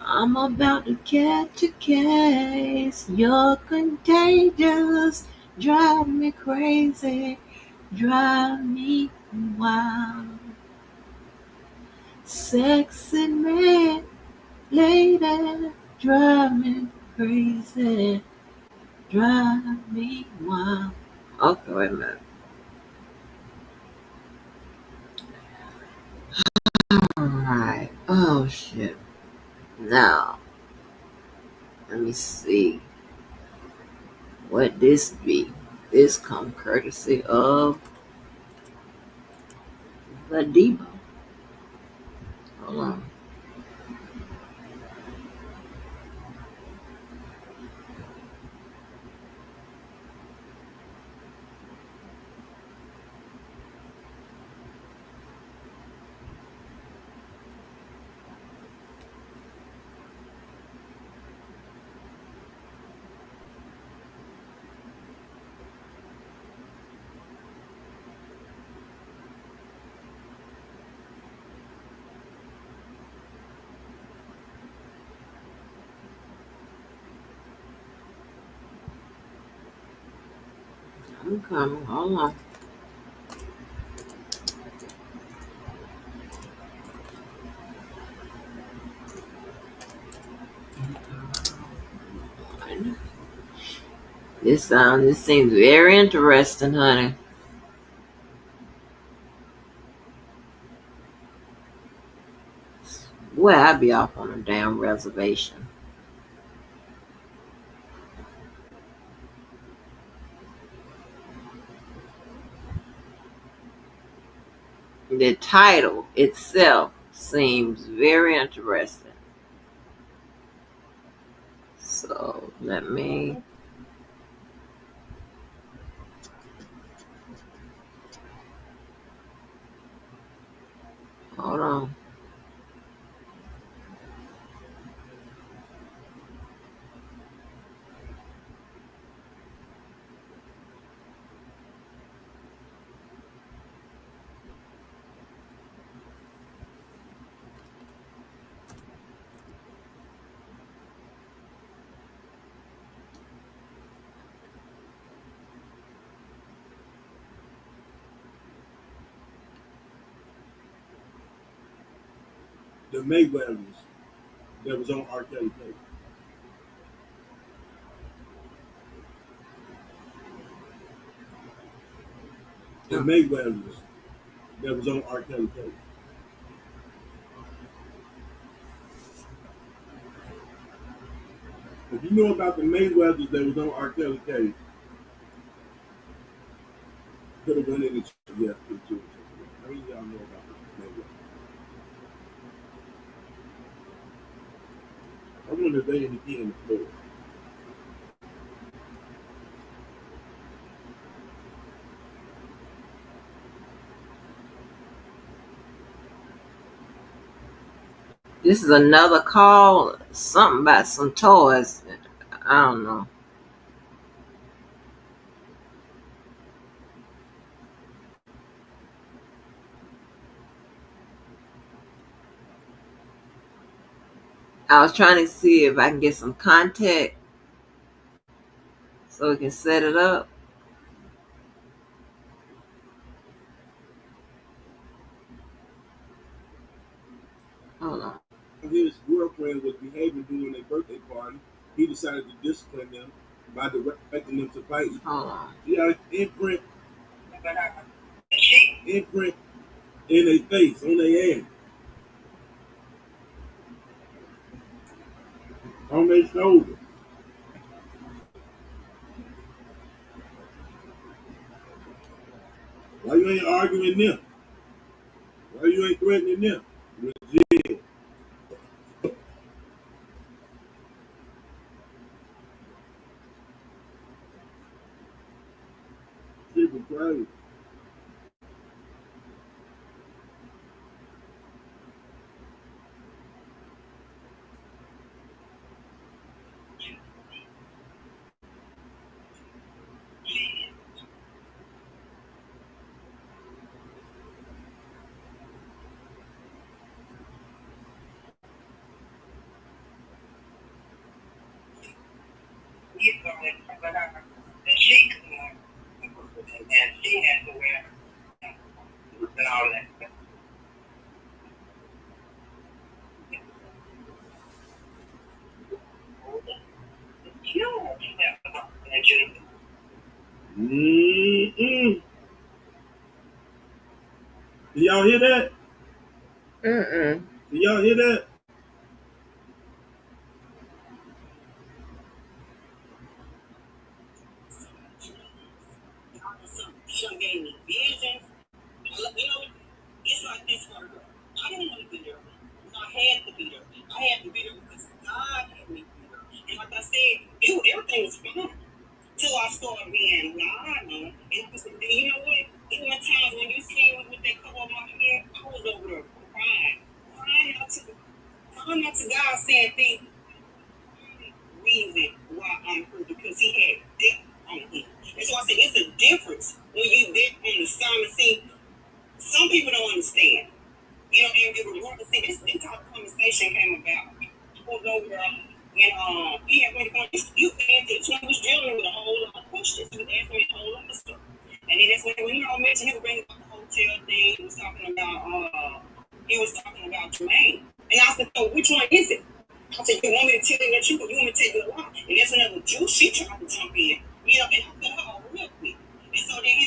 I'm about to catch a case. You're contagious. Drive me crazy. Drive me wild. Sexy man, lady. Drive me crazy. Drive me wild. Okay, wait a minute. Alright. Oh, shit. Now, let me see what this be. This come courtesy of the Debo. Hold on. I'm coming. Hold on. This seems very interesting, honey. Well, I'd be off on a damn reservation. The title itself seems very interesting. So let me hold on. The Mayweathers that was on R. Kelly tape. The Mayweathers that was on R. Kelly tape. If you know about the Mayweathers that was on R. Kelly tape, could have went in the yeah, how many of y'all know about the Mayweathers? I wonder if they in the floor. This is another call. Something about some toys. I don't know. I was trying to see if I can get some contact so we can set it up. Hold on. His girlfriend was behaving during their birthday party. He decided to discipline them by directing them to fight. Hold on. Yeah, imprint in their face, on their hand, on their shoulder. Why you ain't arguing them? Why you ain't threatening them? Legit. People crazy. Mm-mm. Do y'all hear that? Mm-mm. Do y'all hear that? Shawn gave me visions. It's like this for her. I didn't want to be there. I had to be there. I had to be there because God had me be there. And like I said, everything was fine. Till I started being lied on. And you know what? Even the times when you see me with that cover on my head, I was over there crying. Crying out to God saying things reason why I'm here because he had death on him. And so I said, it's a difference when you death on the assignment. See, some people don't understand. You know, and it was one of the things, this type of conversation came about. I was over there, and he had went on, you answered, he was dealing with a whole lot of questions. He was asking me a whole lot of stuff. he was bringing up the hotel thing. He was talking about Jermaine. And I said, so which one is it? I said, you want me to tell you the truth or you want me to tell you the lie? And that's another Jew, she tried to jump in. And I cut her off real quick. And so then he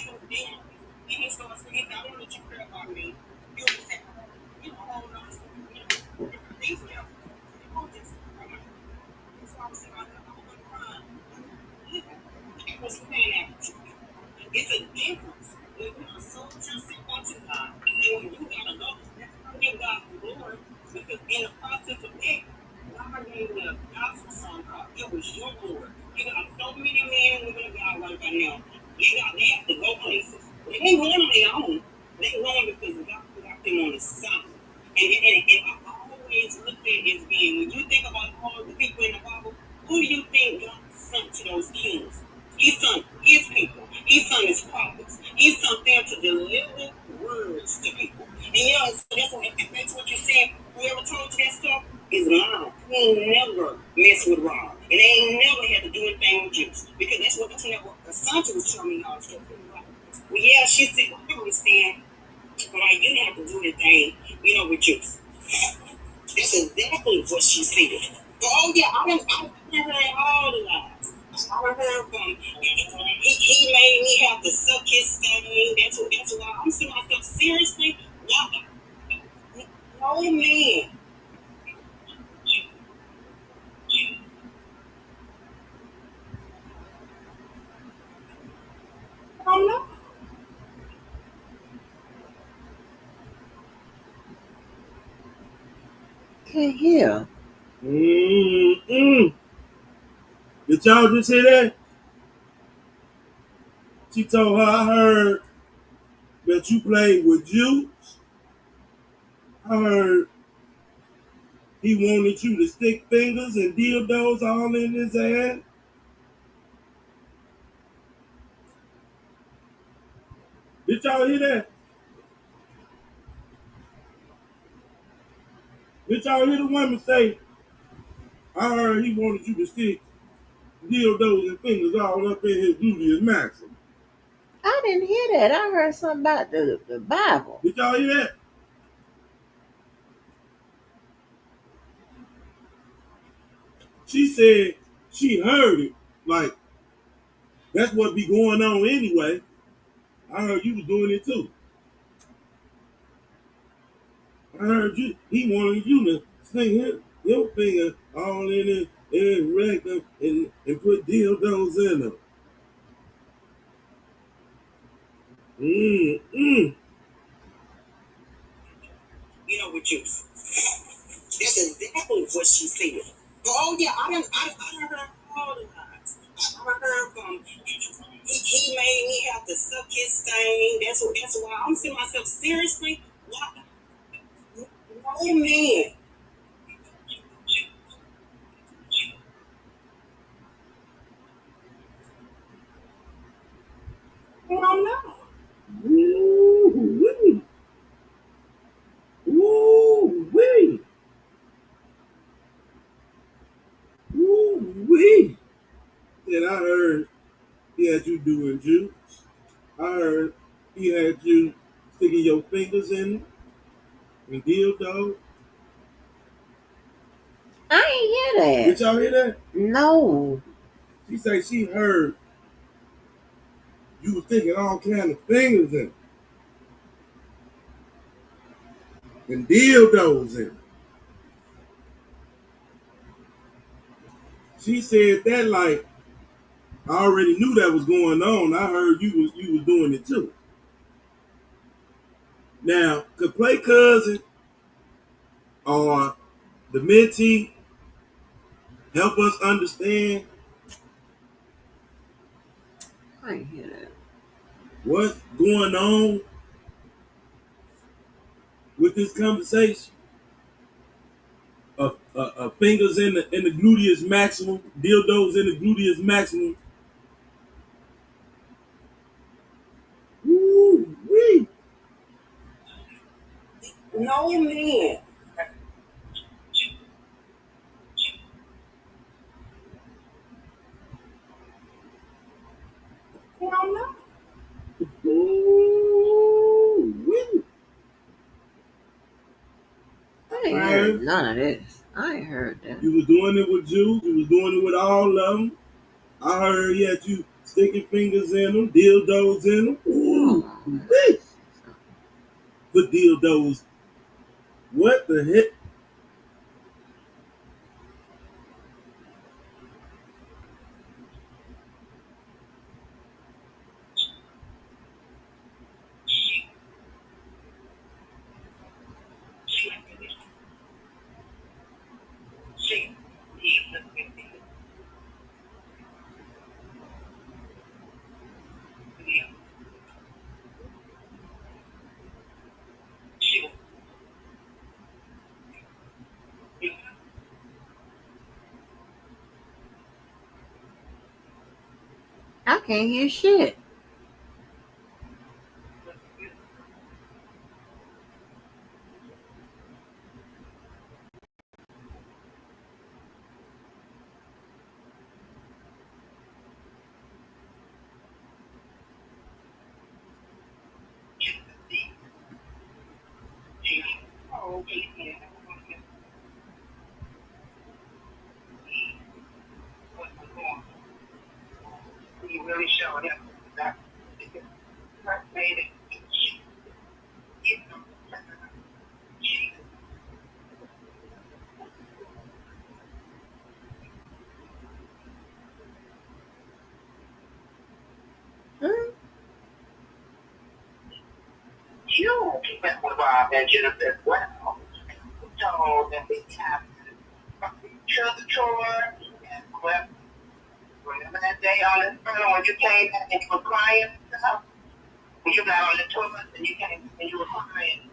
started saying, I don't let you care about me. You just say, hold on to, different things now. You won't just, that's why I was saying, I'm going to run. I was saying that. It's a difference when you are so trusting unto God, and when you gotta go, give God the glory, because in the process of it, God gave me a gospel song called It Was Your Lord. You got so many men and women of God right by now. They have to go places. They ain't going on their own. They going because God got them on the side. And I always look at it as being, when you think about all the people in the Bible, who do you think God sent to those kings? He sent his people. He sent his prophets. He sent them to deliver words to people. And so that's what you're saying. Whoever told you that stuff is lying. He ain't never mess with Rob. And they ain't never had to do anything with Juice. Because that's what Asante was telling me all stuff. Well, yeah, she said, well, I understand. Like, you didn't have to do anything, with Juice. That's exactly what she said. Oh yeah, I done heard all the lies. I done heard from he made me have to suck his stain. That's why I'm saying myself seriously. No man. I'm not. Can't hear. Mm-mm. Did y'all just hear that? She told her, I heard that you played with Jews. I heard he wanted you to stick fingers and dildos all in his ass. Did y'all hear that? Did y'all hear the woman say, I heard he wanted you to stick dildos and fingers all up in his gluteus maximum? I didn't hear that. I heard something about the Bible. Did y'all hear that? She said she heard it. Like, that's what be going on anyway. I heard you was doing it too. I heard you. He wanted you to stick your finger all in his rectum and put dildos in them. Mm-mm. With Juice. That's exactly what she said. Oh yeah, I done heard all the lies. I done heard from he made me have to suck his stain. That's why I'm saying myself seriously. No man. And I'm not. Ooh-wee. Ooh-wee. Ooh-wee. And I heard he had you doing juice. I heard he had you sticking your fingers in and dildo. I ain't hear Did that. y'all hear that? No. She said she heard you was sticking all kind of fingers in and dildos in. She said that like I already knew that was going on. I heard you was doing it too. Now, could Play Cousin or the mentee help us understand I ain't hear that. what's going on with this conversation? Fingers in the gluteus maximum, dildos in the gluteus maximum. Woo wee. No man. And I'm not. None of this. I ain't heard that. You was doing it with Juice. You was doing it with all of them. I heard he had you sticking fingers in them, dildos in them. Ooh, Oh, wait. Put dildos. What the heck? I can't hear shit. You really showed him that made it. Huh? You went with Rob and Jennifer as well. So that they have to the chore and whatever that day on the phone when you came back and you were crying and stuff. When you got on the toilet and you came and you were crying.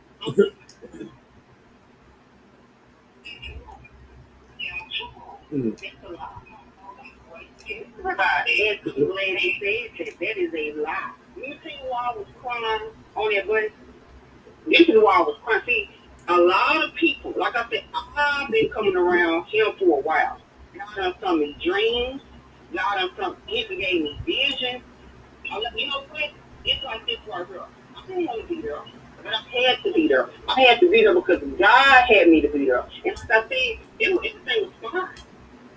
Everybody, lady said that is a lie. You see why I was crying on that button? This is why I was crying. See, a lot of people, like I said, I've been coming around him for a while. God done some me dreams. God done some, he gave me vision. You know what? It's like this right here. I didn't want to be there, but I had to be there. I had to be there because God had me to be there. And like I said, everything was fine.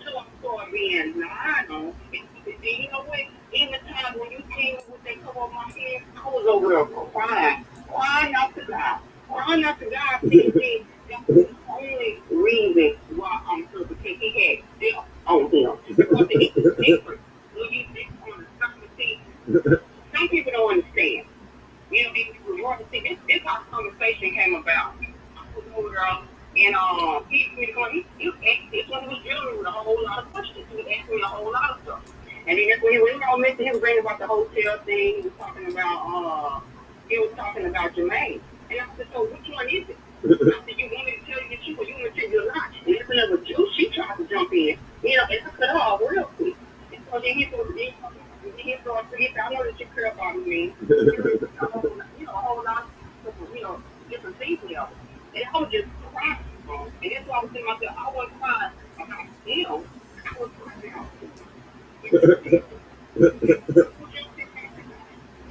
Till I started being lied on. And you know what? In the time when you came with that cover on my head, I was over there crying. Crying out to God. Crying out to God. Thinking that's the only reason why I'm so because he had death on him. Because it's different. When you think on the surface, see, some people don't understand. You know, you want to see this how conversation came about. I was over there and this one was dealing with a whole lot of questions. He was asking me a whole lot of stuff. And then that's when we all mentioned he was bringing about the hotel thing. He was talking about Jermaine. And I said, so which one is it? I said, you want me to tell you the truth or you want me to tell you a lie? And this another Jew, she tried to jump in. You know, and I cut her off real quick. And so then he started to get, I know that you care about me. A whole lot of, different things there. And I was just crying. And that's why I was saying myself, I wasn't crying about him. I was crying about him.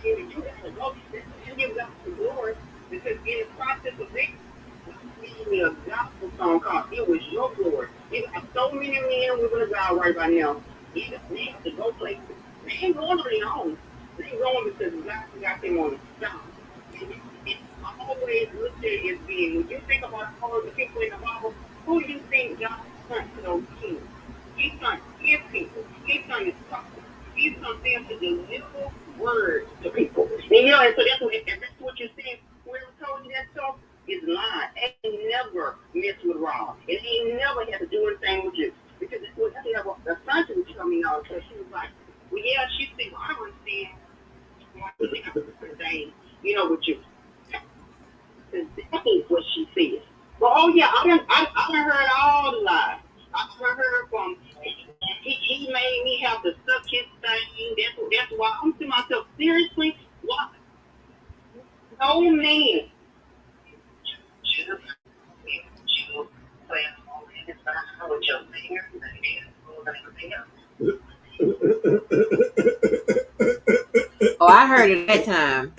You gotta go. You give God the glory because in the process of this, God me a gospel song called "It Was Your Glory." You got so many men we're gonna God right by now. They have to go places. They ain't going on their own. They ain't going because God got them on the song. It's always looked at as being when you think about all the people in the Bible, who do you think God sent to those kings? He sent his people. He sent his prophets. He sent them to deliver words to people. And and so that's what you're saying. Whoever told you that stuff is lying. It ain't never messed with Rob. It ain't never had to do anything with you. Because it's what the son was telling me all because she was like, well, yeah, she said, well, I don't understand why you think I'm saying, with you. That is what she said. Well, oh yeah, I done heard all the lies. I done heard from he made me have to suck his thing. That's why I'm to myself seriously. Why? No man should play with your finger Oh, I heard it that time.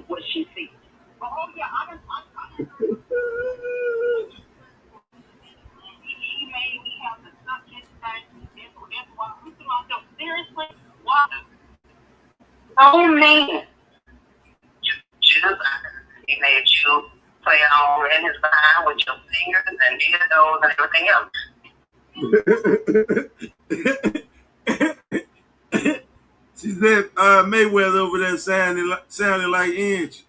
What she said. Oh yeah, he made me have to suck his thing. That's why I'm to myself, seriously? Why? Oh man. Just he made you play all in his behind with your fingers and dildos and everything else. She said Mayweather over there sounding like Inch.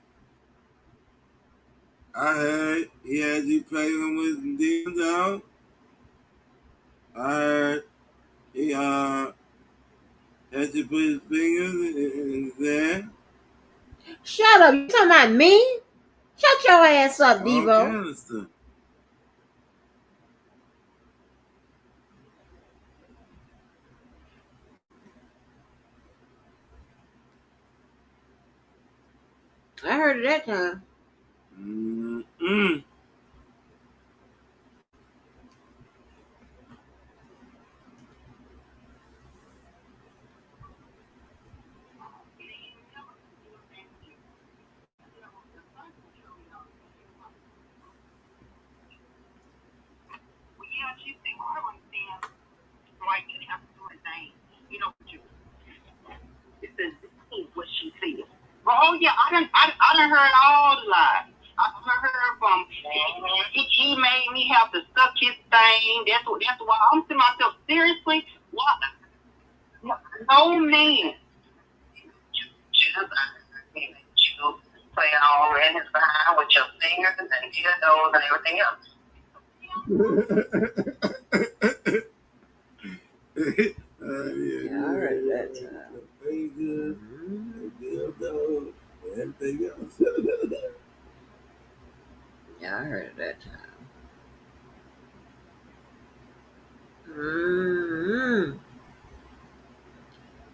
I heard he had you playing with dildo. I heard he had you put his fingers in there. Shut up. You talking about me? Shut your ass up, All Devo. kind of stuff. I heard it that time. Mm-mm. Yeah, she said, I don't understand. Like, you have to do a thing. You know, it says, what she said. Oh, yeah, I done heard all the lies. I done heard from, he made me have to suck his thing. That's why I'm to myself, seriously? What? No, man. Just, you play all in his behind with your fingers and dildos and everything else. Yeah, I heard it that time. Fingers, dildo, everything else. Yeah, I heard it that time. Mm-hmm.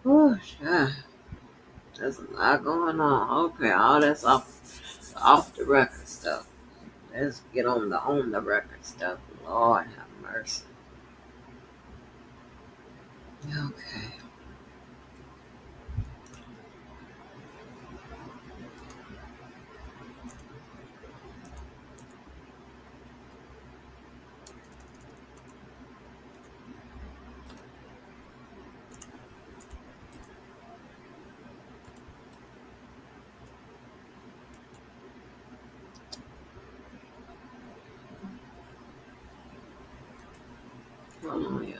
Oh, yeah. There's a lot going on. Okay, all that's off the record stuff. Let's get on the record stuff. Lord have mercy. Okay. Hold on, y'all.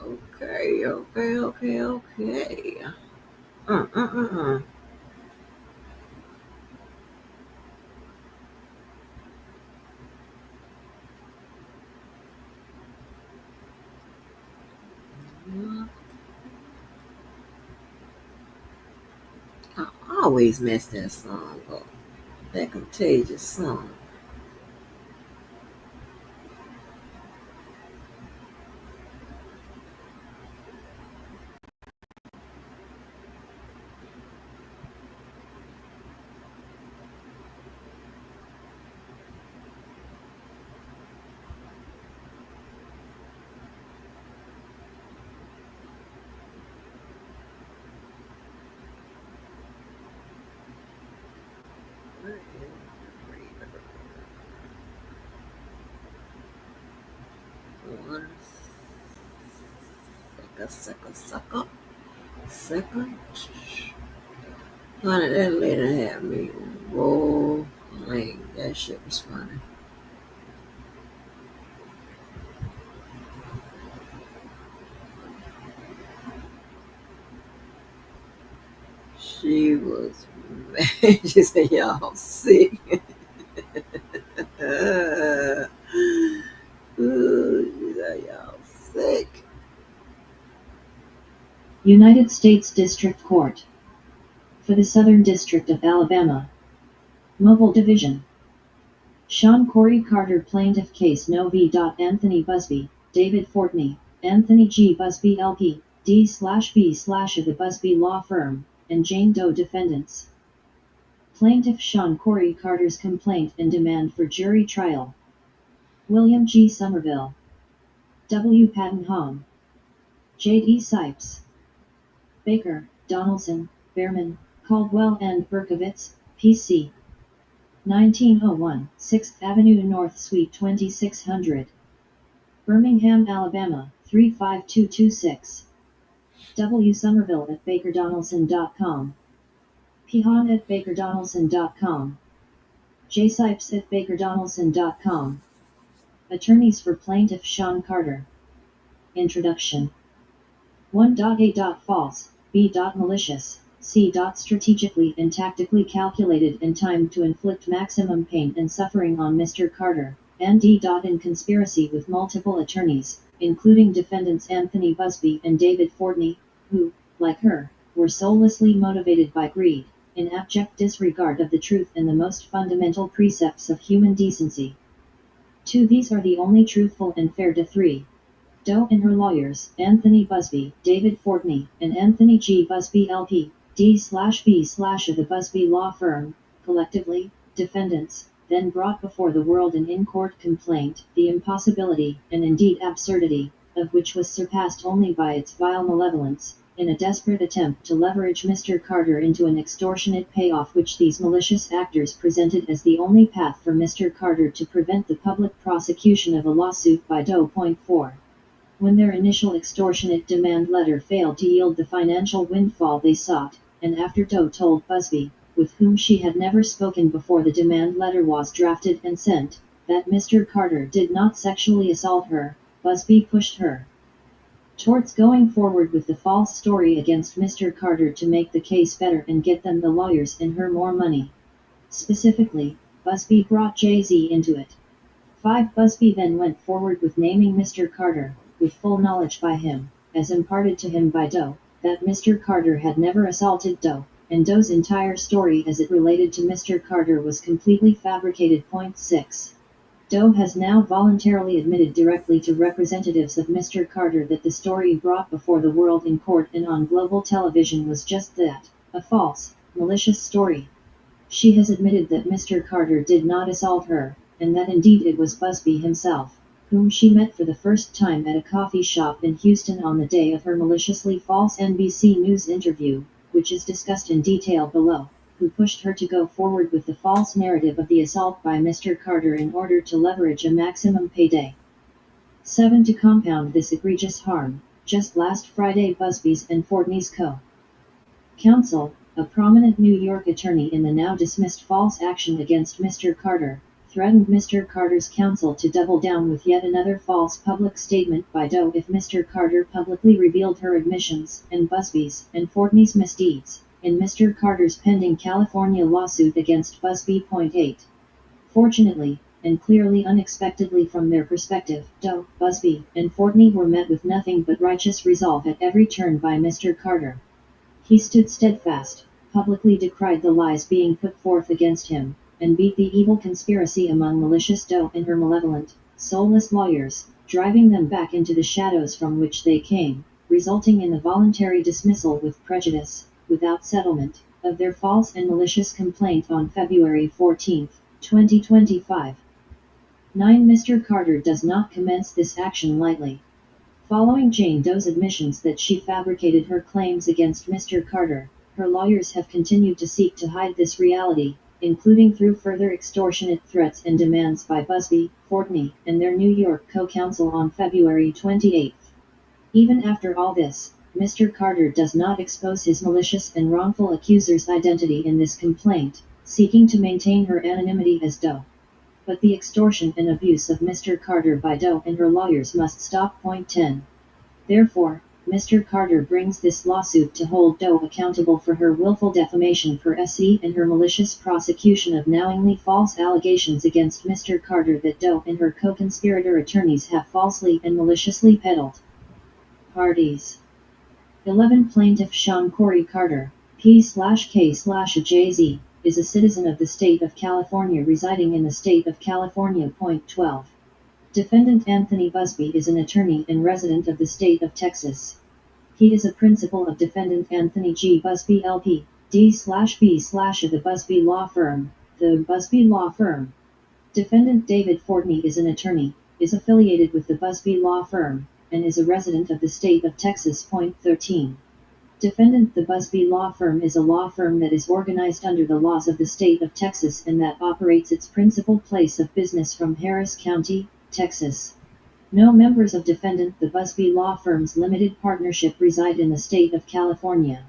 Okay. Mm. I always mess that song up. That contagious song. One second. Honey, that lady had me rolling. That shit was funny. She was mad. She said, y'all sick. Ooh, she said, y'all sick. United States District Court. For the Southern District of Alabama. Mobile Division. Shawn Corey Carter Plaintiff Case No v. Anthony Busby, David Fortney, Anthony G. Busby LP, D/B/ of the Busby Law Firm, and Jane Doe Defendants. Plaintiff Shawn Corey Carter's complaint and demand for jury trial. William G. Somerville, W. Patton Hom, J. D. Sipes, Baker, Donaldson, Behrman, Caldwell and Berkowitz, P.C. 1901, 6th Avenue North Suite 2600. Birmingham, Alabama, 35226. W. Somerville at bakerdonaldson.com. Pihan at bakerdonaldson.com. J. Sipes at bakerdonaldson.com. Attorneys for Plaintiff Shawn Carter. Introduction. 1.A. False, B. Malicious, C. Strategically and tactically calculated and timed to inflict maximum pain and suffering on Mr. Carter, and D. In conspiracy with multiple attorneys, including defendants Anthony Busby and David Fortney, who, like her, were soullessly motivated by greed, in abject disregard of the truth and the most fundamental precepts of human decency. 2. These are the only truthful and fair to 3. Doe and her lawyers, Anthony Busby, David Fortney, and Anthony G. Busby LP, D/B/ of the Busby Law Firm, collectively, defendants, then brought before the world an in-court complaint, the impossibility, and indeed absurdity, of which was surpassed only by its vile malevolence, in a desperate attempt to leverage Mr. Carter into an extortionate payoff which these malicious actors presented as the only path for Mr. Carter to prevent the public prosecution of a lawsuit by Doe. 4. When their initial extortionate demand letter failed to yield the financial windfall they sought, and after Doe told Busby, with whom she had never spoken before the demand letter was drafted and sent, that Mr. Carter did not sexually assault her, Busby pushed her towards going forward with the false story against Mr. Carter to make the case better and get them the lawyers and her more money. Specifically, Busby brought Jay-Z into it. 5. Busby then went forward with naming Mr. Carter, with full knowledge by him, as imparted to him by Doe, that Mr. Carter had never assaulted Doe, and Doe's entire story as it related to Mr. Carter was completely fabricated. 6. Doe has now voluntarily admitted directly to representatives of Mr. Carter that the story brought before the world in court and on global television was just that, a false, malicious story. She has admitted that Mr. Carter did not assault her, and that indeed it was Busby himself, whom she met for the first time at a coffee shop in Houston on the day of her maliciously false NBC News interview, which is discussed in detail below, who pushed her to go forward with the false narrative of the assault by Mr. Carter in order to leverage a maximum payday. 7. To compound this egregious harm, just last Friday Busby's and Fortney's co-counsel, a prominent New York attorney in the now dismissed false action against Mr. Carter, threatened Mr. Carter's counsel to double down with yet another false public statement by Doe if Mr. Carter publicly revealed her admissions and Busby's and Fortney's misdeeds in Mr. Carter's pending California lawsuit against Busby. 8. Fortunately, and clearly unexpectedly from their perspective, Doe, Busby, and Fortney were met with nothing but righteous resolve at every turn by Mr. Carter. He stood steadfast, publicly decried the lies being put forth against him, and beat the evil conspiracy among malicious Doe and her malevolent, soulless lawyers, driving them back into the shadows from which they came, resulting in the voluntary dismissal with prejudice, without settlement, of their false and malicious complaint on February 14, 2025. 9. Mr. Carter does not commence this action lightly. Following Jane Doe's admissions that she fabricated her claims against Mr. Carter, her lawyers have continued to seek to hide this reality, including through further extortionate threats and demands by Busby, Fortney, and their New York co-counsel on February 28. Even after all this, Mr. Carter does not expose his malicious and wrongful accuser's identity in this complaint, seeking to maintain her anonymity as Doe. But the extortion and abuse of Mr. Carter by Doe and her lawyers must stop. 10. Therefore, Mr. Carter brings this lawsuit to hold Doe accountable for her willful defamation per se and her malicious prosecution of knowingly false allegations against Mr. Carter that Doe and her co-conspirator attorneys have falsely and maliciously peddled. Parties. 11 Plaintiff Shawn Corey Carter, P/K/JZ, is a citizen of the state of California residing in the state of California. Point 12. Defendant Anthony Busby is an attorney and resident of the state of Texas. He is a principal of defendant Anthony G. Busby LP, D/B/ of the Busby Law Firm, the Busby Law Firm. Defendant David Fortney is an attorney, is affiliated with the Busby Law Firm, and is a resident of the state of Texas. Point 13. Defendant The Busby Law Firm is a law firm that is organized under the laws of the state of Texas and that operates its principal place of business from Harris County, Texas. No members of Defendant The Busby Law Firm's limited partnership reside in the state of California.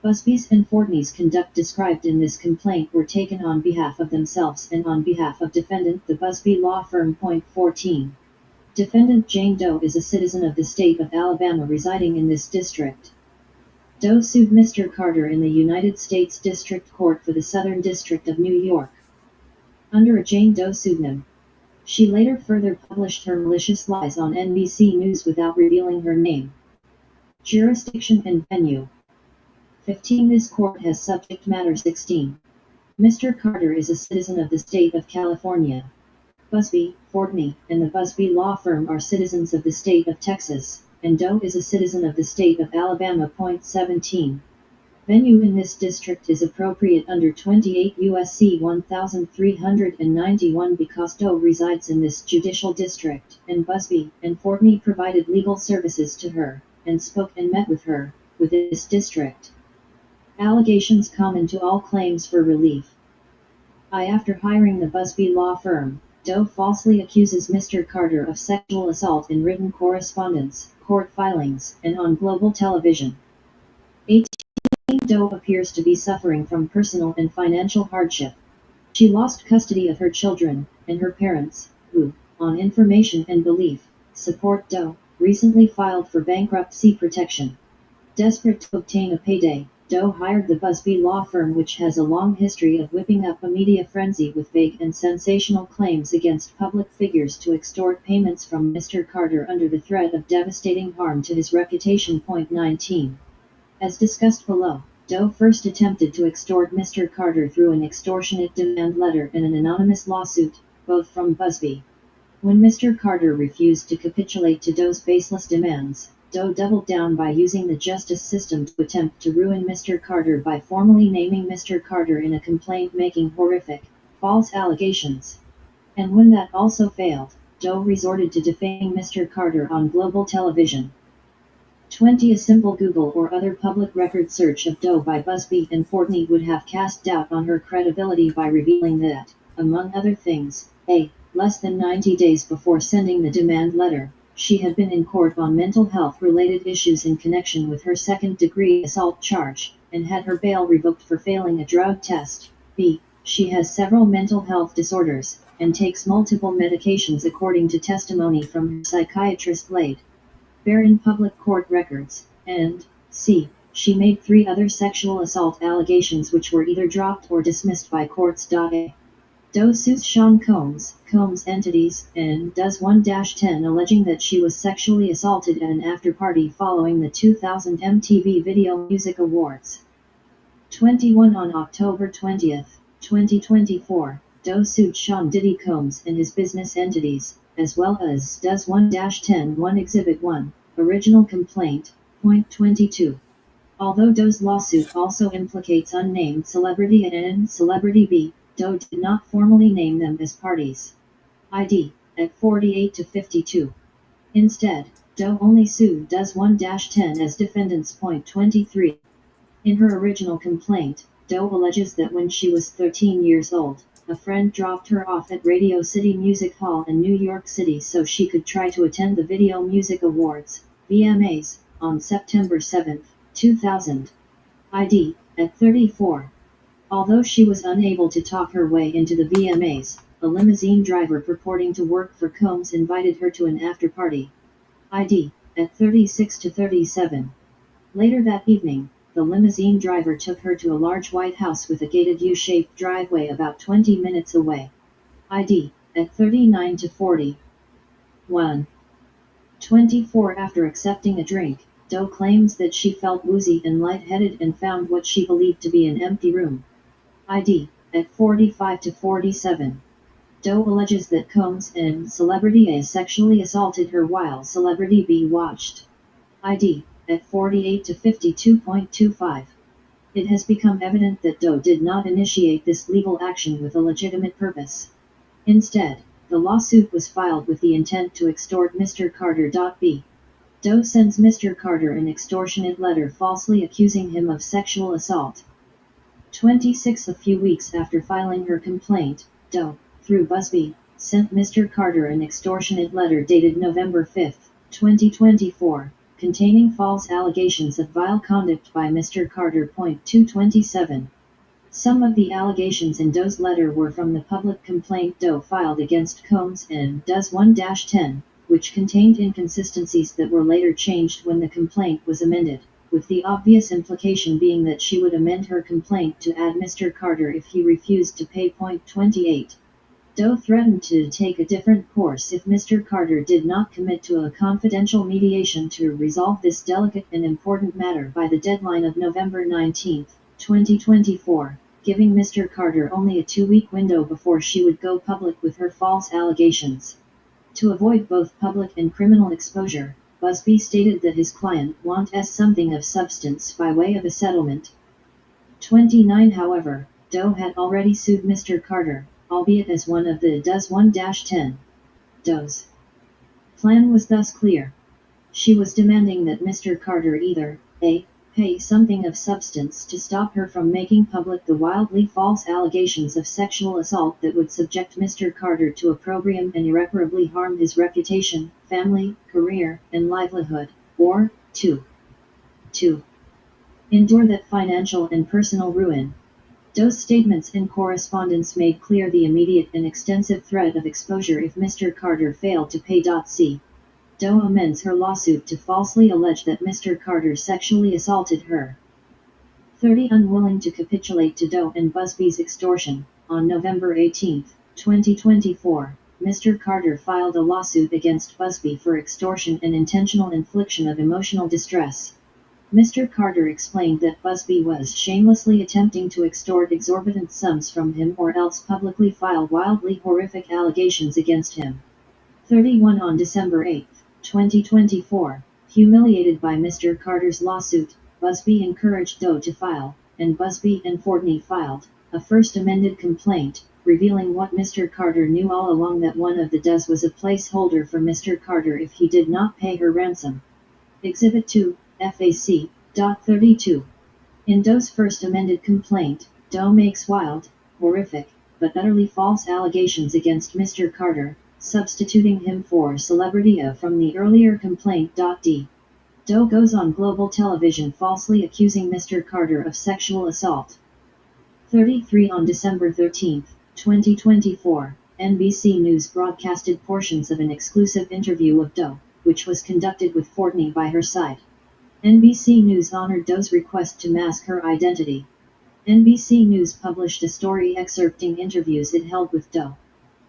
Busby's and Fortney's conduct described in this complaint were taken on behalf of themselves and on behalf of Defendant The Busby Law Firm. Point 14. Defendant Jane Doe is a citizen of the state of Alabama residing in this district. Doe sued Mr. Carter in the United States District Court for the Southern District of New York under a Jane Doe pseudonym. She later further published her malicious lies on NBC News without revealing her name. Jurisdiction and venue. 15. This court has subject matter. 16. Mr. Carter is a citizen of the state of California. Busby, Fortney, and the Busby Law Firm are citizens of the state of Texas, and Doe is a citizen of the state of Alabama. Point 17. Venue in this district is appropriate under 28 U.S.C. 1391 because Doe resides in this judicial district, and Busby and Fortney provided legal services to her, and spoke and met with her, with this district. Allegations common to all claims for relief. After hiring the Busby Law Firm, Doe falsely accuses Mr. Carter of sexual assault in written correspondence, court filings, and on global television. 18. Doe appears to be suffering from personal and financial hardship. She lost custody of her children, and her parents, who, on information and belief, support Doe, recently filed for bankruptcy protection. Desperate to obtain a payday, Doe hired the Busby Law Firm, which has a long history of whipping up a media frenzy with vague and sensational claims against public figures to extort payments from Mr. Carter under the threat of devastating harm to his reputation. Point 19. As discussed below, Doe first attempted to extort Mr. Carter through an extortionate demand letter and an anonymous lawsuit, both from Busby. When Mr. Carter refused to capitulate to Doe's baseless demands, Doe doubled down by using the justice system to attempt to ruin Mr. Carter by formally naming Mr. Carter in a complaint making horrific, false allegations. And when that also failed, Doe resorted to defaming Mr. Carter on global television. 20. A simple Google or other public record search of Doe by Busby and Fortney would have cast doubt on her credibility by revealing that, among other things, less than 90 days before sending the demand letter, she had been in court on mental health-related issues in connection with her second-degree assault charge, and had her bail revoked for failing a drug test. B. She has several mental health disorders, and takes multiple medications according to testimony from her psychiatrist Lade Bear in public court records, and c. She made 3 other sexual assault allegations which were either dropped or dismissed by courts. Doe sues Shawn Combs Entities, and does 1-10 alleging that she was sexually assaulted at an after-party following the 2000 MTV Video Music Awards. 21. On October 20, 2024, Doe sued Shawn Diddy Combs and his business entities, as well as does 1-10 Exhibit 1, Original Complaint, Point 22. Although Doe's lawsuit also implicates unnamed celebrity A and celebrity B, Doe did not formally name them as parties. ID, at 48-52. Instead, Doe only sued does 1-10 as defendants. Point 23. In her original complaint, Doe alleges that when she was 13 years old, a friend dropped her off at Radio City Music Hall in New York City so she could try to attend the Video Music Awards, VMAs, on September 7, 2000. ID, at 34. Although she was unable to talk her way into the VMAs, a limousine driver purporting to work for Combs invited her to an after-party. ID, at 36-37. Later that evening, the limousine driver took her to a large white house with a gated U-shaped driveway about 20 minutes away. ID, at 39-40. 1. 24. After accepting a drink, Doe claims that she felt woozy and lightheaded and found what she believed to be an empty room. ID, at 45 to 47. Doe alleges that Combs and Celebrity A sexually assaulted her while Celebrity B watched. ID, at 48 to 52.25. It has become evident that Doe did not initiate this legal action with a legitimate purpose. Instead, the lawsuit was filed with the intent to extort Mr. Carter. B. Doe sends Mr. Carter an extortionate letter falsely accusing him of sexual assault. 26. A few weeks after filing her complaint, Doe, through Busby, sent Mr. Carter an extortionate letter dated November 5, 2024, containing false allegations of vile conduct by Mr. Carter. 227. Some of the allegations in Doe's letter were from the public complaint Doe filed against Combs and Does 1-10, which contained inconsistencies that were later changed when the complaint was amended, with the obvious implication being that she would amend her complaint to add Mr. Carter if he refused to pay. 28. Doe threatened to take a different course if Mr. Carter did not commit to a confidential mediation to resolve this delicate and important matter by the deadline of November 19, 2024, giving Mr. Carter only a 2-week window before she would go public with her false allegations. To avoid both public and criminal exposure, Busby stated that his client wanted something of substance by way of a settlement. 29. However, Doe had already sued Mr. Carter, albeit as one of the Does 1-10. Doe's plan was thus clear. She was demanding that Mr. Carter either A. pay something of substance to stop her from making public the wildly false allegations of sexual assault that would subject Mr. Carter to opprobrium and irreparably harm his reputation, family, career, and livelihood, or 2. Endure that financial and personal ruin. Doe's statements and correspondence made clear the immediate and extensive threat of exposure if Mr. Carter failed to pay. C. Doe amends her lawsuit to falsely allege that Mr. Carter sexually assaulted her. 30. Unwilling to capitulate to Doe and Busby's extortion, on November 18, 2024, Mr. Carter filed a lawsuit against Busby for extortion and intentional infliction of emotional distress. Mr. Carter explained that Busby was shamelessly attempting to extort exorbitant sums from him or else publicly file wildly horrific allegations against him. 31. On December 8, 2024, humiliated by Mr. Carter's lawsuit, Busby encouraged Doe to file, and Busby and Fortney filed, a first amended complaint, revealing what Mr. Carter knew all along, that one of the Does was a placeholder for Mr. Carter if he did not pay her ransom. Exhibit 2, FAC. 32. In Doe's first amended complaint, Doe makes wild, horrific, but utterly false allegations against Mr. Carter, substituting him for Celebrity A from the earlier complaint. D. Doe goes on global television falsely accusing Mr. Carter of sexual assault. 33. On December 13, 2024, NBC News broadcasted portions of an exclusive interview of Doe, which was conducted with Fortney by her side. NBC News honored Doe's request to mask her identity. NBC News published a story excerpting interviews it held with Doe.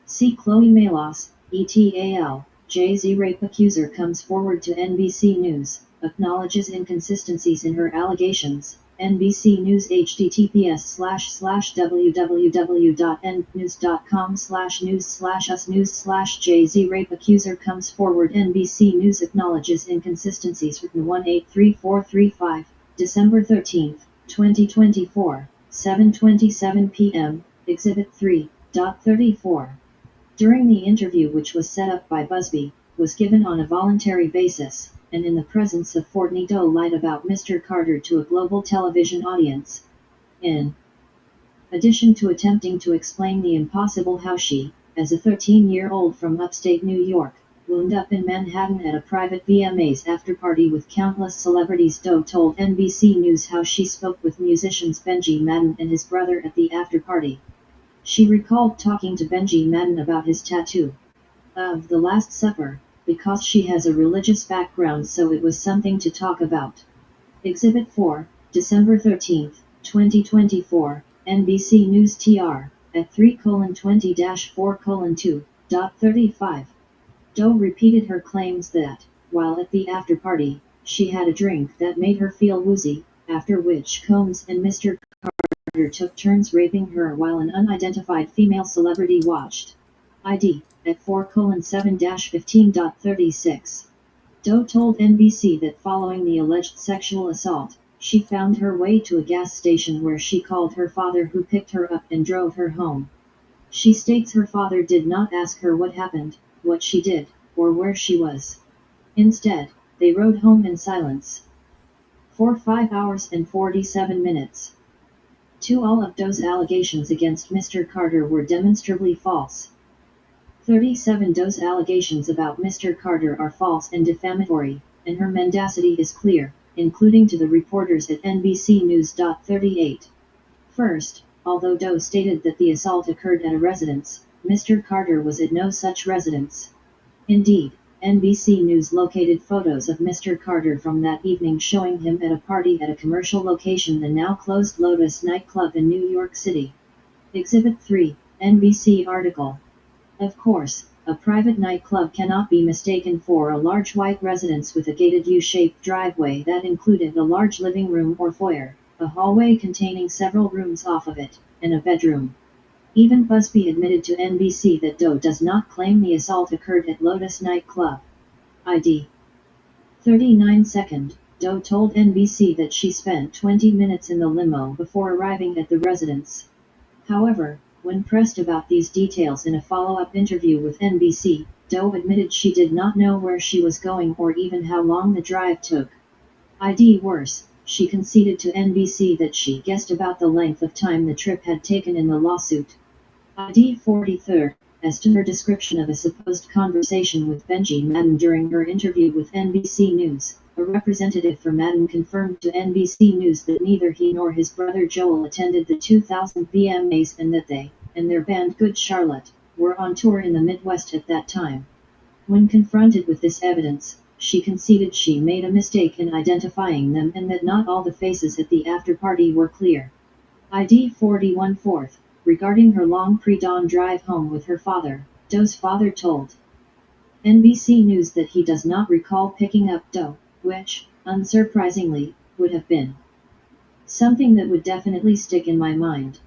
See Chloe Malos, ETAL, Jay-Z rape accuser comes forward to NBC News, acknowledges inconsistencies in her allegations. NBC News https://www.nnews.com/news/us/news/ Jay-Z rape accuser comes forward. NBC News acknowledges inconsistencies. Written 183435, December 13, 2024, 7:27 p.m. Exhibit 3.34. During the interview, which was set up by Busby, was given on a voluntary basis, and in the presence of Fortney, Doe lied about Mr. Carter to a global television audience. In addition to attempting to explain the impossible how she, as a 13-year-old from upstate New York, wound up in Manhattan at a private VMAs after-party with countless celebrities, Doe told NBC News how she spoke with musicians Benji Madden and his brother at the after-party. She recalled talking to Benji Madden about his tattoo of the Last Supper, because she has a religious background, so it was something to talk about. Exhibit 4, December 13, 2024, NBC News TR, at 3:20-4:2.35. Doe repeated her claims that, while at the after-party, She had a drink that made her feel woozy, after which Combs and Mr. Carter took turns raping her while an unidentified female celebrity watched. ID at 4:7-15.36. Doe told NBC that following the alleged sexual assault, she found her way to a gas station where she called her father, who picked her up and drove her home. She states her father did not ask her what happened, what she did, or where she was. Instead, they rode home in silence. For 5 hours and 47 minutes. All of Doe's allegations against Mr. Carter were demonstrably false. 37 Doe's allegations about Mr. Carter are false and defamatory, and her mendacity is clear, including to the reporters at NBC News. 38. First, although Doe stated that the assault occurred at a residence, Mr. Carter was at no such residence. Indeed, NBC News located photos of Mr. Carter from that evening showing him at a party at a commercial location, the now closed Lotus nightclub in New York City. Exhibit 3, NBC article. Of course, a private nightclub cannot be mistaken for a large white residence with a gated U-shaped driveway that included a large living room or foyer, a hallway containing several rooms off of it, and a bedroom. Even Busby admitted to NBC that Doe does not claim the assault occurred at Lotus nightclub. ID 39. Doe told NBC that she spent 20 minutes in the limo before arriving at the residence. However, when pressed about these details in a follow-up interview with NBC, Doe admitted she did not know where she was going or even how long the drive took. ID worse, she conceded to NBC that she guessed about the length of time the trip had taken in the lawsuit. ID 43. As to her description of a supposed conversation with Benji Madden during her interview with NBC News, a representative for Madden confirmed to NBC News that neither he nor his brother Joel attended the 2000 VMAs and that they, and their band Good Charlotte, were on tour in the Midwest at that time. When confronted with this evidence, she conceded she made a mistake in identifying them and that not all the faces at the after-party were clear. ID 41. Regarding her long pre-dawn drive home with her father, Doe's father told NBC News that he does not recall picking up Doe, which, unsurprisingly, would have been something that would definitely stick in my mind.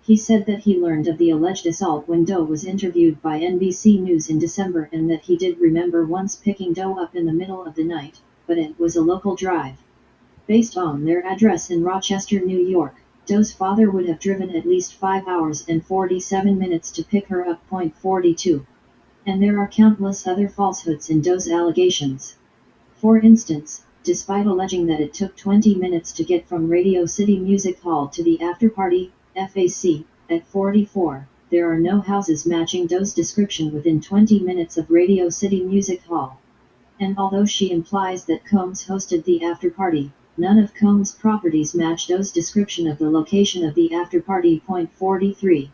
He said that he learned of the alleged assault when Doe was interviewed by NBC News in December and that he did remember once picking Doe up in the middle of the night, but it was a local drive. Based on their address in Rochester, New York, Doe's father would have driven at least 5 hours and 47 minutes to pick her up. 42. And there are countless other falsehoods in Doe's allegations. For instance, despite alleging that it took 20 minutes to get from Radio City Music Hall to the after-party, FAC, at 44, there are no houses matching Doe's description within 20 minutes of Radio City Music Hall. And although she implies that Combs hosted the after-party, none of Combs' properties match Doe's description of the location of the after-party. 43.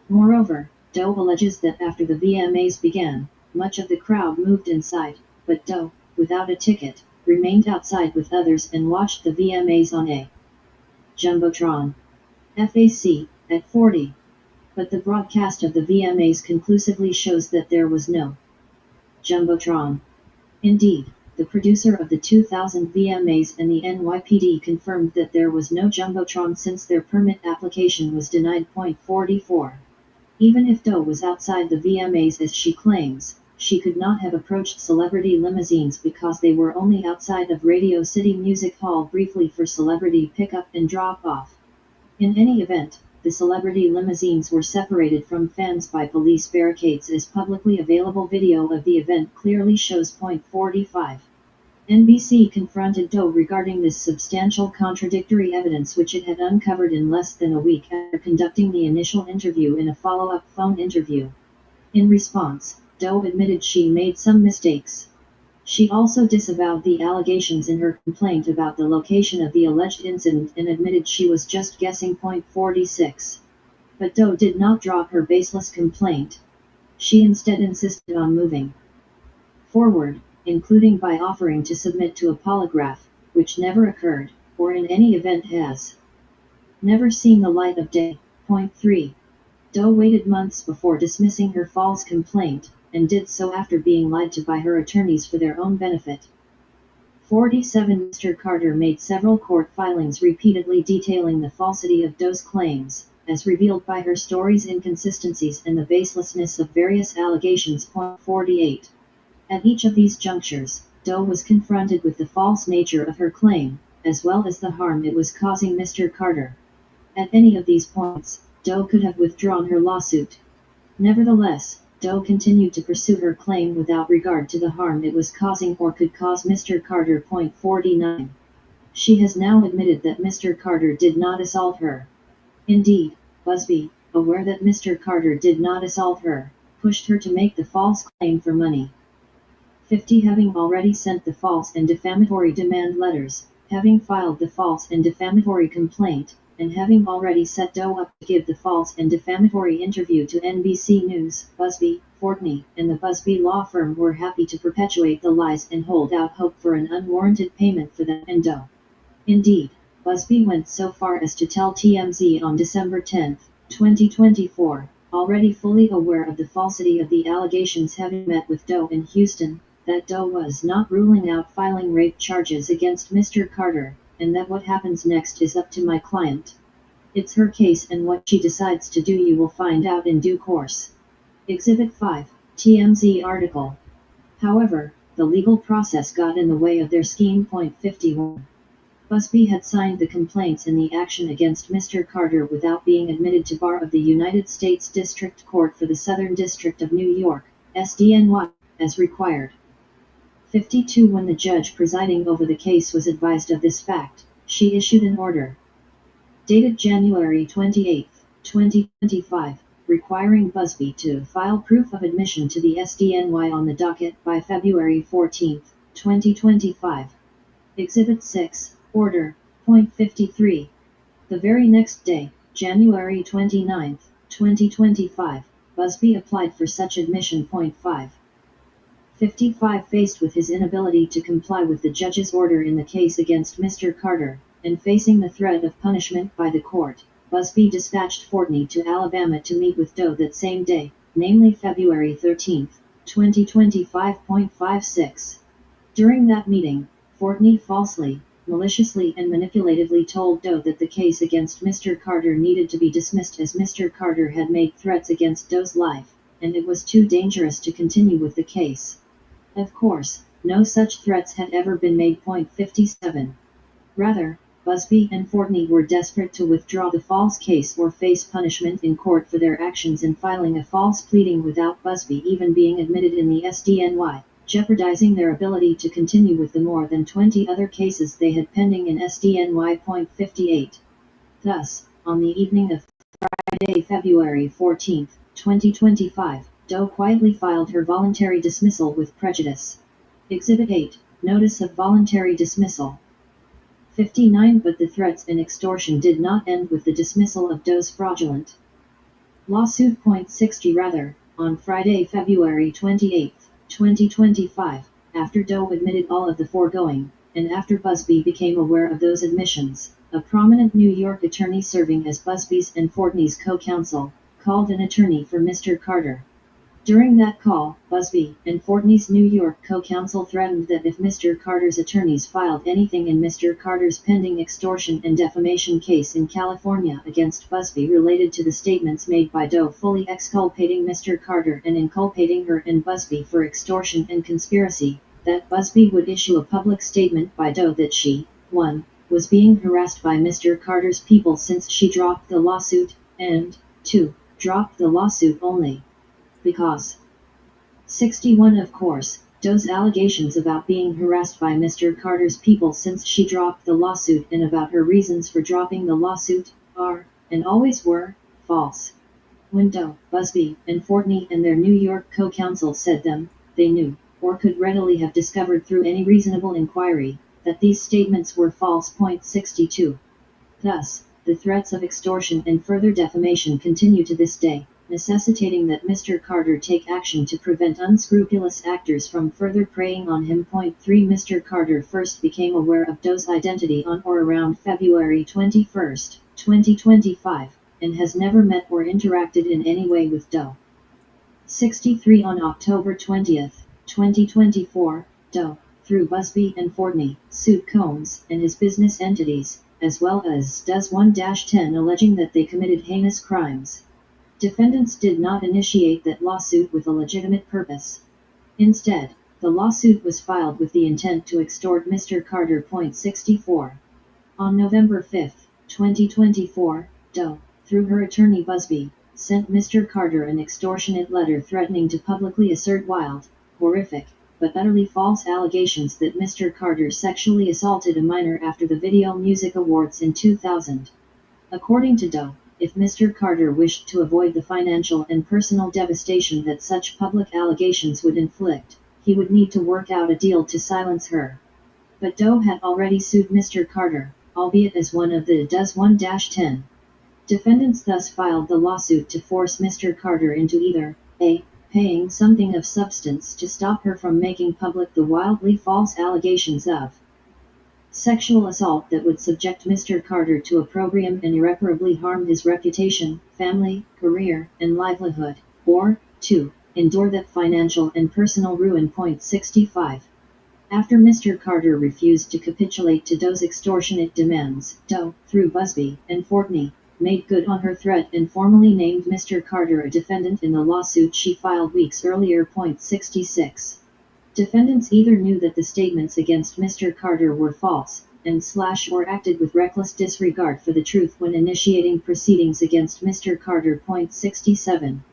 Moreover, Doe alleges that after the VMAs began, much of the crowd moved inside, but Doe, without a ticket, remained outside with others and watched the VMAs on a Jumbotron. FAC, at 40. But the broadcast of the VMAs conclusively shows that there was no Jumbotron. Indeed, the producer of the 2000 VMAs and the NYPD confirmed that there was no Jumbotron since their permit application was denied. 44. Even if Doe was outside the VMAs as she claims, she could not have approached celebrity limousines because they were only outside of Radio City Music Hall briefly for celebrity pickup and drop-off. In any event, the celebrity limousines were separated from fans by police barricades as publicly available video of the event clearly shows. 45. NBC confronted Doe regarding this substantial contradictory evidence which it had uncovered in less than a week after conducting the initial interview in a follow-up phone interview. In response, Doe admitted she made some mistakes. She also disavowed the allegations in her complaint about the location of the alleged incident and admitted she was just guessing. 46. But Doe did not drop her baseless complaint. She instead insisted on moving forward, including by offering to submit to a polygraph, which never occurred, or in any event has never seen the light of day. 3. Doe waited months before dismissing her false complaint, and did so after being lied to by her attorneys for their own benefit. 47 Mr. Carter made several court filings repeatedly detailing the falsity of Doe's claims, as revealed by her story's inconsistencies and the baselessness of various allegations. 48. At each of these junctures, Doe was confronted with the false nature of her claim, as well as the harm it was causing Mr. Carter. At any of these points, Doe could have withdrawn her lawsuit. Nevertheless, Doe continued to pursue her claim without regard to the harm it was causing or could cause Mr. Carter. 49. She has now admitted that Mr. Carter did not assault her. Indeed, Busby, aware that Mr. Carter did not assault her, pushed her to make the false claim for money. 50. Having already sent the false and defamatory demand letters, having filed the false and defamatory complaint, and having already set Doe up to give the false and defamatory interview to NBC News, Busby, Fortney, and the Busby law firm were happy to perpetuate the lies and hold out hope for an unwarranted payment for them and Doe. Indeed, Busby went so far as to tell TMZ on December 10, 2024, already fully aware of the falsity of the allegations, having met with Doe in Houston, that Doe was not ruling out filing rape charges against Mr. Carter, and that what happens next is up to my client. It's her case, and what she decides to do you will find out in due course. Exhibit 5, TMZ article. However, the legal process got in the way of their scheme. 51. Busby had signed the complaints in the action against Mr. Carter without being admitted to bar of the United States District Court for the Southern District of New York, SDNY, as required. 52. When the judge presiding over the case was advised of this fact, she issued an order, dated January 28, 2025, requiring Busby to file proof of admission to the SDNY on the docket by February 14, 2025. Exhibit 6, Order, Point 53. The very next day, January 29, 2025, Busby applied for such admission. 5. 55. Faced with his inability to comply with the judge's order in the case against Mr. Carter, and facing the threat of punishment by the court, Busby dispatched Fortney to Alabama to meet with Doe that same day, namely February 13, 2025. 56. During that meeting, Fortney falsely, maliciously and manipulatively told Doe that the case against Mr. Carter needed to be dismissed as Mr. Carter had made threats against Doe's life, and it was too dangerous to continue with the case. Of course, no such threats had ever been made. 57. Rather, Busby and Fortney were desperate to withdraw the false case or face punishment in court for their actions in filing a false pleading without Busby even being admitted in the SDNY, jeopardizing their ability to continue with the more than 20 other cases they had pending in SDNY. 58. Thus, on the evening of Friday, February 14, 2025, Doe quietly filed her voluntary dismissal with prejudice. Exhibit 8, Notice of Voluntary Dismissal. 59. But the threats and extortion did not end with the dismissal of Doe's fraudulent lawsuit. 60. Rather, on Friday, February 28, 2025, after Doe admitted all of the foregoing, and after Busby became aware of those admissions, a prominent New York attorney serving as Busby's and Fortney's co-counsel, called an attorney for Mr. Carter. During that call, Busby and Fortney's New York co-counsel threatened that if Mr. Carter's attorneys filed anything in Mr. Carter's pending extortion and defamation case in California against Busby related to the statements made by Doe fully exculpating Mr. Carter and inculpating her and Busby for extortion and conspiracy, that Busby would issue a public statement by Doe that she, 1, was being harassed by Mr. Carter's people since she dropped the lawsuit, and 2, dropped the lawsuit only because. 61. Of course, Doe's allegations about being harassed by Mr. Carter's people since she dropped the lawsuit and about her reasons for dropping the lawsuit are, and always were, false. When Doe, Busby, and Fortney and their New York co-counsel said them, they knew, or could readily have discovered through any reasonable inquiry, that these statements were false. 62. Thus, the threats of extortion and further defamation continue to this day, necessitating that Mr. Carter take action to prevent unscrupulous actors from further preying on him. 3. Mr. Carter first became aware of Doe's identity on or around February 21, 2025, and has never met or interacted in any way with Doe. 63. On October 20, 2024, Doe, through Busby and Fortney, sued Combs and his business entities, as well as does 1-10 alleging that they committed heinous crimes. Defendants did not initiate that lawsuit with a legitimate purpose. Instead, the lawsuit was filed with the intent to extort Mr. Carter. 64. On November 5, 2024, Doe, through her attorney Busby, sent Mr. Carter an extortionate letter threatening to publicly assert wild, horrific, but utterly false allegations that Mr. Carter sexually assaulted a minor after the Video Music Awards in 2000. According to Doe, if Mr. Carter wished to avoid the financial and personal devastation that such public allegations would inflict, he would need to work out a deal to silence her. But Doe had already sued Mr. Carter, albeit as one of the does 1-10. Defendants thus filed the lawsuit to force Mr. Carter into either a. paying something of substance to stop her from making public the wildly false allegations of sexual assault that would subject Mr. Carter to opprobrium and irreparably harm his reputation, family, career, and livelihood, or 2. endure that financial and personal ruin. 65. After Mr. Carter refused to capitulate to Doe's extortionate demands, Doe, through Busby and Fortney, made good on her threat and formally named Mr. Carter a defendant in the lawsuit she filed weeks earlier. 66. Defendants either knew that the statements against Mr. Carter were false, and or acted with reckless disregard for the truth when initiating proceedings against Mr. Carter. 67.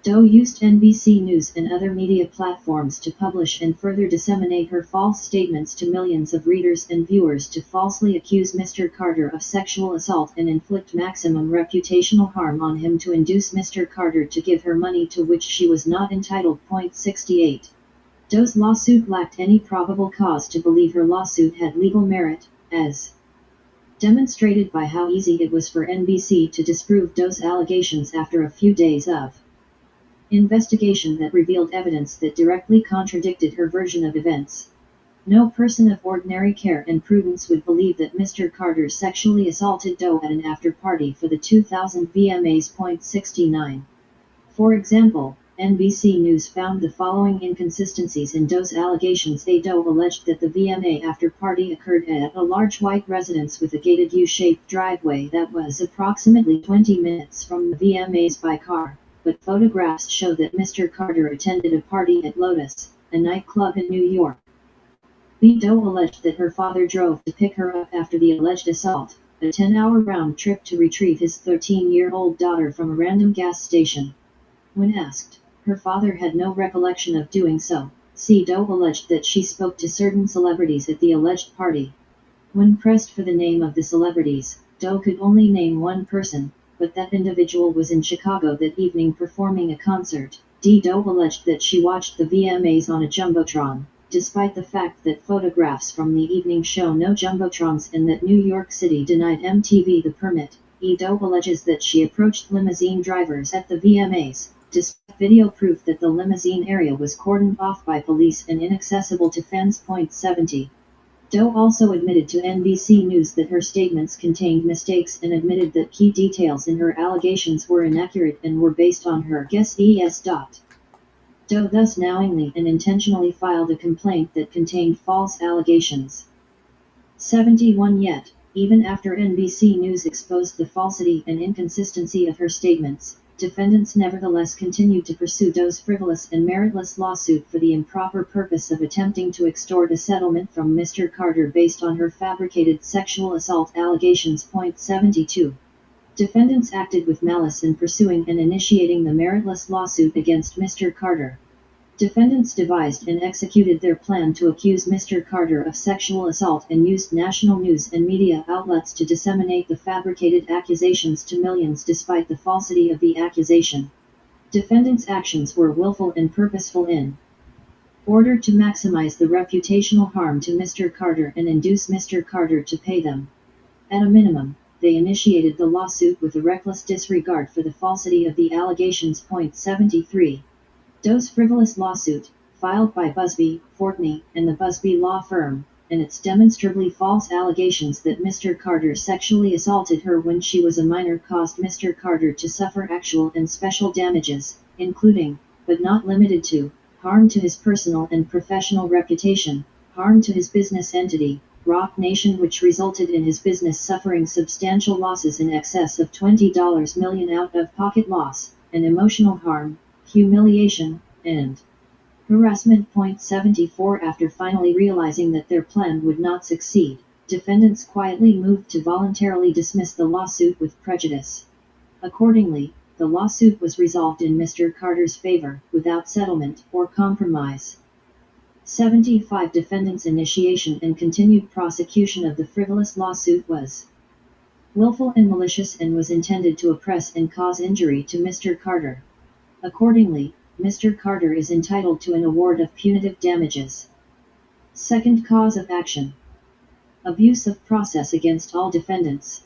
Doe used NBC News and other media platforms to publish and further disseminate her false statements to millions of readers and viewers to falsely accuse Mr. Carter of sexual assault and inflict maximum reputational harm on him to induce Mr. Carter to give her money to which she was not entitled. 68. Doe's lawsuit lacked any probable cause to believe her lawsuit had legal merit, as demonstrated by how easy it was for NBC to disprove Doe's allegations after a few days of investigation that revealed evidence that directly contradicted her version of events. No person of ordinary care and prudence would believe that Mr. Carter sexually assaulted Doe at an after-party for the 2000 VMAs. 69. For example, NBC News found the following inconsistencies in Doe's allegations. Doe alleged that the VMA after-party occurred at a large white residence with a gated U-shaped driveway that was approximately 20 minutes from the VMAs by car, but photographs show that Mr. Carter attended a party at Lotus, a nightclub in New York. Doe alleged that her father drove to pick her up after the alleged assault, a 10-hour round trip to retrieve his 13-year-old daughter from a random gas station. When asked, her father had no recollection of doing so. Doe alleged that she spoke to certain celebrities at the alleged party. When pressed for the name of the celebrities, Doe could only name one person, but that individual was in Chicago that evening performing a concert. Doe alleged that she watched the VMAs on a Jumbotron, despite the fact that photographs from the evening show no Jumbotrons and that New York City denied MTV the permit. Doe alleges that she approached limousine drivers at the VMAs, despite video proof that the limousine area was cordoned off by police and inaccessible to fans. 70. Doe also admitted to NBC News that her statements contained mistakes and admitted that key details in her allegations were inaccurate and were based on her guess. Doe thus knowingly and intentionally filed a complaint that contained false allegations. 71. Yet, even after NBC News exposed the falsity and inconsistency of her statements, defendants nevertheless continued to pursue Doe's frivolous and meritless lawsuit for the improper purpose of attempting to extort a settlement from Mr. Carter based on her fabricated sexual assault allegations. 72. Defendants acted with malice in pursuing and initiating the meritless lawsuit against Mr. Carter. Defendants devised and executed their plan to accuse Mr. Carter of sexual assault and used national news and media outlets to disseminate the fabricated accusations to millions despite the falsity of the accusation. Defendants' actions were willful and purposeful in order to maximize the reputational harm to Mr. Carter and induce Mr. Carter to pay them. At a minimum, they initiated the lawsuit with a reckless disregard for the falsity of the allegations. 73. Doe's frivolous lawsuit, filed by Busby, Fortney, and the Busby law firm, and its demonstrably false allegations that Mr. Carter sexually assaulted her when she was a minor caused Mr. Carter to suffer actual and special damages, including, but not limited to, harm to his personal and professional reputation, harm to his business entity, Rock Nation, which resulted in his business suffering substantial losses in excess of $20 million out-of-pocket loss, and emotional harm, humiliation, and harassment. 74 After finally realizing that their plan would not succeed, defendants quietly moved to voluntarily dismiss the lawsuit with prejudice. Accordingly, the lawsuit was resolved in Mr. Carter's favor, without settlement or compromise. 75 Defendants' initiation and continued prosecution of the frivolous lawsuit was willful and malicious and was intended to oppress and cause injury to Mr. Carter. Accordingly, Mr. Carter is entitled to an award of punitive damages. Second cause of action: abuse of process against all defendants.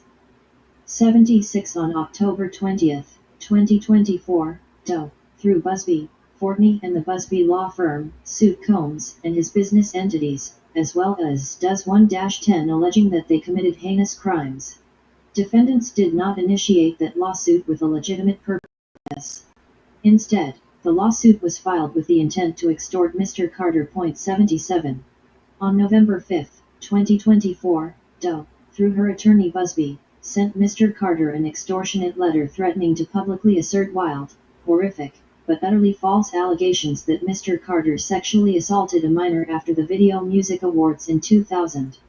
76 On October 20, 2024, Doe, through Busby, Fortney and the Busby Law Firm, sued Combs and his business entities, as well as does 1-10, alleging that they committed heinous crimes. Defendants did not initiate that lawsuit with a legitimate purpose. Instead, the lawsuit was filed with the intent to extort Mr. Carter. 77. On November 5, 2024, Doe, through her attorney Busby, sent Mr. Carter an extortionate letter threatening to publicly assert wild, horrific, but utterly false allegations that Mr. Carter sexually assaulted a minor after the Video Music Awards in 2000.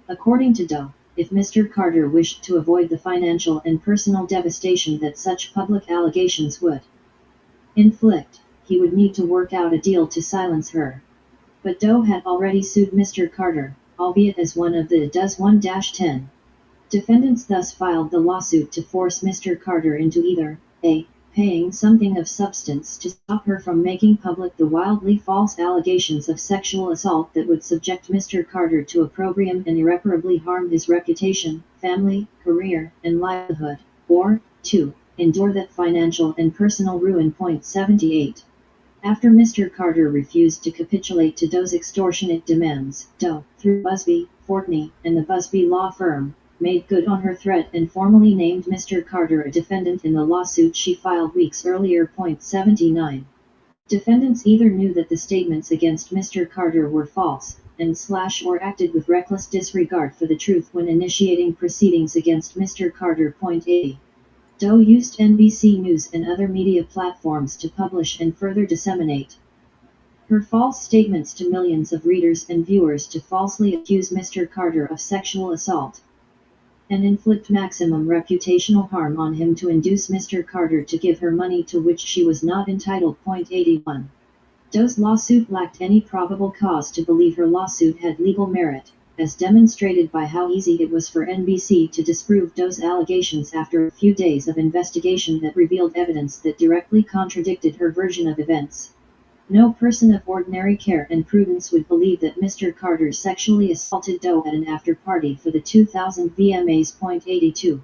According to Doe, if Mr. Carter wished to avoid the financial and personal devastation that such public allegations would inflict, he would need to work out a deal to silence her. But Doe had already sued Mr. Carter, albeit as one of the does 1-10. Defendants thus filed the lawsuit to force Mr. Carter into either a. paying something of substance to stop her from making public the wildly false allegations of sexual assault that would subject Mr. Carter to opprobrium and irreparably harm his reputation, family, career, and livelihood, or 2. endure that financial and personal ruin. 78. After Mr. Carter refused to capitulate to Doe's extortionate demands, Doe, through Busby, Fortney, and the Busby Law Firm, made good on her threat and formally named Mr. Carter a defendant in the lawsuit she filed weeks earlier. 79. Defendants either knew that the statements against Mr. Carter were false, and or acted with reckless disregard for the truth when initiating proceedings against Mr. Carter. 80. Doe used NBC News and other media platforms to publish and further disseminate her false statements to millions of readers and viewers to falsely accuse Mr. Carter of sexual assault and inflict maximum reputational harm on him to induce Mr. Carter to give her money to which she was not entitled. 81. Doe's lawsuit lacked any probable cause to believe her lawsuit had legal merit, as demonstrated by how easy it was for NBC to disprove Doe's allegations after a few days of investigation that revealed evidence that directly contradicted her version of events. No person of ordinary care and prudence would believe that Mr. Carter sexually assaulted Doe at an after-party for the 2000 VMAs. 82.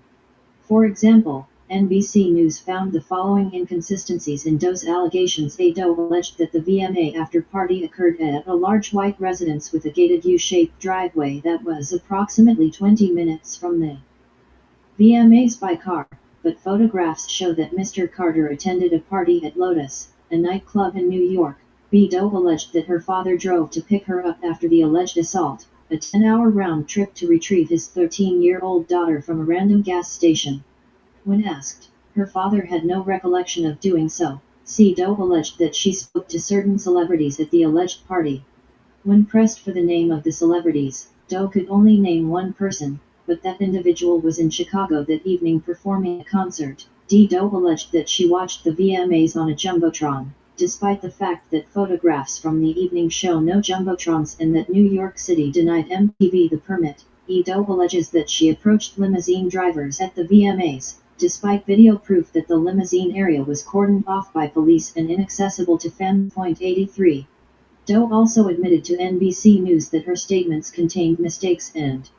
For example, NBC News found the following inconsistencies in Doe's allegations. Doe alleged that the VMA after-party occurred at a large white residence with a gated U-shaped driveway that was approximately 20 minutes from the VMAs by car, but photographs show that Mr. Carter attended a party at Lotus, a nightclub in New York. Doe alleged that her father drove to pick her up after the alleged assault, a 10-hour round trip to retrieve his 13-year-old daughter from a random gas station. When asked, her father had no recollection of doing so. Doe alleged that she spoke to certain celebrities at the alleged party. When pressed for the name of the celebrities, Doe could only name one person, but that individual was in Chicago that evening performing a concert. Doe alleged that she watched the VMAs on a Jumbotron, despite the fact that photographs from the evening show no Jumbotrons and that New York City denied MTV the permit. Doe alleges that she approached limousine drivers at the VMAs, despite video proof that the limousine area was cordoned off by police and inaccessible to fans. 83. Doe also admitted to NBC News that her statements contained mistakes and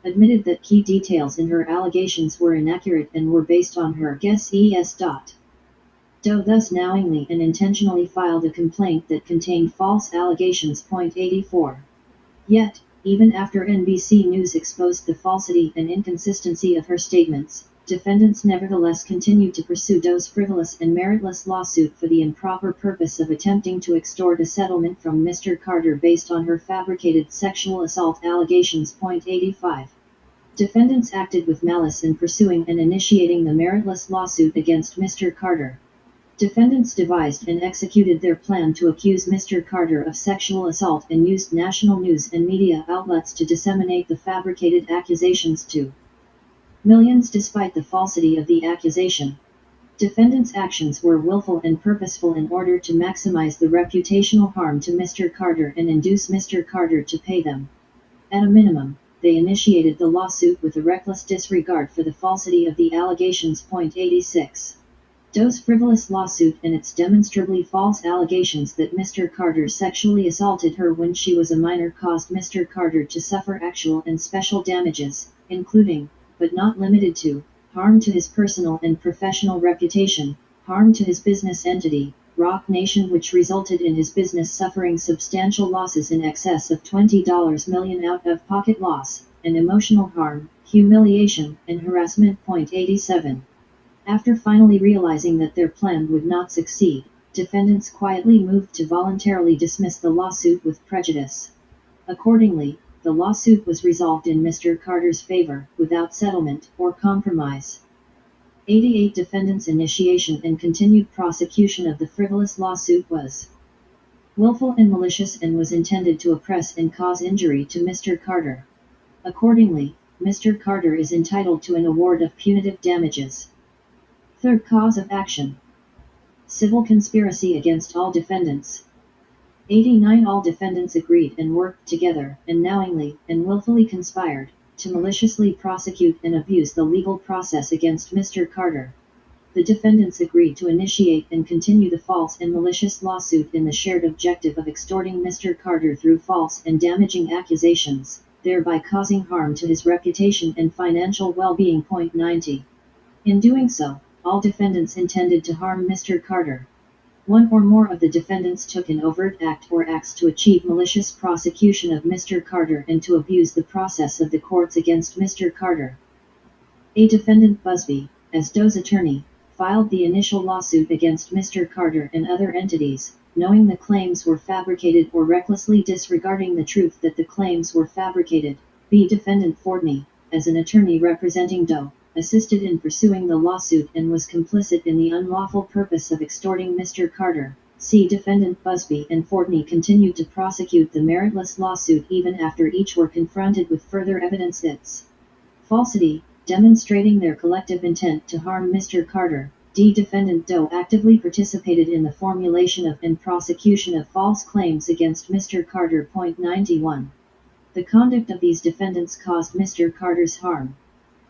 admitted that key details in her allegations were inaccurate and were based on her guess. Doe thus knowingly and intentionally filed a complaint that contained false allegations. 84. Yet, even after NBC News exposed the falsity and inconsistency of her statements, Defendants nevertheless continued to pursue Doe's frivolous and meritless lawsuit for the improper purpose of attempting to extort a settlement from Mr. Carter based on her fabricated sexual assault allegations. 85. Defendants acted with malice in pursuing and initiating the meritless lawsuit against Mr. Carter. Defendants devised and executed their plan to accuse Mr. Carter of sexual assault and used national news and media outlets to disseminate the fabricated accusations to millions despite the falsity of the accusation. Defendants' actions were willful and purposeful in order to maximize the reputational harm to Mr. Carter and induce Mr. Carter to pay them. At a minimum, they initiated the lawsuit with a reckless disregard for the falsity of the allegations. 86. Doe's frivolous lawsuit and its demonstrably false allegations that Mr. Carter sexually assaulted her when she was a minor caused Mr. Carter to suffer actual and special damages, including, but not limited to, harm to his personal and professional reputation, harm to his business entity, Rock Nation, which resulted in his business suffering substantial losses in excess of $20 million out-of-pocket loss, and emotional harm, humiliation, and harassment. 87. After finally realizing that their plan would not succeed, defendants quietly moved to voluntarily dismiss the lawsuit with prejudice. Accordingly, the lawsuit was resolved in Mr. Carter's favor, without settlement or compromise. 88. Defendants' initiation and continued prosecution of the frivolous lawsuit was willful and malicious and was intended to oppress and cause injury to Mr. Carter. Accordingly, Mr. Carter is entitled to an award of punitive damages. Third cause of action: civil conspiracy against all defendants. 89. All defendants agreed and worked together, and knowingly and willfully conspired, to maliciously prosecute and abuse the legal process against Mr. Carter. The defendants agreed to initiate and continue the false and malicious lawsuit in the shared objective of extorting Mr. Carter through false and damaging accusations, thereby causing harm to his reputation and financial well-being. 90. In doing so, all defendants intended to harm Mr. Carter. One or more of the defendants took an overt act or acts to achieve malicious prosecution of Mr. Carter and to abuse the process of the courts against Mr. Carter. A defendant, Busby, as Doe's attorney, filed the initial lawsuit against Mr. Carter and other entities, knowing the claims were fabricated or recklessly disregarding the truth that the claims were fabricated. B. Defendant Fortney, as an attorney representing Doe, assisted in pursuing the lawsuit and was complicit in the unlawful purpose of extorting Mr. Carter. C. Defendant Busby and Fortney continued to prosecute the meritless lawsuit even after each were confronted with further evidence its falsity, demonstrating their collective intent to harm Mr. Carter. D. Defendant Doe actively participated in the formulation of and prosecution of false claims against Mr. Carter. 91. The conduct of these defendants caused Mr. Carter's harm.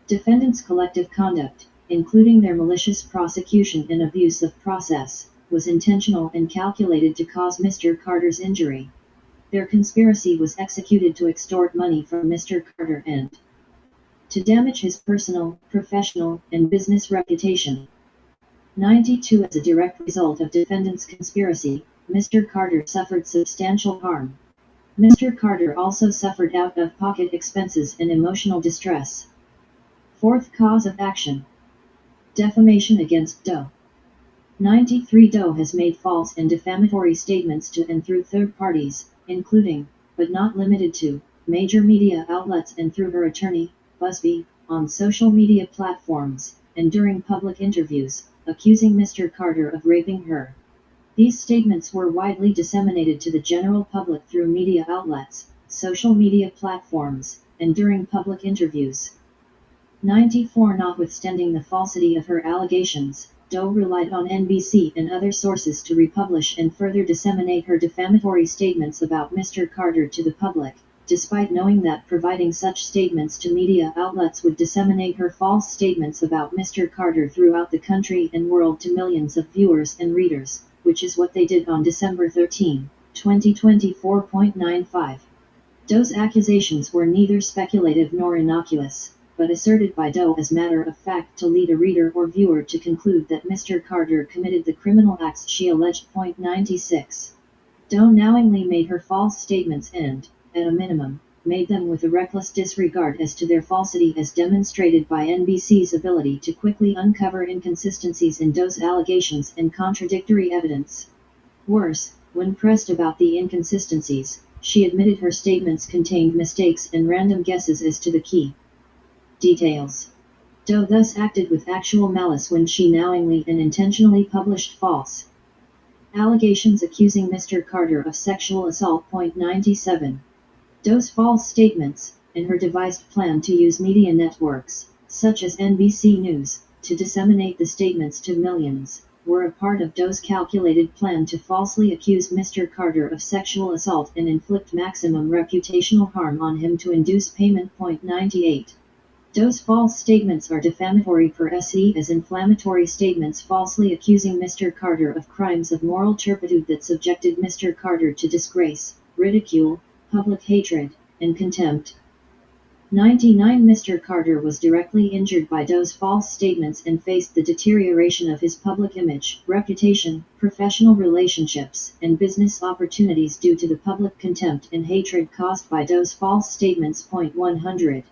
Defendants' collective conduct, including their malicious prosecution and abuse of process, was intentional and calculated to cause Mr. Carter's injury. Their conspiracy was executed to extort money from Mr. Carter and to damage his personal, professional, and business reputation. 92. As a direct result of defendants' conspiracy, Mr. Carter suffered substantial harm. Mr. Carter also suffered out-of-pocket expenses and emotional distress. Fourth cause of action: defamation against Doe. 93. Doe has made false and defamatory statements to and through third parties, including, but not limited to, major media outlets and through her attorney, Busby, on social media platforms, and during public interviews, accusing Mr. Carter of raping her. These statements were widely disseminated to the general public through media outlets, social media platforms, and during public interviews. 94. Notwithstanding the falsity of her allegations, Doe relied on NBC and other sources to republish and further disseminate her defamatory statements about Mr. Carter to the public, despite knowing that providing such statements to media outlets would disseminate her false statements about Mr. Carter throughout the country and world to millions of viewers and readers, which is what they did on December 13, 2024. 95. Doe's accusations were neither speculative nor innocuous, but asserted by Doe as matter of fact to lead a reader or viewer to conclude that Mr. Carter committed the criminal acts she alleged. 96. Doe knowingly made her false statements and, at a minimum, made them with a reckless disregard as to their falsity as demonstrated by NBC's ability to quickly uncover inconsistencies in Doe's allegations and contradictory evidence. Worse, when pressed about the inconsistencies, she admitted her statements contained mistakes and random guesses as to the key details. Doe thus acted with actual malice when she knowingly and intentionally published false allegations accusing Mr. Carter of sexual assault. 97. Doe's false statements, and her devised plan to use media networks, such as NBC News, to disseminate the statements to millions, were a part of Doe's calculated plan to falsely accuse Mr. Carter of sexual assault and inflict maximum reputational harm on him to induce payment. 98. Doe's false statements are defamatory per se as inflammatory statements falsely accusing Mr. Carter of crimes of moral turpitude that subjected Mr. Carter to disgrace, ridicule, public hatred, and contempt. 99. Mr. Carter was directly injured by Doe's false statements and faced the deterioration of his public image, reputation, professional relationships, and business opportunities due to the public contempt and hatred caused by Doe's false statements. 100.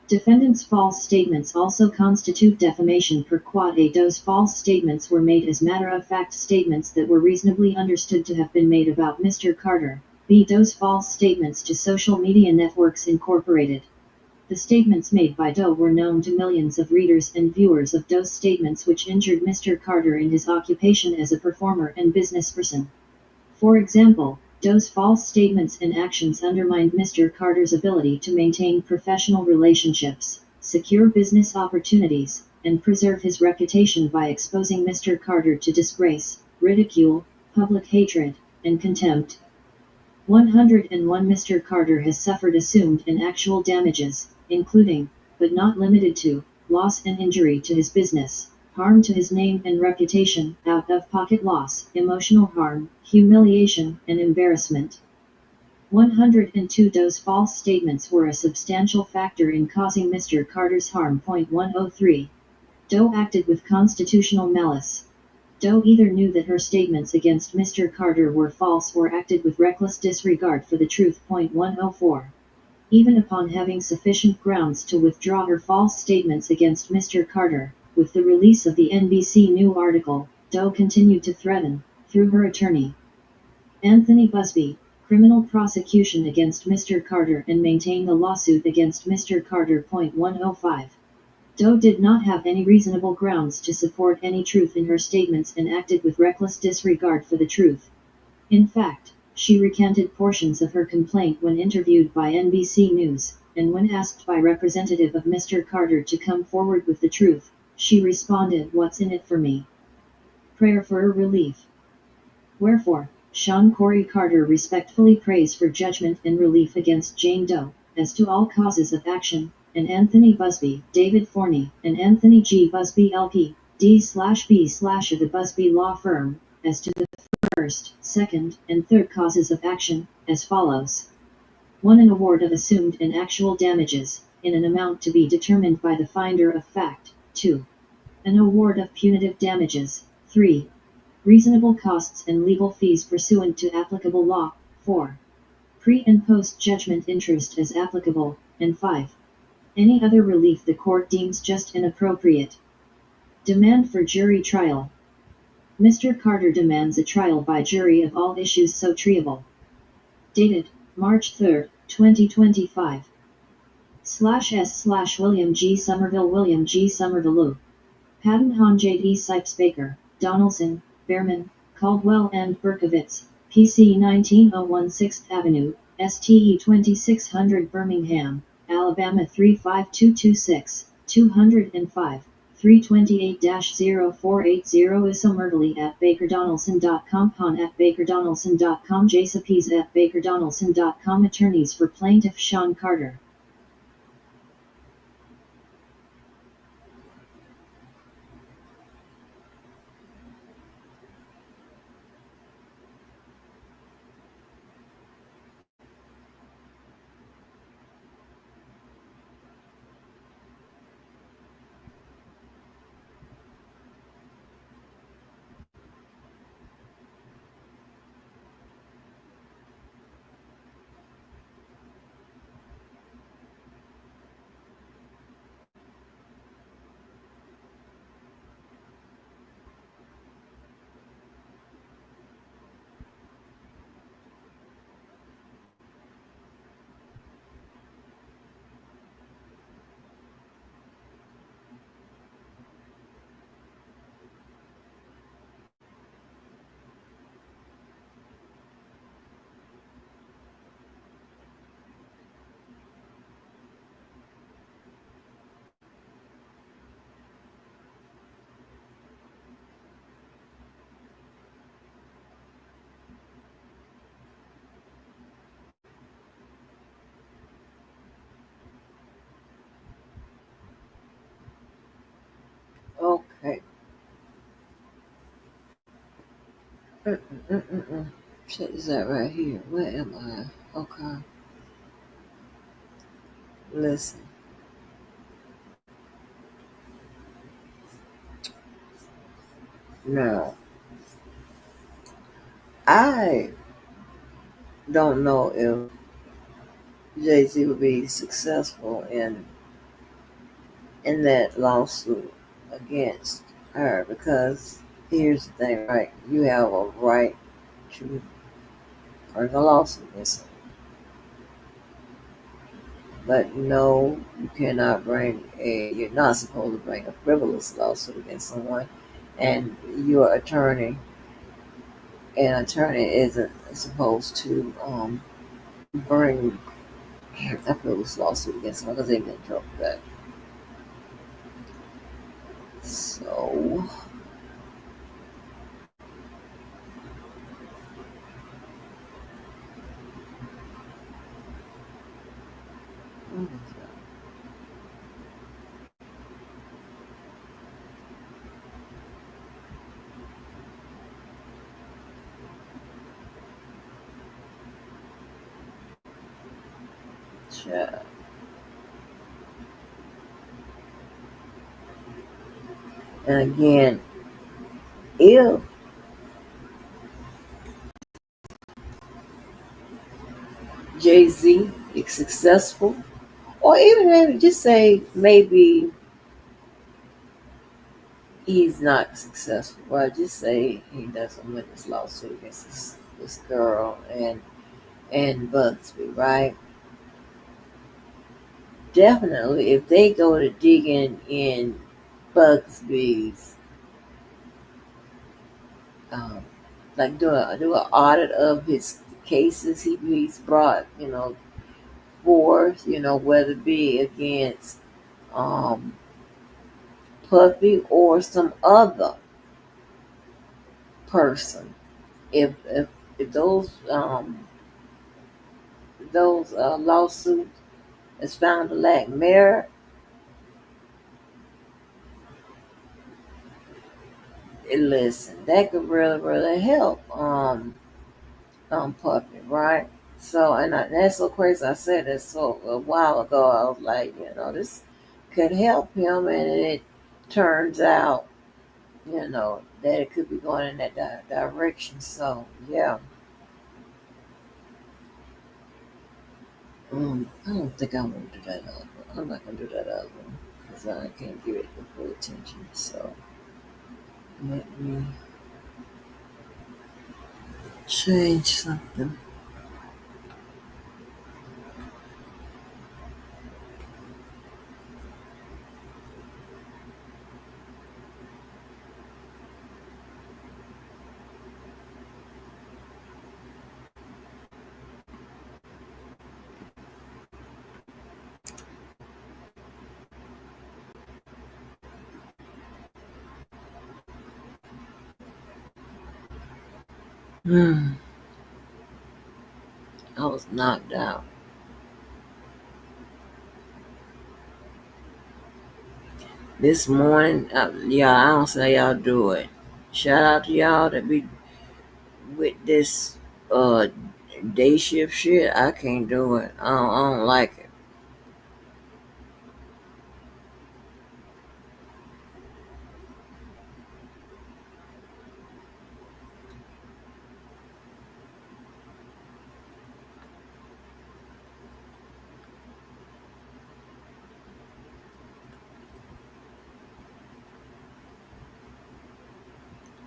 Defendant's false statements also constitute defamation per quad A. Doe's false statements were made as matter-of-fact statements that were reasonably understood to have been made about Mr. Carter. B. Doe's false statements to social media networks incorporated. The statements made by Doe were known to millions of readers and viewers of Doe's statements which injured Mr. Carter in his occupation as a performer and businessperson. For example, Doe's false statements and actions undermined Mr. Carter's ability to maintain professional relationships, secure business opportunities, and preserve his reputation by exposing Mr. Carter to disgrace, ridicule, public hatred, and contempt. 101. Mr. Carter has suffered assumed and actual damages, including, but not limited to, loss and injury to his business, harm to his name and reputation, out-of-pocket loss, emotional harm, humiliation, and embarrassment. 102. Doe's false statements were a substantial factor in causing Mr. Carter's harm. 103. Doe acted with constitutional malice. Doe either knew that her statements against Mr. Carter were false or acted with reckless disregard for the truth. 104. Even upon having sufficient grounds to withdraw her false statements against Mr. Carter, with the release of the NBC News article, Doe continued to threaten, through her attorney, Anthony Busby, criminal prosecution against Mr. Carter and maintain the lawsuit against Mr. Carter. 105. Doe did not have any reasonable grounds to support any truth in her statements and acted with reckless disregard for the truth. In fact, she recanted portions of her complaint when interviewed by NBC News, and when asked by representative of Mr. Carter to come forward with the truth, she responded, "What's in it for me? Prayer for relief." Wherefore, Shawn Corey Carter respectfully prays for judgment and relief against Jane Doe, as to all causes of action, and Anthony Busby, David Forney, and Anthony G. Busby LP, D/B/ of the Busby Law Firm, as to the first, second, and third causes of action, as follows. 1. An award of assumed and actual damages, in an amount to be determined by the finder of fact. 2. An award of punitive damages. 3. Reasonable costs and legal fees pursuant to applicable law. 4. Pre- and post-judgment interest as applicable. And 5. Any other relief the court deems just and appropriate. Demand for jury trial. Mr. Carter demands a trial by jury of all issues so treatable. Dated, March 3, 2025. /S/William G. Somerville William G. Somerville. Haddon Honjade E. Sipes Baker, Donaldson, Behrman, Caldwell and Berkowitz, PC 1901 6th Avenue, STE 2600 Birmingham, Alabama 35226, 205. 328-0480 Isomertally at bakerdonaldson.com Pon at bakerdonaldson.com Jasapes at bakerdonaldson.com Attorneys for Plaintiff Shawn Carter. Mm-mm-mm-mm. Check this out right here. Where am I? Okay. Listen. Now, I don't know if Jay Z will be successful in that lawsuit against her because here's the thing, right? You have a right to bring a lawsuit against her. But no, you cannot you're not supposed to bring a frivolous lawsuit against someone. And your attorney, an attorney isn't supposed to bring a frivolous lawsuit against someone because they get in trouble for that. So, what is that? Child. And again, if Jay Z is successful, or even maybe just say maybe he's not successful, well, just say he doesn't win this lawsuit against this girl and Bugsby, right? Definitely, if they go to digging in Bugsby's, um, like do an audit of his cases he's brought, forth, whether it be against um, Puffy or some other person. If those lawsuits is found to lack merit, listen, that could really really help Puppy, right? So that's so crazy. I said this so a while ago. I was like, this could help him, and it turns out, that it could be going in that direction. So yeah, I don't think I'm gonna do that other one. I'm not gonna do that other one because I can't give it the full attention. So let me change something. Hmm. I was knocked out this morning. Yeah, I don't say y'all do it. Shout out to y'all that be with this uh day shift shit. I can't do it. I don't like it.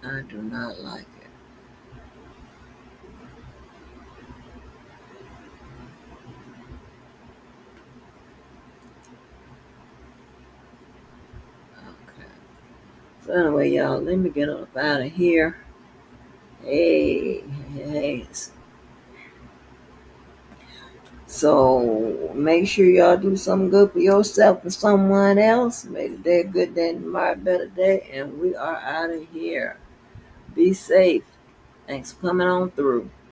I do not like it. Okay. So anyway, y'all, let me get up out of here. Hey, hey. So make sure y'all do something good for yourself and someone else. Make the day a good day and tomorrow a better day. And we are out of here. Be safe. Thanks for coming on through.